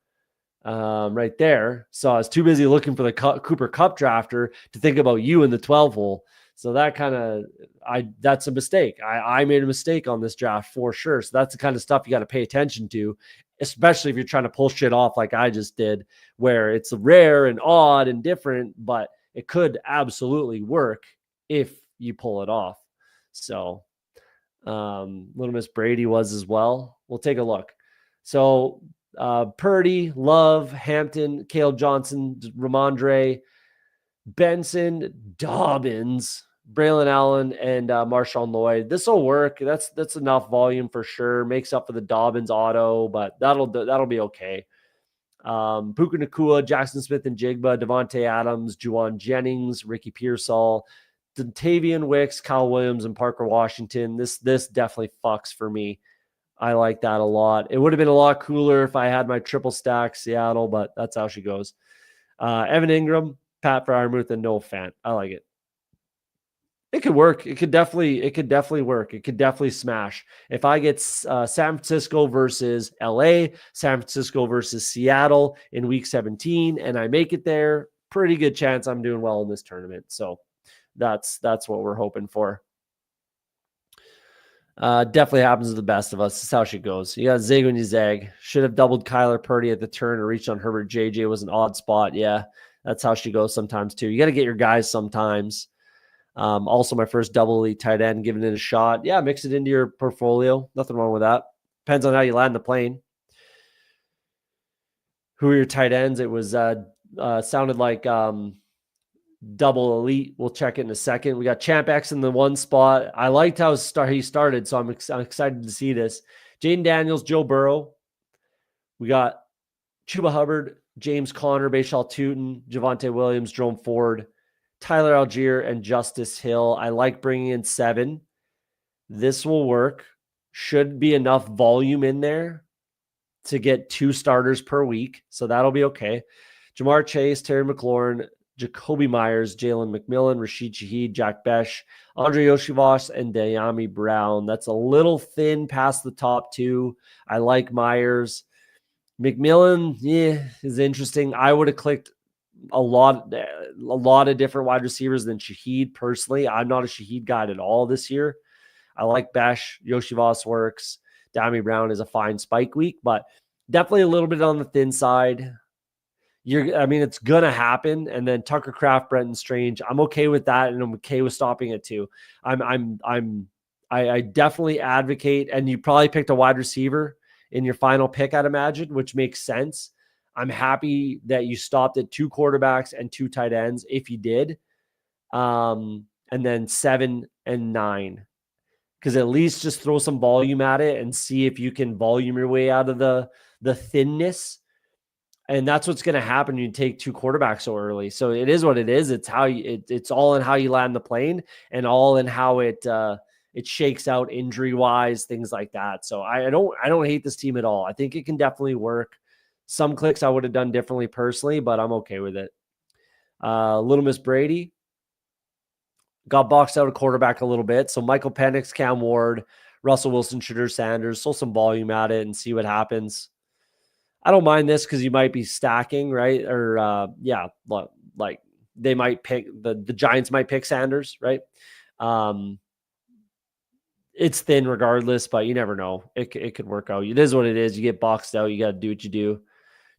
Right there. So I was too busy looking for the Cooper Kupp drafter to think about you in the 12 hole. So that's a mistake. I made a mistake on this draft for sure. So that's the kind of stuff you got to pay attention to, especially if you're trying to pull shit off like I just did, where it's rare and odd and different, but it could absolutely work if you pull it off. So Little Miss Brady was as well. We'll take a look. So Purdy, Love, Hampton, Caleb Johnson, Ramondre, Benson, Dobbins, Braylon Allen, and Marshawn Lloyd. This will work. That's enough volume for sure. Makes up for the Dobbins auto, but that'll be okay. Puka Nacua, Jackson Smith and Jigba, Devontae Adams, Juwan Jennings, Ricky Pearsall, Dontavian Wicks, Kyle Williams, and Parker Washington. This definitely fucks for me. I like that a lot. It would have been a lot cooler if I had my triple stack Seattle, but that's how she goes. Evan Ingram, Pat Freiermuth, and Noah Fant. I like it. It could work. It could definitely work. It could definitely smash. If I get San Francisco versus LA, San Francisco versus Seattle in week 17, and I make it there, pretty good chance I'm doing well in this tournament. So that's what we're hoping for. Definitely happens to the best of us. That's how she goes. You got zig when you zag. Should have doubled Kyler Purdy at the turn and reached on Herbert. JJ was an odd spot. Yeah, that's how she goes sometimes too. You got to get your guys sometimes. Also, my first double elite tight end, giving it a shot. Yeah, mix it into your portfolio. Nothing wrong with that. Depends on how you land the plane. Who are your tight ends? It was sounded like double elite. We'll check it in a second. We got Champ X in the one spot. I liked how he started, so I'm excited to see this. Jaden Daniels, Joe Burrow. We got Chuba Hubbard, James Conner, Bashal Tootin, Javonte Williams, Jerome Ford, Tyler Algier, and Justice Hill. I like bringing in 7. This will work. Should be enough volume in there to get 2 starters per week, so that'll be okay. Jamar Chase, Terry McLaurin, Jacoby Myers, Jalen McMillan, Rashid Shaheed, Jack Besh, Andre Yoshivas, and Dayami Brown. That's a little thin past the top 2. I like Myers. McMillan, is interesting. I would have clicked a lot of different wide receivers than Shaheed personally. I'm not a Shaheed guy at all this year. I like Besh. Yoshivas works. Dayami Brown is a fine spike week, but definitely a little bit on the thin side. It's gonna happen. And then Tucker Kraft, Brenton Strange, I'm okay with that, and I'm okay with stopping it too. I definitely advocate, and you probably picked a wide receiver in your final pick, I'd imagine, which makes sense. I'm happy that you stopped at 2 quarterbacks and 2 tight ends, if you did, and then 7 and 9, because at least just throw some volume at it and see if you can volume your way out of the thinness. And that's what's going to happen when you take 2 quarterbacks so early. So it is what it is. It's how it's all in how you land the plane, and all in how it shakes out injury wise, things like that. So I don't hate this team at all. I think it can definitely work. Some clicks I would have done differently personally, but I'm okay with it. Little Miss Brady got boxed out of quarterback a little bit. So Michael Penix, Cam Ward, Russell Wilson, Shadur Sanders, throw some volume at it and see what happens. I don't mind this because you might be stacking, right? Or like they might pick the Giants might pick Sanders, right? It's thin regardless, but you never know. It could work out. It is what it is. You get boxed out. You got to do what you do.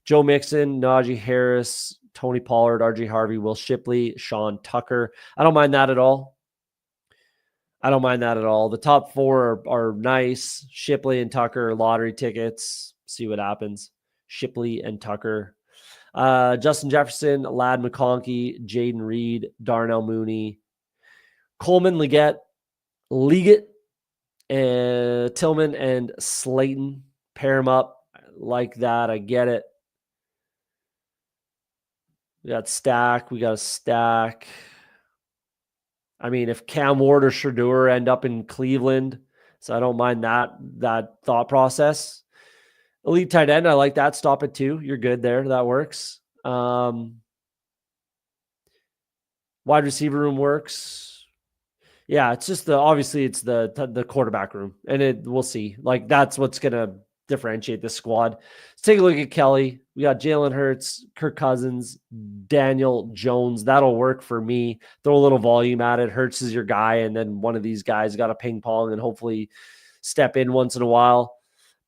Joe Mixon, Najee Harris, Tony Pollard, RJ Harvey, Will Shipley, Sean Tucker. I don't mind that at all. The top 4 are nice. Shipley and Tucker, lottery tickets. See what happens. Shipley and Tucker. Justin Jefferson, Ladd McConkey, Jaden Reed, Darnell Mooney, Coleman, Leggett, and Tillman and Slayton. Pair them up like that. I get it. We got a stack. I mean, if Cam Ward or Shedeur end up in Cleveland, so I don't mind that thought process. Elite tight end, I like that. Stop at 2. You're good there. That works. Wide receiver room works. Yeah, it's just obviously it's the quarterback room, and we'll see. Like, that's what's gonna differentiate this squad. Let's take a look at Kelly. We got Jalen Hurts, Kirk Cousins, Daniel Jones. That'll work for me. Throw a little volume at it. Hurts is your guy, and then one of these guys got to ping pong and hopefully step in once in a while.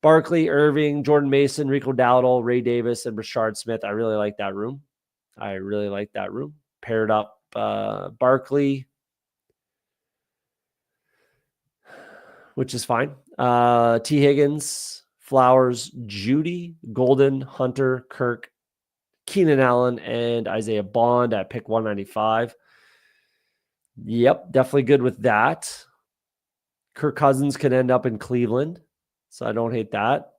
Barkley, Irving, Jordan Mason, Rico Dowdle, Ray Davis, and Rashard Smith. I really like that room. Paired up Barkley, which is fine. T. Higgins, Flowers, Judy, Golden, Hunter, Kirk, Keenan Allen, and Isaiah Bond at pick 195. Yep, definitely good with that. Kirk Cousins could end up in Cleveland, so I don't hate that.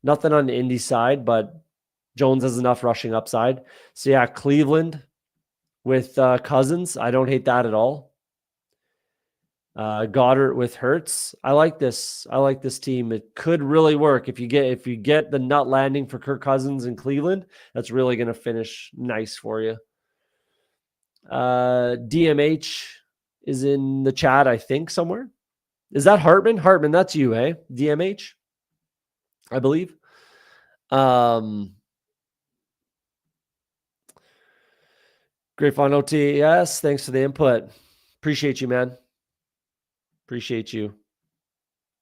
Nothing on the Indy side, but Jones has enough rushing upside. So yeah, Cleveland with Cousins, I don't hate that at all. Goddard with Hurts. I like this team. It could really work if you get the nut landing for Kirk Cousins in Cleveland. That's really going to finish nice for you. DMH is in the chat, I think, somewhere. Is that Hartman? Hartman, that's you, eh? DMH, I believe. Grapevine OT, yes. Thanks for the input. Appreciate you, man. Appreciate you.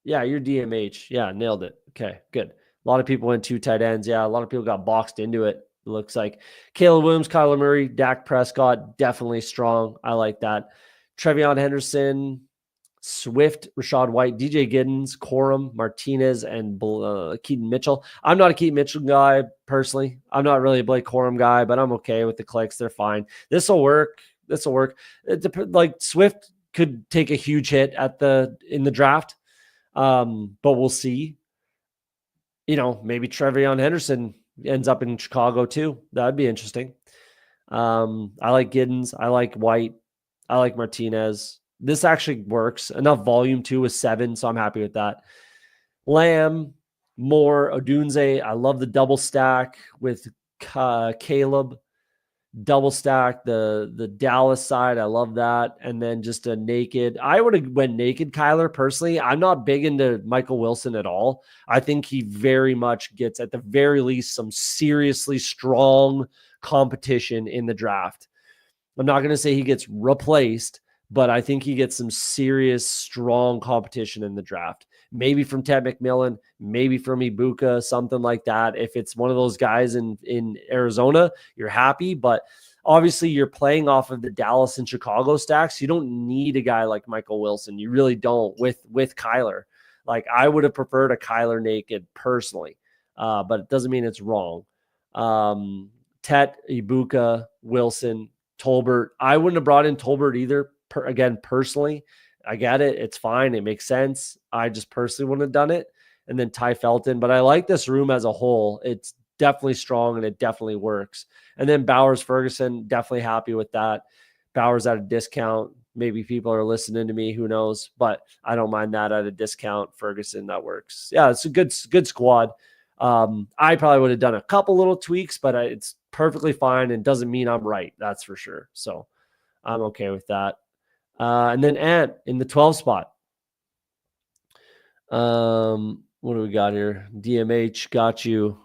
Yeah, you're DMH. Yeah, nailed it. Okay, good. A lot of people went 2 tight ends. Yeah, a lot of people got boxed into it. It looks like Caleb Williams, Kyler Murray, Dak Prescott, definitely strong. I like that. Trevion Henderson, Swift, Rashad White, DJ Giddens, Corum, Martinez, and Keaton Mitchell. I'm not a Keaton Mitchell guy personally. I'm not really a Blake Corum guy, but I'm okay with the clicks. They're fine. This will work. Like Swift could take a huge hit in the draft, but we'll see. Maybe Trevion Henderson ends up in Chicago too. That'd be interesting. I like Giddens. I like White. I like Martinez. This actually works. Enough volume too with 7, so I'm happy with that. Lamb, Moore, Odunze. I love the double stack with Caleb. Double stack the Dallas side. I love that. And then just a naked. I would have went naked Kyler personally. I'm not big into Michael Wilson at all. I think he very much gets, at the very least, some seriously strong competition in the draft. I'm not going to say he gets replaced, but I think he gets some serious, strong competition in the draft. Maybe from Ted McMillan, maybe from Ibuka, something like that. If it's one of those guys in Arizona, you're happy. But obviously, you're playing off of the Dallas and Chicago stacks. You don't need a guy like Michael Wilson. You really don't with Kyler. Like, I would have preferred a Kyler naked personally, but it doesn't mean it's wrong. Tet, Ibuka, Wilson, Tolbert. I wouldn't have brought in Tolbert either. Again, personally, I get it. It's fine. It makes sense. I just personally wouldn't have done it. And then Ty Felton. But I like this room as a whole. It's definitely strong and it definitely works. And then Bowers Ferguson, definitely happy with that. Bowers at a discount. Maybe people are listening to me. Who knows? But I don't mind that at a discount. Ferguson, that works. Yeah, it's a good squad. I probably would have done a couple little tweaks, but it's perfectly fine and doesn't mean I'm right. That's for sure. So I'm okay with that. And then Ant in the 12 spot. What do we got here? DMH got you.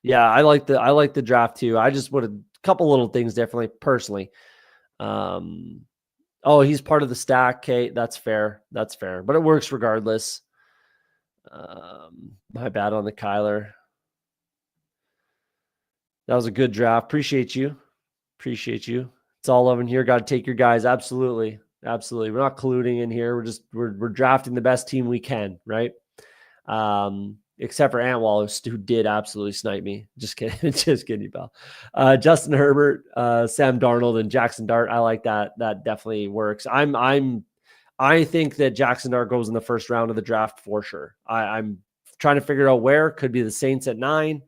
Yeah, I like the draft too. I just would have a couple little things differently personally. He's part of the stack. Okay, that's fair. But it works regardless. My bad on the Kyler. That was a good draft. Appreciate you. It's all love in here. Got to take your guys. Absolutely. We're not colluding in here. We're drafting the best team we can, right? Except for Ant Wallace, who did absolutely snipe me. Just kidding. Just kidding, you pal. Justin Herbert, Sam Darnold, and Jackson Dart. I like that. That definitely works. I think that Jackson Dart goes in the first round of the draft for sure. I'm trying to figure out where. Could be the Saints at 9.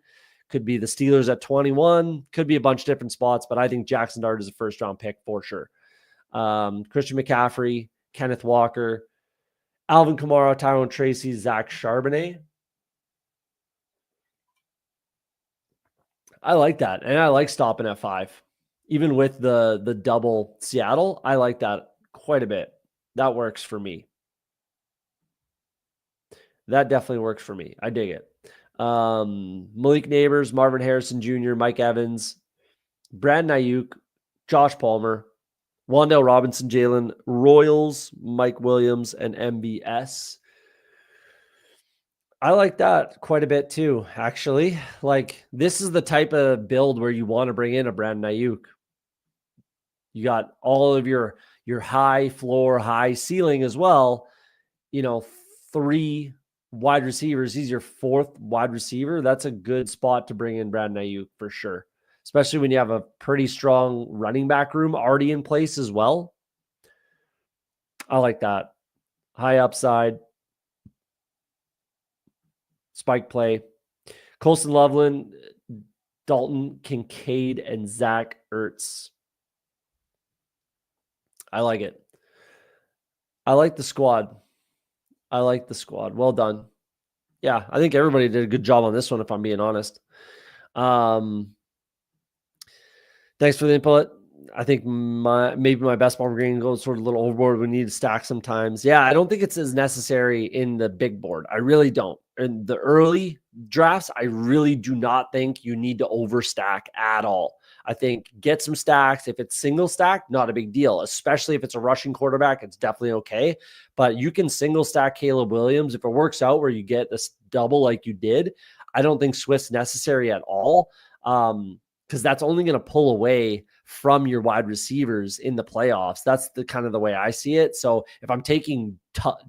Could be the Steelers at 21. Could be a bunch of different spots, but I think Jackson Dart is a first round pick for sure. Christian McCaffrey, Kenneth Walker, Alvin Kamara, Tyrone Tracy, Zach Charbonnet. I like that. And I like stopping at 5. Even with the double Seattle, I like that quite a bit. That works for me. That definitely works for me. I dig it. Malik Neighbors, Marvin Harrison Jr., Mike Evans, Brandon Ayuk, Josh Palmer, Wan'Dale Robinson, Jalen Royals, Mike Williams, and MBS. I like that quite a bit too, actually. Like, this is the type of build where you want to bring in a Brandon Ayuk. You got all of your high floor, high ceiling as well. 3 wide receivers. He's your 4th wide receiver. That's a good spot to bring in Brandon Ayuk for sure, especially when you have a pretty strong running back room already in place as well. I like that. High upside. Spike play. Colston Loveland, Dalton Kincaid, and Zach Ertz. I like it. I like the squad. Well done. Yeah, I think everybody did a good job on this one, if I'm being honest. Thanks for the input. I think maybe my best ball green goes sort of a little overboard. We need to stack sometimes. Yeah, I don't think it's as necessary in the big board. I really don't. In the early drafts, I really do not think you need to overstack at all. I think get some stacks. If it's single stack, not a big deal, especially if it's a rushing quarterback, it's definitely okay. But you can single stack Caleb Williams. If it works out where you get this double like you did, I don't think Swift's necessary at all. Because that's only going to pull away from your wide receivers in the playoffs. That's the kind of the way I see it. So if I'm taking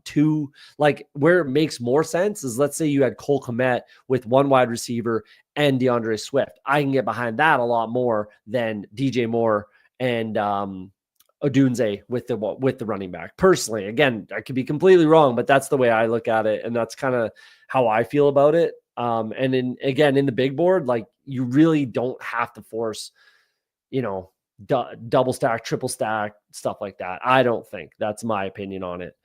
2, like where it makes more sense is, let's say you had Cole Kmet with 1 wide receiver and DeAndre Swift. I can get behind that a lot more than DJ Moore and Odunze with the running back. Personally, again, I could be completely wrong, but that's the way I look at it, and that's kind of how I feel about it. And in the big board, like, you really don't have to force, double stack, triple stack, stuff like that. I don't think. That's my opinion on it.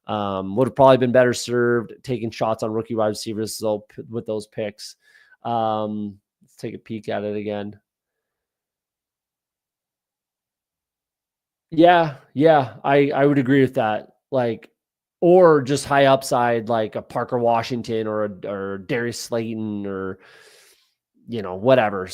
Would have probably been better served taking shots on rookie wide receivers with those picks. Let's take a peek at it again. Yeah, I would agree with that. Like, or just high upside, like a Parker Washington or Darius Slayton or whatever.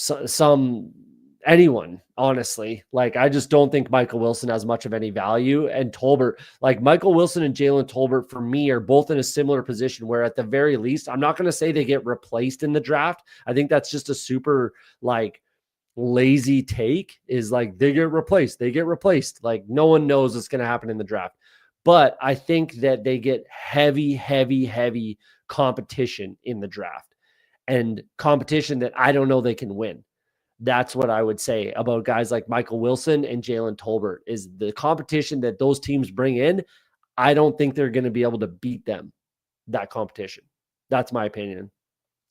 Anyone, honestly. Like, I just don't think Michael Wilson has much of any value. And Tolbert, like Michael Wilson and Jalen Tolbert, for me, are both in a similar position where, at the very least, I'm not going to say they get replaced in the draft. I think that's just a super, like, lazy take, is like they get replaced. Like, no one knows what's going to happen in the draft. But I think that they get heavy competition in the draft, and competition that I don't know they can win. That's what I would say about guys like Michael Wilson and Jalen Tolbert, is the competition that those teams bring in. I don't think they're going to be able to beat them, that competition. That's my opinion.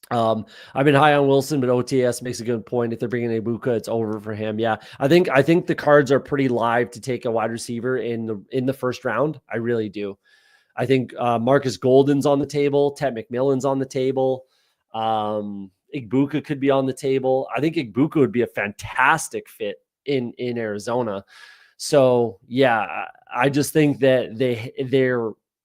I've been high on Wilson, but OTS makes a good point. If they're bringing Ibuka, it's over for him. Yeah, I think the cards are pretty live to take a wide receiver in the first round. I really do. I think Marcus Golden's on the table. Ted McMillan's on the table. Ibuka could be on the table. I think Ibuka would be a fantastic fit in Arizona. So yeah, I just think that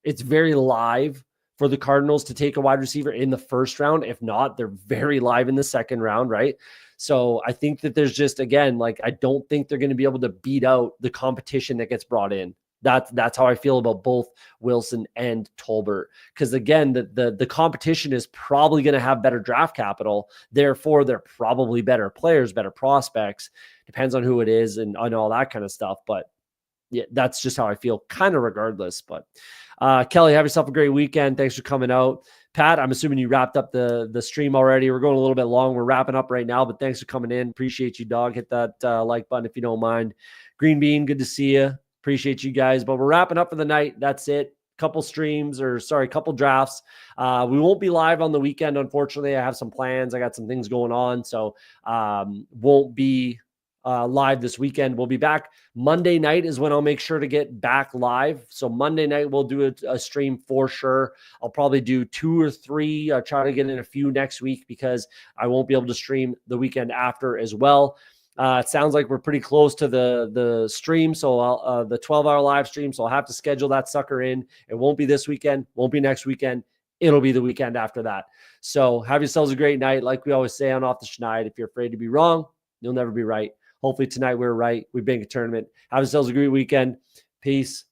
it's very live for the Cardinals to take a wide receiver in the first round. If not, they're very live in the second round, right? So I think that there's just, again, like, I don't think they're going to be able to beat out the competition that gets brought in. That's how I feel about both Wilson and Tolbert. Because again, the competition is probably going to have better draft capital. Therefore, they're probably better players, better prospects. Depends on who it is and on all that kind of stuff. But yeah, that's just how I feel kind of regardless. But Kelly, have yourself a great weekend. Thanks for coming out. Pat, I'm assuming you wrapped up the stream already. We're going a little bit long. We're wrapping up right now, but thanks for coming in. Appreciate you, dog. Hit that like button if you don't mind. Green Bean, good to see you. Appreciate you guys. But we're wrapping up for the night. That's it. Couple drafts. We won't be live on the weekend. Unfortunately, I have some plans. I got some things going on. So won't be live this weekend. We'll be back Monday night is when I'll make sure to get back live. So Monday night, we'll do a stream for sure. I'll probably do 2 or 3. I'll try to get in a few next week because I won't be able to stream the weekend after as well. It sounds like we're pretty close to the stream. So the 12-hour live stream. So I'll have to schedule that sucker in. It won't be this weekend, won't be next weekend. It'll be the weekend after that. So have yourselves a great night. Like we always say on Off the Schneid, if you're afraid to be wrong, you'll never be right. Hopefully tonight we're right. We bank a tournament. Have yourselves a great weekend. Peace.